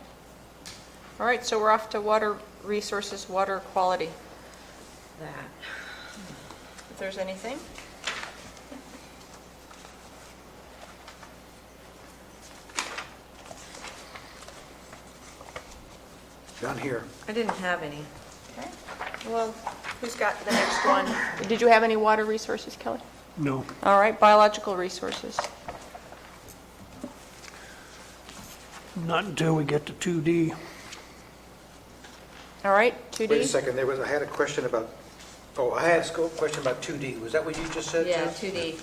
All right, so we're off to water resources, water quality. That. If there's anything? Down here. I didn't have any. Okay. Well, who's got the next one? Did you have any water resources, Kelly? No. All right, biological resources. Not until we get to 2D. All right, 2D? Wait a second, I had a question about, I had a question about 2D. Was that what you just said, Yeah, Jeff? 2D.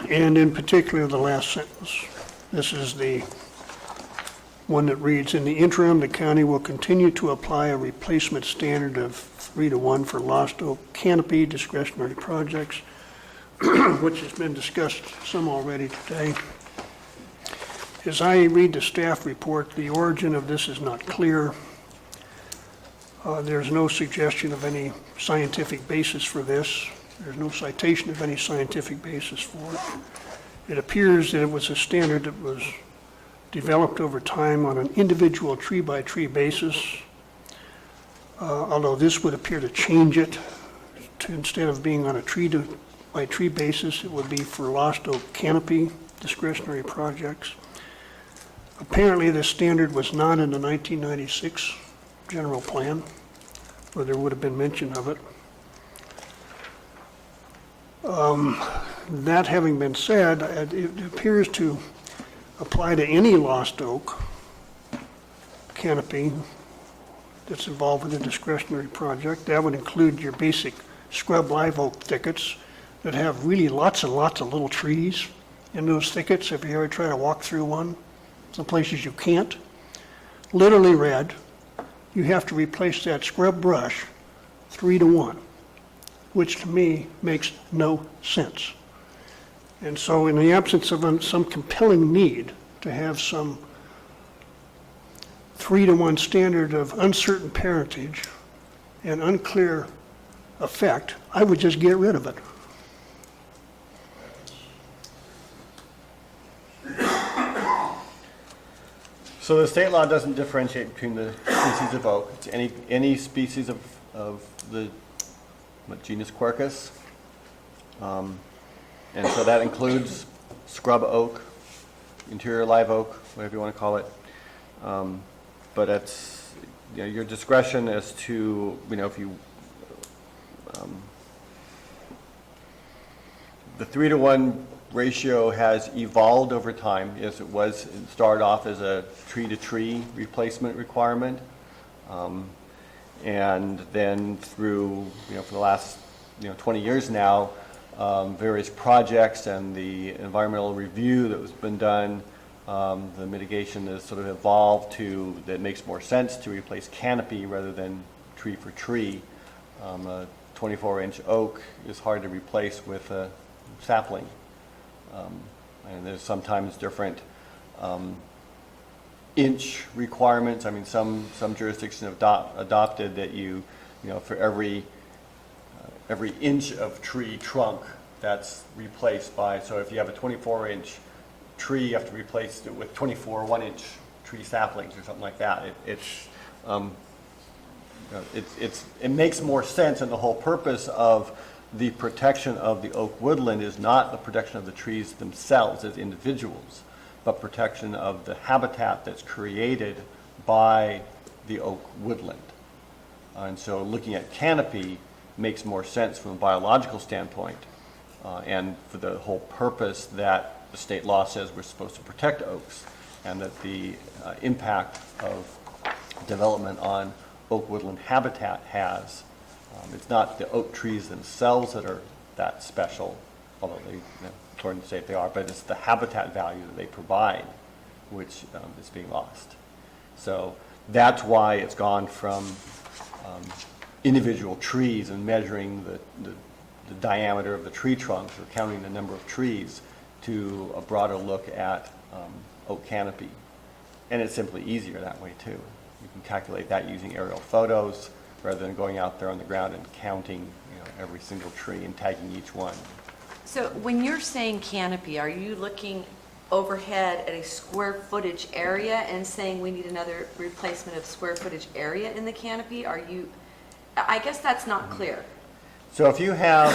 And in particular, the last sentence. This is the one that reads, "In the interim, the county will continue to apply a replacement standard of 3-to-1 for lost oak canopy discretionary projects," which has been discussed some already today. As I read the staff report, the origin of this is not clear. There's no suggestion of any scientific basis for this. There's no citation of any scientific basis for it. It appears that it was a standard that was developed over time on an individual tree-by-tree basis, although this would appear to change it. Instead of being on a tree-by-tree basis, it would be for lost oak canopy discretionary projects. Apparently, this standard was not in the 1996 general plan, or there would have been mention of it. That having been said, it appears to apply to any lost oak canopy that's involved with a discretionary project. That would include your basic scrub live oak thickets that have really lots and lots of little trees in those thickets. If you ever try to walk through one, some places you can't. Literally read, you have to replace that scrub brush 3-to-1, which to me makes no sense. And so in the absence of some compelling need to have some 3-to-1 standard of uncertain parentage and unclear effect, I would just get rid of it. So the state law doesn't differentiate between the species of oak. It's any species of the genus Quercus. And so that includes scrub oak, interior live oak, whatever you want to call it. But it's your discretion as to if you the 3-to-1 ratio has evolved over time. Yes, it started off as a tree-to-tree replacement requirement, and then through for the last 20 years now, various projects and the environmental review that has been done, the mitigation has sort of evolved to that makes more sense to replace canopy rather than tree for tree. A 24-inch oak is hard to replace with a sapling. And there's sometimes different inch requirements. I mean, some jurisdictions have adopted that for every inch of tree trunk that's replaced by, so if you have a 24-inch tree, you have to replace it with 24 1-inch tree saplings or something like that. It makes more sense, and the whole purpose of the protection of the oak woodland is not the protection of the trees themselves as individuals, but protection of the habitat that's created by the oak woodland. And so looking at canopy makes more sense from a biological standpoint, and for the whole purpose that the state law says we're supposed to protect oaks, and that the impact of development on oak woodland habitat has. It's not the oak trees themselves that are that special, although they, according to the state they are, but it's the habitat value that they provide, which is being lost. So that's why it's gone from individual trees and measuring the diameter of the tree trunks or counting the number of trees to a broader look at oak canopy. And it's simply easier that way too. You can calculate that using aerial photos rather than going out there on the ground and counting, every single tree and tagging each one. So when you're saying canopy, are you looking overhead at a square footage area and saying we need another replacement of square footage area in the canopy? I guess that's not clear. So if you have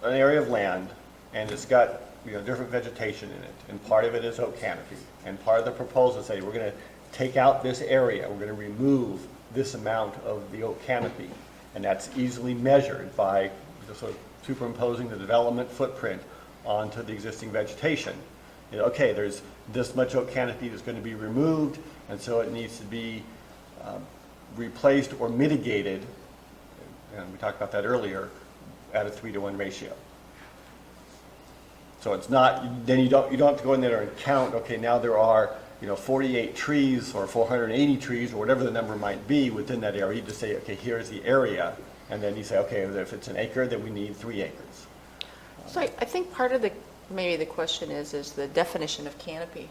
an area of land and it's got different vegetation in it, and part of it is oak canopy, and part of the proposal say we're going to take out this area, we're going to remove this amount of the oak canopy, and that's easily measured by just sort of superimposing the development footprint onto the existing vegetation. Okay, there's this much oak canopy that's going to be removed, and so it needs to be replaced or mitigated, and we talked about that earlier, at a 3-to-1 ratio. So it's not, then you don't have to go in there and count, okay, now there are 48 trees or 480 trees or whatever the number might be within that area. You just say, okay, here's the area, and then you say, okay, if it's an acre, then we need 3 acres. So I think part of maybe the question is the definition of canopy.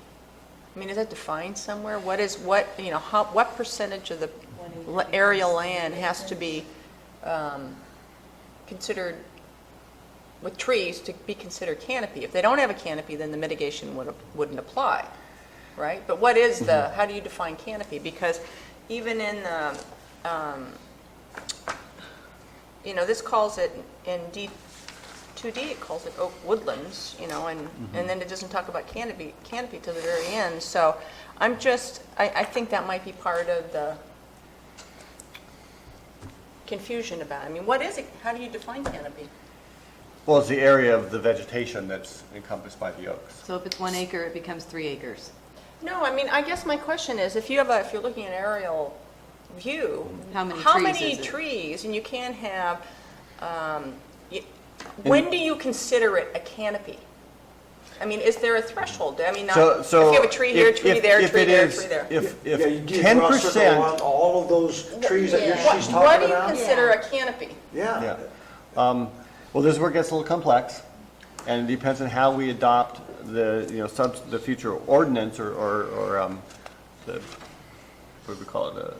I mean, is that defined somewhere? What percentage of the area land has to be considered with trees to be considered canopy? If they don't have a canopy, then the mitigation wouldn't apply, right? But what is how do you define canopy? Because even in the, this calls it in D2D, it calls it oak woodlands, and then it doesn't talk about canopy till the very end. So I think that might be part of the confusion about it. I mean, what is it? How do you define canopy? Well, it's the area of the vegetation that's encompassed by the oaks. So if it's 1 acre, it becomes 3 acres. No, I mean, I guess my question is, if you're looking at an aerial view, How many trees is it? trees, and you can have, when do you consider it a canopy? I mean, is there a threshold? I mean, if you have a tree here, tree there, tree there, tree there. If Yeah, you draw a circle 10%, around all of those trees that she's What talking do you about? consider a canopy? Yeah. well, this is where it gets a little complex, and it depends on how we adopt the future ordinance or the, what do we call it,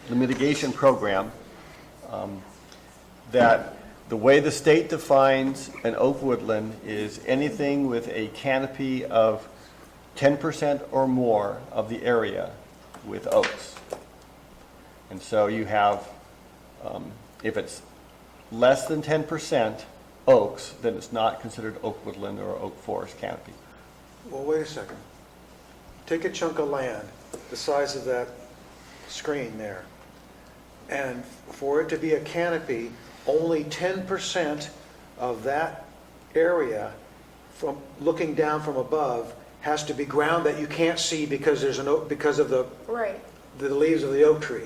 the mitigation program, that the way the state defines an oak woodland is anything with a canopy of 10% or more of the area with oaks. And so you have, if it's less than 10% oaks, then it's not considered oak woodland or oak forest canopy. Well, wait a second. Take a chunk of land, the size of that screen there, and for it to be a canopy, only 10% of that area from looking down from above has to be ground that you can't see because there's because of the leaves of the oak tree.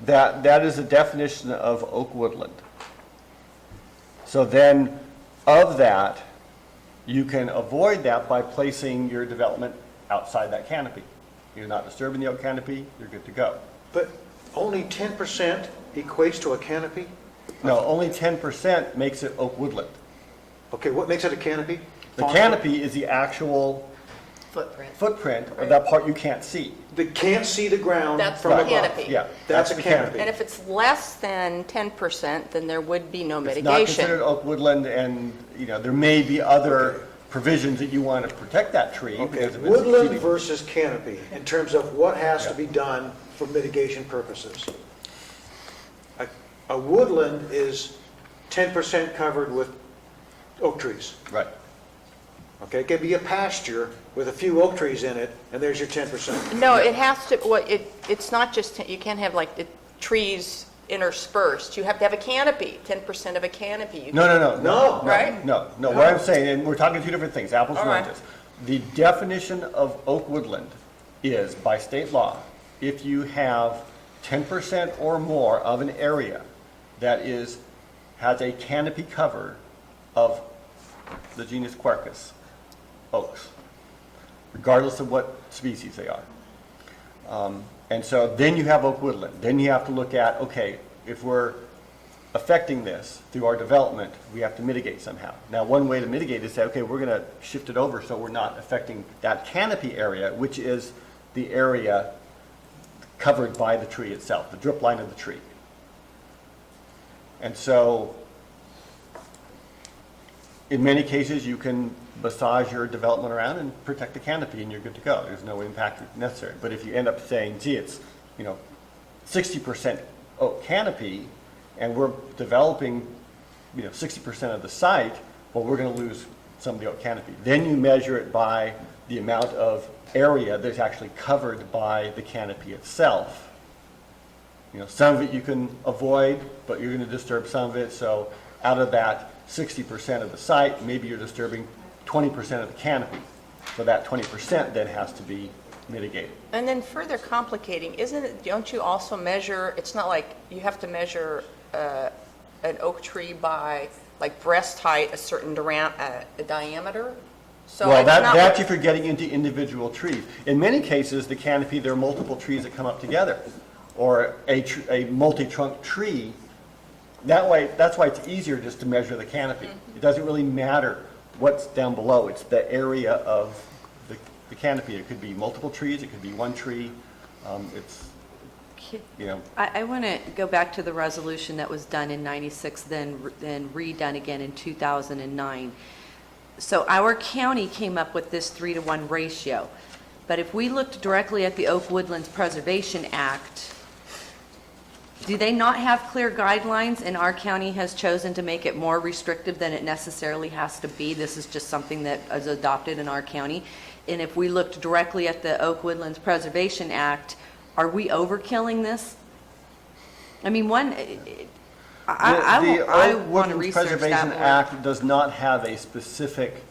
That is a definition of oak woodland. So then, of that, you can avoid that by placing your development outside that canopy. You're not disturbing the oak canopy, you're good to go. But only 10% equates to a canopy? No, only 10% makes it oak woodland. Okay, what makes it a canopy? The canopy is the actual footprint of that part you can't see. That can't see the ground That's from the above. canopy. Yeah, That's a the canopy. And if it's less than 10%, then there would be no It's not mitigation. considered oak woodland, and there may be other provisions that you want to protect that tree. Okay, because of its woodland shooting. versus canopy in terms of what has to be done for mitigation purposes. A woodland is 10% covered with oak trees. Right. Okay, it can be a pasture with a few oak trees in it, and there's your 10%. No, it has to, it's not just, you can't have like the trees interspersed. You have to have a canopy, 10% of a canopy. No. Right? No. What I'm saying, and we're talking two different things, apples and All right. oranges. The definition of oak woodland is, by state law, if you have 10% or more of an area that has a canopy cover of the genus Quercus, oaks, regardless of what species they are. And so then you have oak woodland. Then you have to look at, okay, if we're affecting this through our development, we have to mitigate somehow. Now, one way to mitigate is say, okay, we're going to shift it over so we're not affecting that canopy area, which is the area covered by the tree itself, the drip line of the tree. And so, in many cases, you can massage your development around and protect the canopy and you're good to go. There's no impact necessary. But if you end up saying, gee, it's, 60% oak canopy, and we're developing, 60% of the site, well, we're going to lose some of the oak canopy. Then you measure it by the amount of area that's actually covered by the canopy itself. Some of it you can avoid, but you're going to disturb some of it. So out of that 60% of the site, maybe you're disturbing 20% of the canopy. So that 20% then has to be mitigated. And then further complicating, don't you also measure, it's not like you have to measure an oak tree by like breast height, a certain diameter? So well, it's not that's like, if you're getting into individual trees. In many cases, the canopy, there are multiple trees that come up together, or a multi-trunk tree. That's why it's easier just to measure the canopy. It doesn't really matter what's down below. It's the area of the canopy. It could be multiple trees. It could be one tree. I want to go back to the resolution that was done in 96, then redone again in 2009. So our county came up with this 3-to-1 ratio. But if we looked directly at the Oak Woodlands Preservation Act, do they not have clear guidelines, and our county has chosen to make it more restrictive than it necessarily has to be? This is just something that is adopted in our county. And if we looked directly at the Oak Woodlands Preservation Act, are we overkilling this? I mean, I Oak want to Woodlands research that Preservation more. Act does not have a specific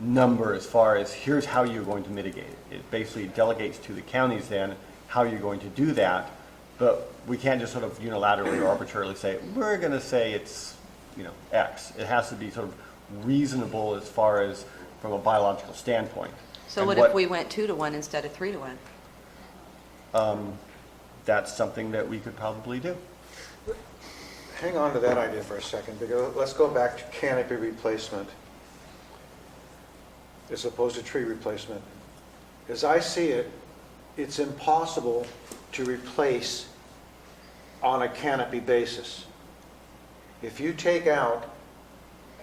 number as far as here's how you're going to mitigate it. It basically delegates to the counties then how you're going to do that. But we can't just sort of unilaterally or arbitrarily say, we're going to say it's, X. It has to be sort of reasonable as far as from a biological standpoint. So And what if we went 2-to-1 instead of 3-to-1? That's something that we could probably do. Hang on to that idea for a second, because let's go back to canopy replacement as opposed to tree replacement. As I see it, it's impossible to replace on a canopy basis. If you take out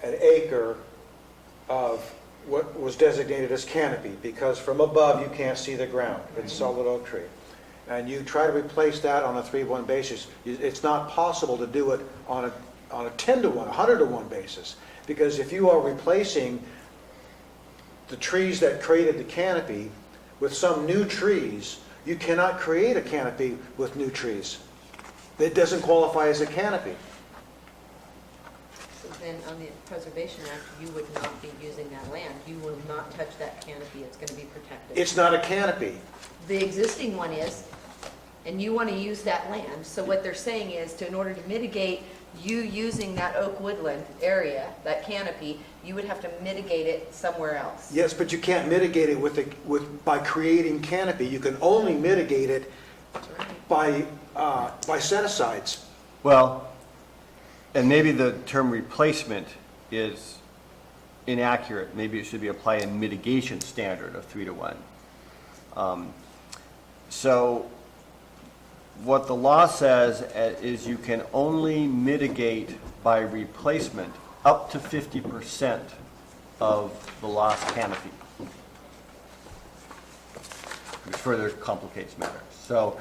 an acre of what was designated as canopy, because from above you can't see the ground, it's solid oak tree, and you try to replace that on a 3-to-1 basis, it's not possible to do it on a 10-to-1, 100-to-1 basis, because if you are replacing the trees that created the canopy with some new trees, you cannot create a canopy with new trees. It doesn't qualify as a canopy. So then on the Preservation Act, you would not be using that land. You will not touch that canopy. It's going to be protected. It's not a canopy. The existing one is, and you want to use that land. So what they're saying is, in order to mitigate you using that oak woodland area, that canopy, you would have to mitigate it somewhere else. Yes, but you can't mitigate it by creating canopy. You can only mitigate it by set-asides. Well, and maybe the term replacement is inaccurate. Maybe it should be applied in mitigation standard of 3-to-1. So what the law says is you can only mitigate by replacement up to 50% of the lost canopy, which further complicates matters. So,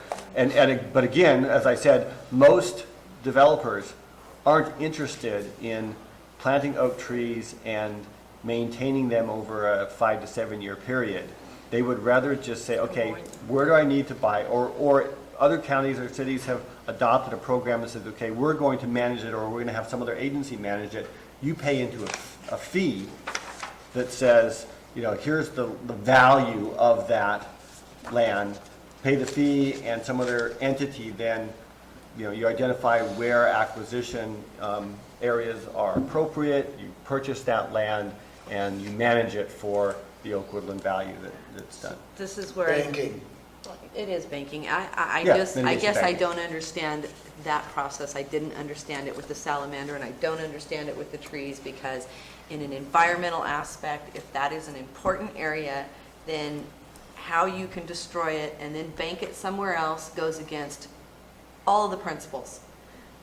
but again, as I said, most developers aren't interested in planting oak trees and maintaining them over a 5 to 7 year period. They would rather just say, okay, where do I need to buy? Or other counties or cities have adopted a program that says, okay, we're going to manage it, or we're going to have some other agency manage it. You pay into a fee that says, here's the value of that land. Pay the fee, and some other entity then, you identify where acquisition areas are appropriate, you purchase that land, and you manage it for the oak woodland value that's done. This is where Banking. It is banking. I Yeah, just, then I it's guess I banking. don't understand that process. I didn't understand it with the salamander, and I don't understand it with the trees, because in an environmental aspect, if that is an important area, then how you can destroy it and then bank it somewhere else goes against all of the principles.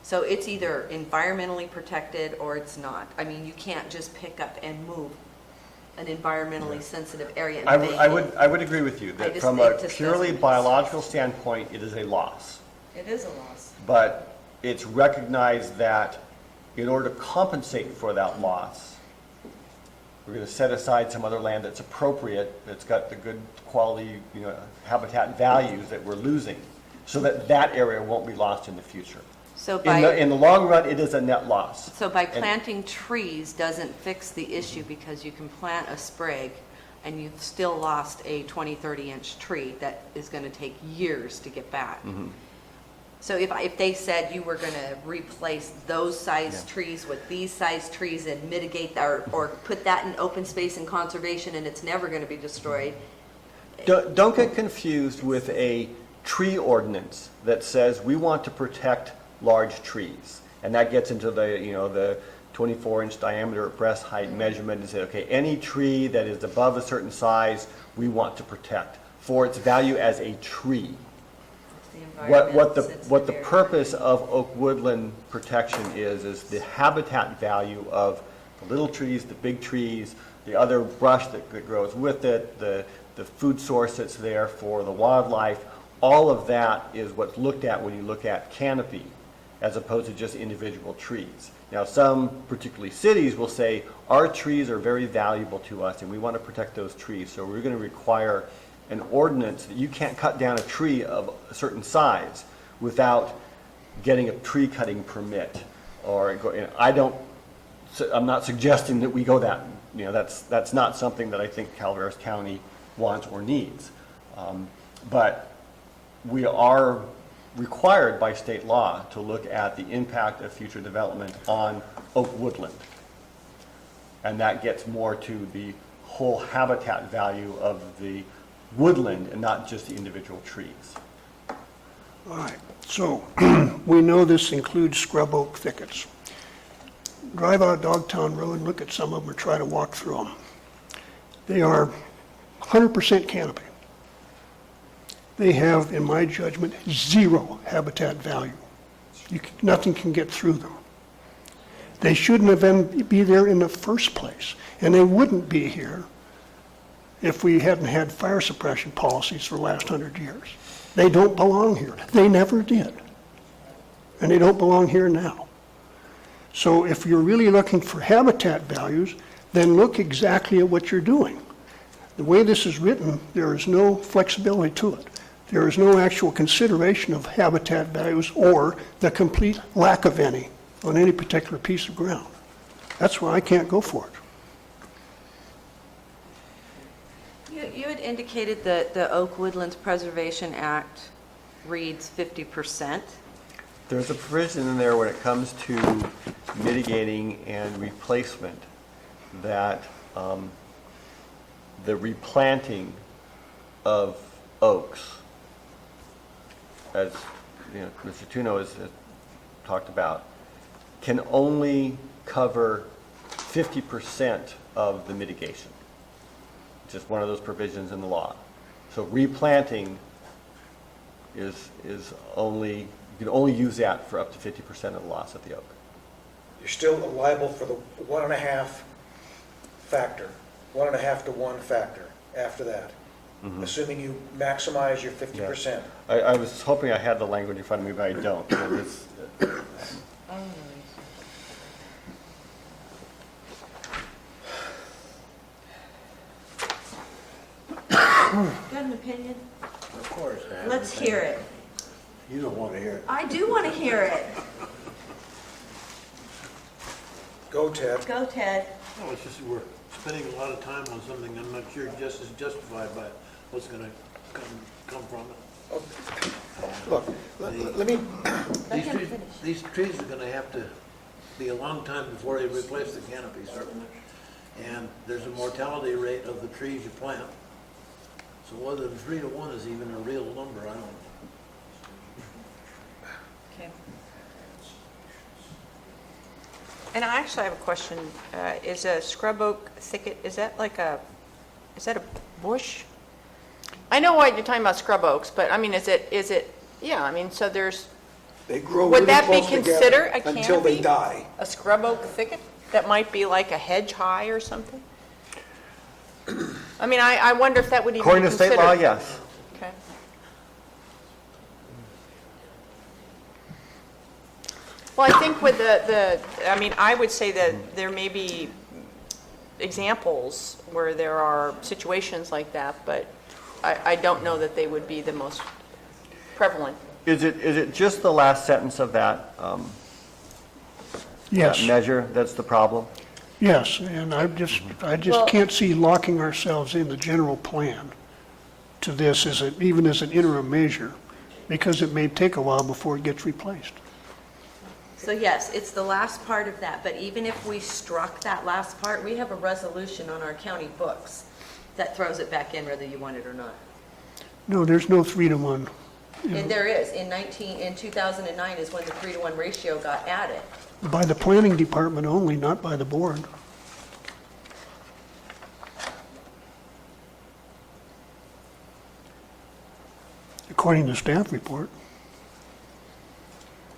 So it's either environmentally protected or it's not. I mean, you can't just pick up and move an environmentally sensitive area and bank it. I would agree with you, I that just from think a this purely doesn't- biological standpoint, it is a loss. It is a loss. But it's recognized that in order to compensate for that loss, we're going to set aside some other land that's appropriate, that's got the good quality, habitat values that we're losing, so that that area won't be lost in the future. So In the long run, it is a net loss. So by And- planting trees doesn't fix the issue, because you can plant a sprig and you've still lost a 20, 30-inch tree that is going to take years to get back. Mm-hmm. So if they said you were going to replace those size trees with these size trees and mitigate, or put that in open space and conservation, and it's never going to be destroyed. Don't get confused with a tree ordinance that says we want to protect large trees. And that gets into the 24-inch diameter breast height measurement, and say, okay, any tree that is above a certain size, we want to protect for its value as a tree. What the purpose of oak woodland protection is the habitat value of the little trees, the big trees, the other brush that grows with it, the food source that's there for the wildlife. All of that is what's looked at when you look at canopy, as opposed to just individual trees. Now, some, particularly cities, will say, our trees are very valuable to us and we want to protect those trees, so we're going to require an ordinance that you can't cut down a tree of a certain size without getting a tree cutting permit. I'm not suggesting that we go that, that's not something that I think Calaveras County wants or needs. But we are required by state law to look at the impact of future development on oak woodland. And that gets more to the whole habitat value of the woodland and not just the individual trees. All right, so we know this includes scrub oak thickets. Drive out Dogtown Road and look at some of them or try to walk through them. They are 100% canopy. They have, in my judgment, zero habitat value. Nothing can get through them. They shouldn't have be there in the first place, and they wouldn't be here if we hadn't had fire suppression policies for the last 100 years. They don't belong here. They never did. And they don't belong here now. So if you're really looking for habitat values, then look exactly at what you're doing. The way this is written, there is no flexibility to it. There is no actual consideration of habitat values or the complete lack of any on any particular piece of ground. That's why I can't go for it. You had indicated that the Oak Woodlands Preservation Act reads 50%. There's a provision in there when it comes to mitigating and replacement that the replanting of oaks, as Mr. Tuno has talked about, can only cover 50% of the mitigation. Just one of those provisions in the law. So replanting is only, you can only use that for up to 50% of the loss of the oak. You're still liable for the 1.5 factor, 1.5 to 1 factor after that, assuming you maximize your 50%. Yeah. I was hoping I had the language in front of me, but I don't. Got an opinion? Of course. I have Let's an hear opinion. it. You don't want to hear it. I do want to hear it. Go, Ted. Go, Ted. No, it's just we're spending a lot of time on something I'm not sure just is justified by what's going to come from it. Look, let me, These trees are going to have to be a long time before they replace the canopy, certainly. And there's a mortality rate of the trees you plant. So whether the 3 to 1 is even a real number, I don't know. Okay. And I actually have a question. Is a scrub oak thicket, is that a bush? I know what you're talking about, scrub oaks, but I mean, is it, yeah, I mean, so there's, They grow would really that be close together considered a canopy? until they die. A scrub oak thicket? That might be like a hedge high or something? I mean, I wonder if that would even be According to considered. state law, yes. Okay. Well, I think with I mean, I would say that there may be examples where there are situations like that, but I don't know that they would be the most prevalent. Is it just the last sentence of that? Yes. That measure that's the problem? Yes, and I just Well- can't see locking ourselves in the general plan to this even as an interim measure, because it may take a while before it gets replaced. So yes, it's the last part of that, but even if we struck that last part, we have a resolution on our county books that throws it back in whether you want it or not. No, there's no 3 to 1. And there is, in 2009 is when the 3 to 1 ratio got added. By the planning department only, not by the board. According to staff report.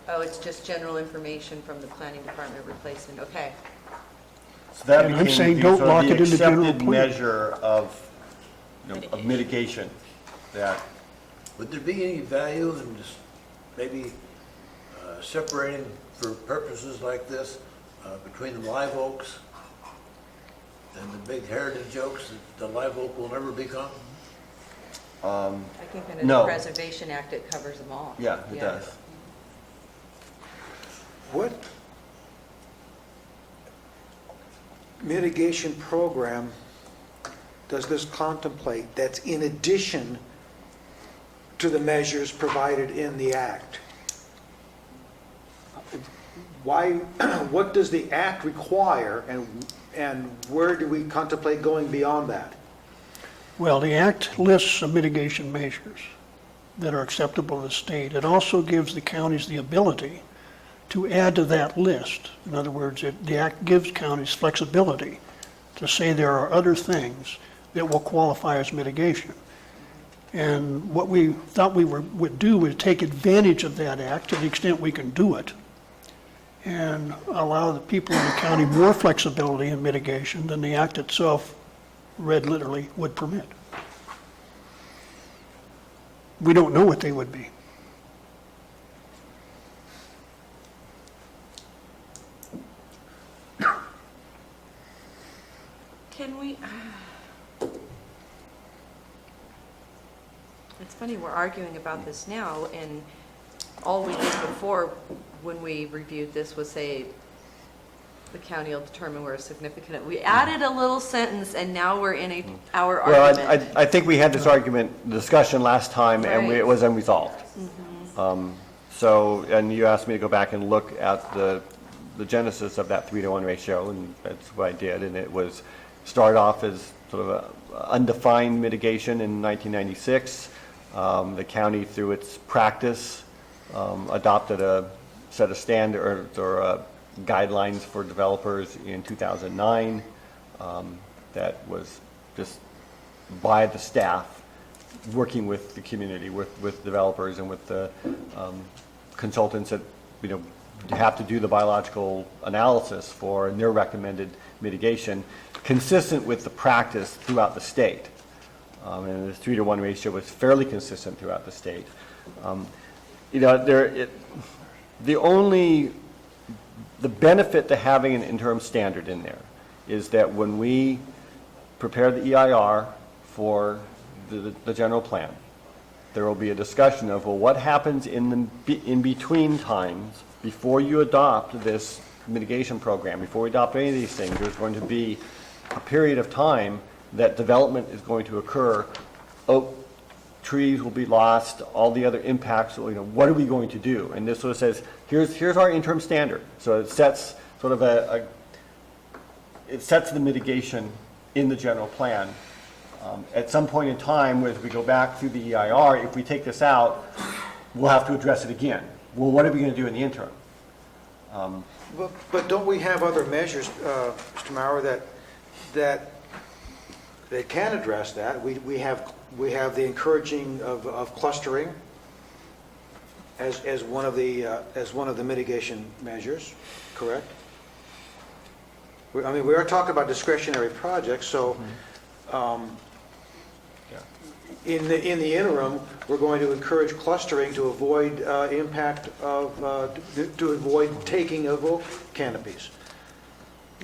Oh, it's just general information from the planning department replacement, okay. So that And I'm became saying the don't sort of lock it in the general accepted plan. measure of, of mitigation that. Would there be any value in just maybe separating for purposes like this between the live oaks and the big heritage oaks that the live oak will never become? I think under No. the Preservation Act, it covers them all. Yeah, it does. What mitigation program does this contemplate that's in addition to the measures provided in the act? Why, what does the act require, and where do we contemplate going beyond that? Well, the act lists some mitigation measures that are acceptable to the state. It also gives the counties the ability to add to that list. In other words, the act gives counties flexibility to say there are other things that will qualify as mitigation. And what we thought we would do was take advantage of that act to the extent we can do it, and allow the people in the county more flexibility in mitigation than the act itself, read literally, would permit. We don't know what they would be. Can we, it's funny, we're arguing about this now, and all we did before, when we reviewed this, was say, the county will determine where it's significant. We added a little sentence, and now we're in our Well, argument. I think we had this argument, discussion last time, and Right. it was unresolved. So, and you asked me to go back and look at the genesis of that 3 to 1 ratio, and that's what I did, and it was, started off as sort of a undefined mitigation in 1996. The county, through its practice, adopted a set of standards or guidelines for developers in 2009 that was just by the staff, working with the community, with developers and with the consultants that, have to do the biological analysis for their recommended mitigation, consistent with the practice throughout the state. And the 3 to 1 ratio was fairly consistent throughout the state. The benefit to having an interim standard in there is that when we prepare the EIR for the general plan, there will be a discussion of, well, what happens in between times before you adopt this mitigation program, before we adopt any of these things. There's going to be a period of time that development is going to occur. Oak trees will be lost, all the other impacts, what are we going to do? And this sort of says, here's our interim standard. So it sets sort of it sets the mitigation in the general plan At some point in time, as we go back through the EIR, if we take this out, we'll have to address it again. Well, what are we going to do in the interim? But don't we have other measures, Mr. Maurer, that they can address that? We have the encouraging of clustering as one of the mitigation measures, correct? I mean, we are talking about discretionary projects, so in the interim, we're going to encourage clustering to avoid impact of, to avoid taking of oak canopies.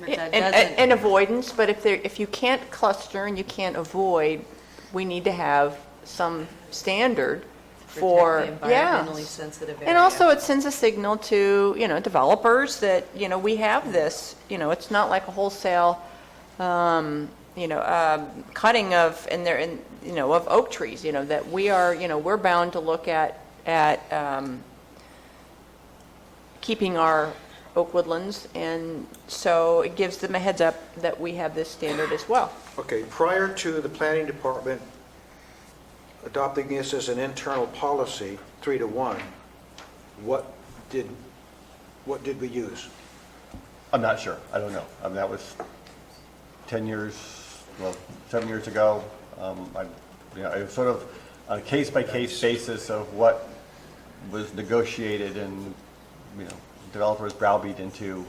And avoidance, but if you can't cluster and you can't avoid, we need to have some standard for, Protect the environmentally sensitive area. And also it sends a signal to, developers that, we have this, it's not like a wholesale, cutting of, of oak trees, that we are, we're bound to look at keeping our oak woodlands, and so it gives them a heads up that we have this standard as well. Okay, prior to the planning department adopting this as an internal policy, 3-to-1, what did we use? I'm not sure. I don't know. I mean, that was 7 years ago. It was sort of on a case-by-case basis of what was negotiated and, developers browbeat into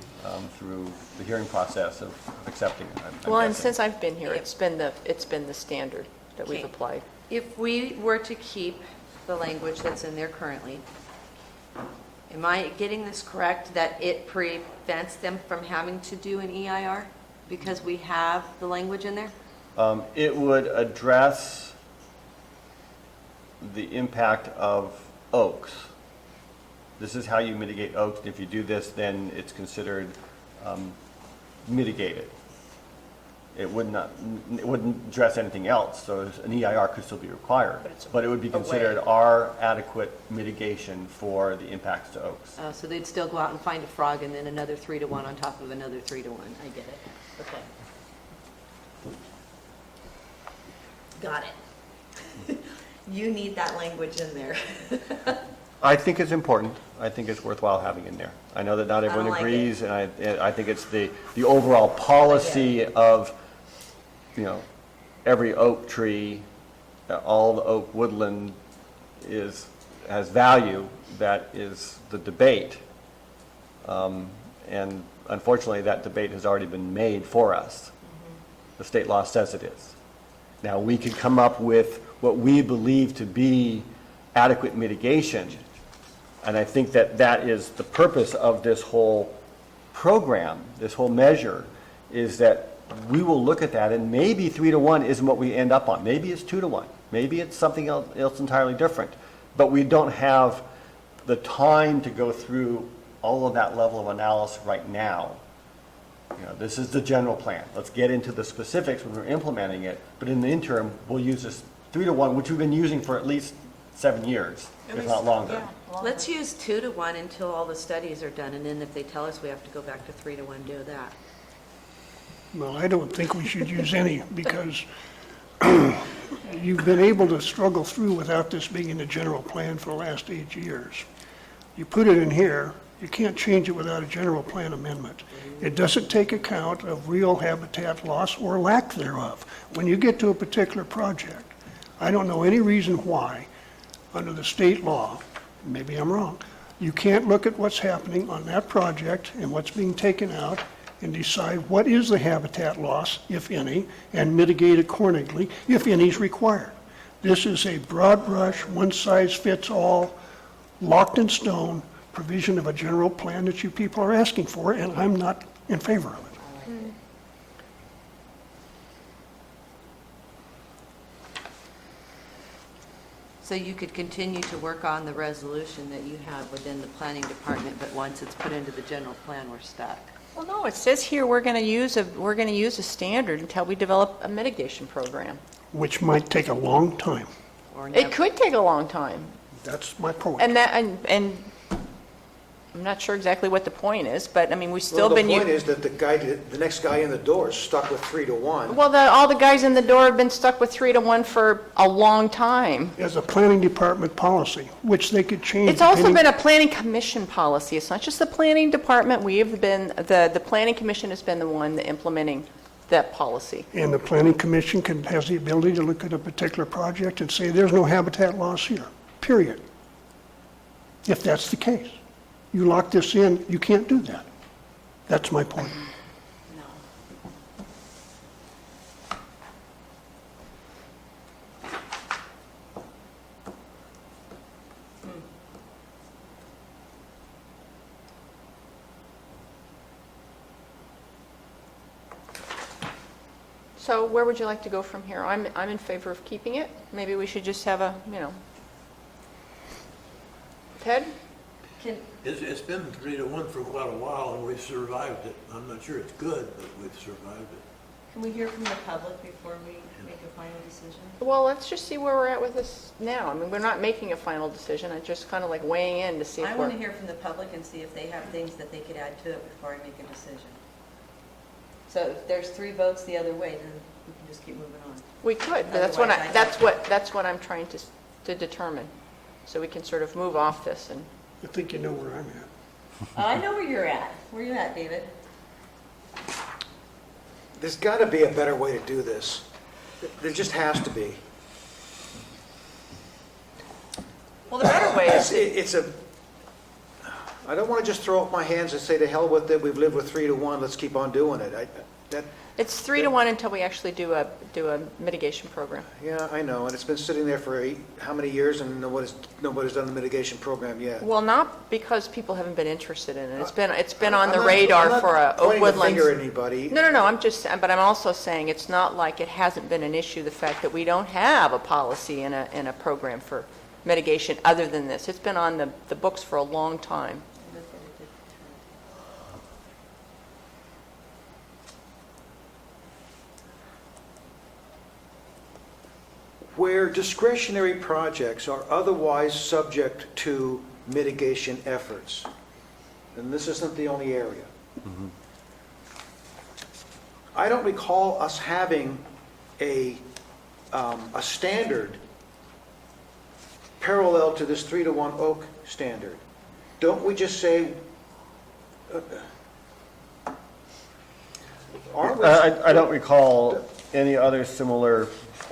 through the hearing process of accepting it. I'm Well, and guessing. since I've been here, it's been the standard that we've Okay. applied. If we were to keep the language that's in there currently, am I getting this correct, that it prevents them from having to do an EIR because we have the language in there? It would address the impact of oaks. This is how you mitigate oaks. If you do this, then it's considered mitigated. It wouldn't address anything else, so an EIR could still be required. But it would be considered our adequate mitigation for the impacts to oaks. So they'd still go out and find a frog and then another 3-to-1 on top of another 3-to-1. I get it. Okay. Got it. You need that language in there. I think it's important. I think it's worthwhile having in there. I know that not everyone like agrees, and I think it's the overall policy of, every oak tree, all the oak woodland has value. That is the debate. And unfortunately, that debate has already been made for us. The state law says it is. Now, we could come up with what we believe to be adequate mitigation, and I think that is the purpose of this whole program, this whole measure, is that we will look at that, and maybe 3-to-1 isn't what we end up on. Maybe it's 2-to-1. Maybe it's something else entirely different. But we don't have the time to go through all of that level of analysis right now. This is the general plan. Let's get into the specifics when we're implementing it. But in the interim, we'll use this 3-to-1, which we've been using for at least 7 years, if not longer. Let's use 2-to-1 until all the studies are done, and then if they tell us we have to go back to 3-to-1, do that. Well, I don't think we should use any, because you've been able to struggle through without this being in the general plan for the last 8 years. You put it in here, you can't change it without a general plan amendment. It doesn't take account of real habitat loss or lack thereof. When you get to a particular project, I don't know any reason why, under the state law, maybe I'm wrong, you can't look at what's happening on that project and what's being taken out and decide what is the habitat loss, if any, and mitigate accordingly, if any is required. This is a broad brush, one-size-fits-all, locked in stone provision of a general plan that you people are asking for, and I'm not in favor of it. So you could continue to work on the resolution that you have within the planning department, but once it's put into the general plan, we're stuck. Well, no, it says here we're going to use a standard until we develop a mitigation program. Which might take a long time. Or It could take a long time. That's my point. And I'm not sure exactly what the point is, but, I mean, we've Well, still been... the point is that the next guy in the door is stuck with 3 to 1. Well, all the guys in the door have been stuck with 3 to 1 for a long time. As a planning department policy, which they could change. It's also depending- been a planning commission policy. It's not just the planning department. We have been, the planning commission has been the one implementing that policy. And the planning commission has the ability to look at a particular project and say, there's no habitat loss here, period. If that's the case. You lock this in, you can't do that. That's my point. So where would you like to go from here? I'm in favor of keeping it. Maybe we should just have a, Ted? It's been 3 to 1 for quite a while, and we've survived it. I'm not sure it's good, but we've survived it. Can we hear from the public before we make a final decision? Well, let's just see where we're at with this now. I mean, we're not making a final decision. I'm just kind of like weighing in to see if I we're... want to hear from the public and see if they have things that they could add to it before I make a decision. So if there's 3 votes the other way, then we can just keep moving on. We could, but that's what I'm trying to determine. So we can sort of move off this and... I think you know where I'm at. I know where you're at. Where are you at, David? There's got to be a better way to do this. There just has to be. Well, the better way is... I don't want to just throw up my hands and say, to hell with it, we've lived with 3 to 1, let's keep on doing it. It's 3 to 1 until we actually do a mitigation program. Yeah, I know, and it's been sitting there for how many years, and nobody's done the mitigation program yet. Well, not because people haven't been interested in it. It's been on the radar for Oak Woodlands. I'm not pointing the finger at anybody. No, I'm also saying it's not like it hasn't been an issue, the fact that we don't have a policy in a program for mitigation other than this. It's been on the books for a long time. Where discretionary projects are otherwise subject to mitigation efforts, and this isn't the only area. I don't recall us having a standard parallel to this 3 to 1 Oak standard. Don't we just say, I don't recall any other similar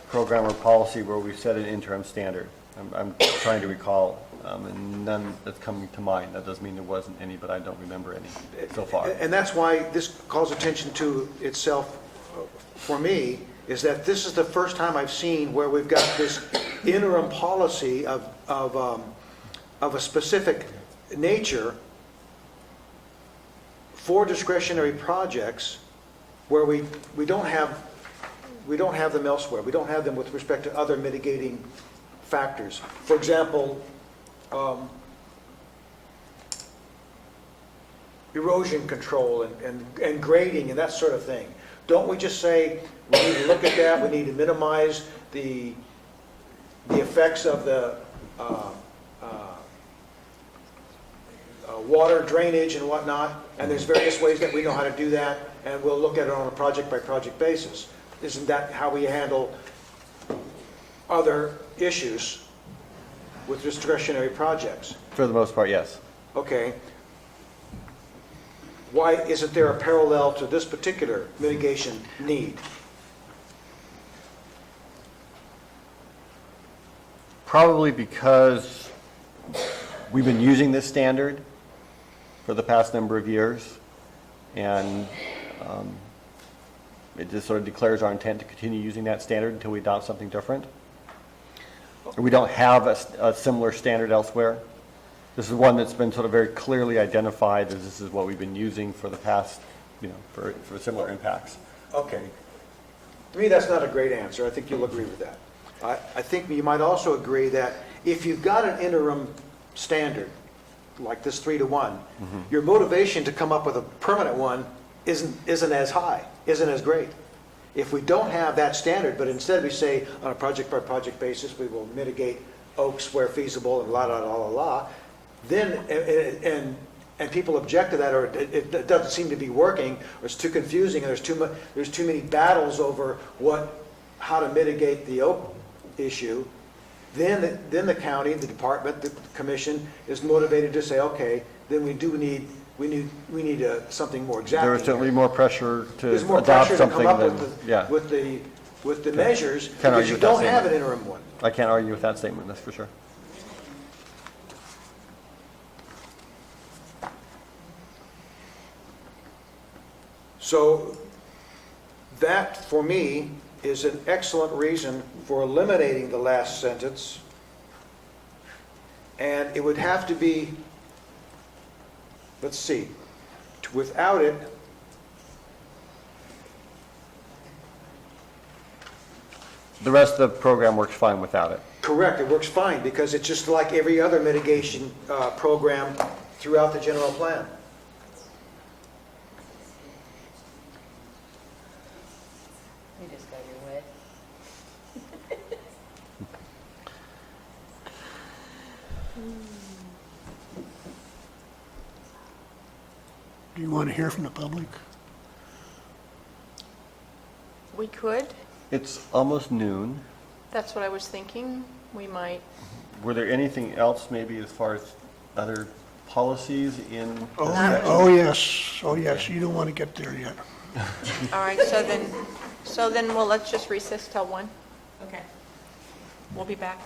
program or policy where we set an interim standard. I'm trying to recall, and none that's coming to mind. That doesn't mean there wasn't any, but I don't remember any so far. And that's why this calls attention to itself for me, is that this is the first time I've seen where we've got this interim policy of a specific nature for discretionary projects where we don't have them elsewhere. We don't have them with respect to other mitigating factors. For example, erosion control and grading and that sort of thing. Don't we just say, we need to look at that, we need to minimize the effects of the water drainage and whatnot, and there's various ways that we know how to do that, and we'll look at it on a project-by-project basis. Isn't that how we handle other issues with discretionary projects? For the most part, yes. Okay. Why isn't there a parallel to this particular mitigation need? Probably because we've been using this standard for the past number of years, and it just sort of declares our intent to continue using that standard until we adopt something different. We don't have a similar standard elsewhere. This is one that's been sort of very clearly identified as this is what we've been using for the past, for similar impacts. Okay. To me, that's not a great answer. I think you'll agree with that. I think you might also agree that if you've got an interim standard, like this 3 to 1, your motivation to come up with a permanent one isn't as high, isn't as great. If we don't have that standard, but instead we say on a project-by-project basis, we will mitigate oaks where feasible and la la la la la, then, and and people object to that, or it doesn't seem to be working, or it's too confusing, and there's too many battles over how to mitigate the oak issue, then the county, the department, the commission is motivated to say, okay, then we need something more exacting. There is certainly more pressure to There's more adopt pressure to come something up than, with the measures, Can't because argue you with that don't have an statement. interim one. I can't argue with that statement, that's for sure. So that, for me, is an excellent reason for eliminating the last sentence. And it would have to be, let's see, without it, The rest of the program works fine without it. correct, it works fine, because it's just like every other mitigation program throughout the general plan. You just got your way. Do you want to hear from the public? We could. It's almost noon. That's what I was thinking. We might. Were there anything else maybe as far as other policies in? the Oh, section? oh, yes, you don't want to get there yet. All right, so then, well, let's just recess till 1. Okay. We'll be back.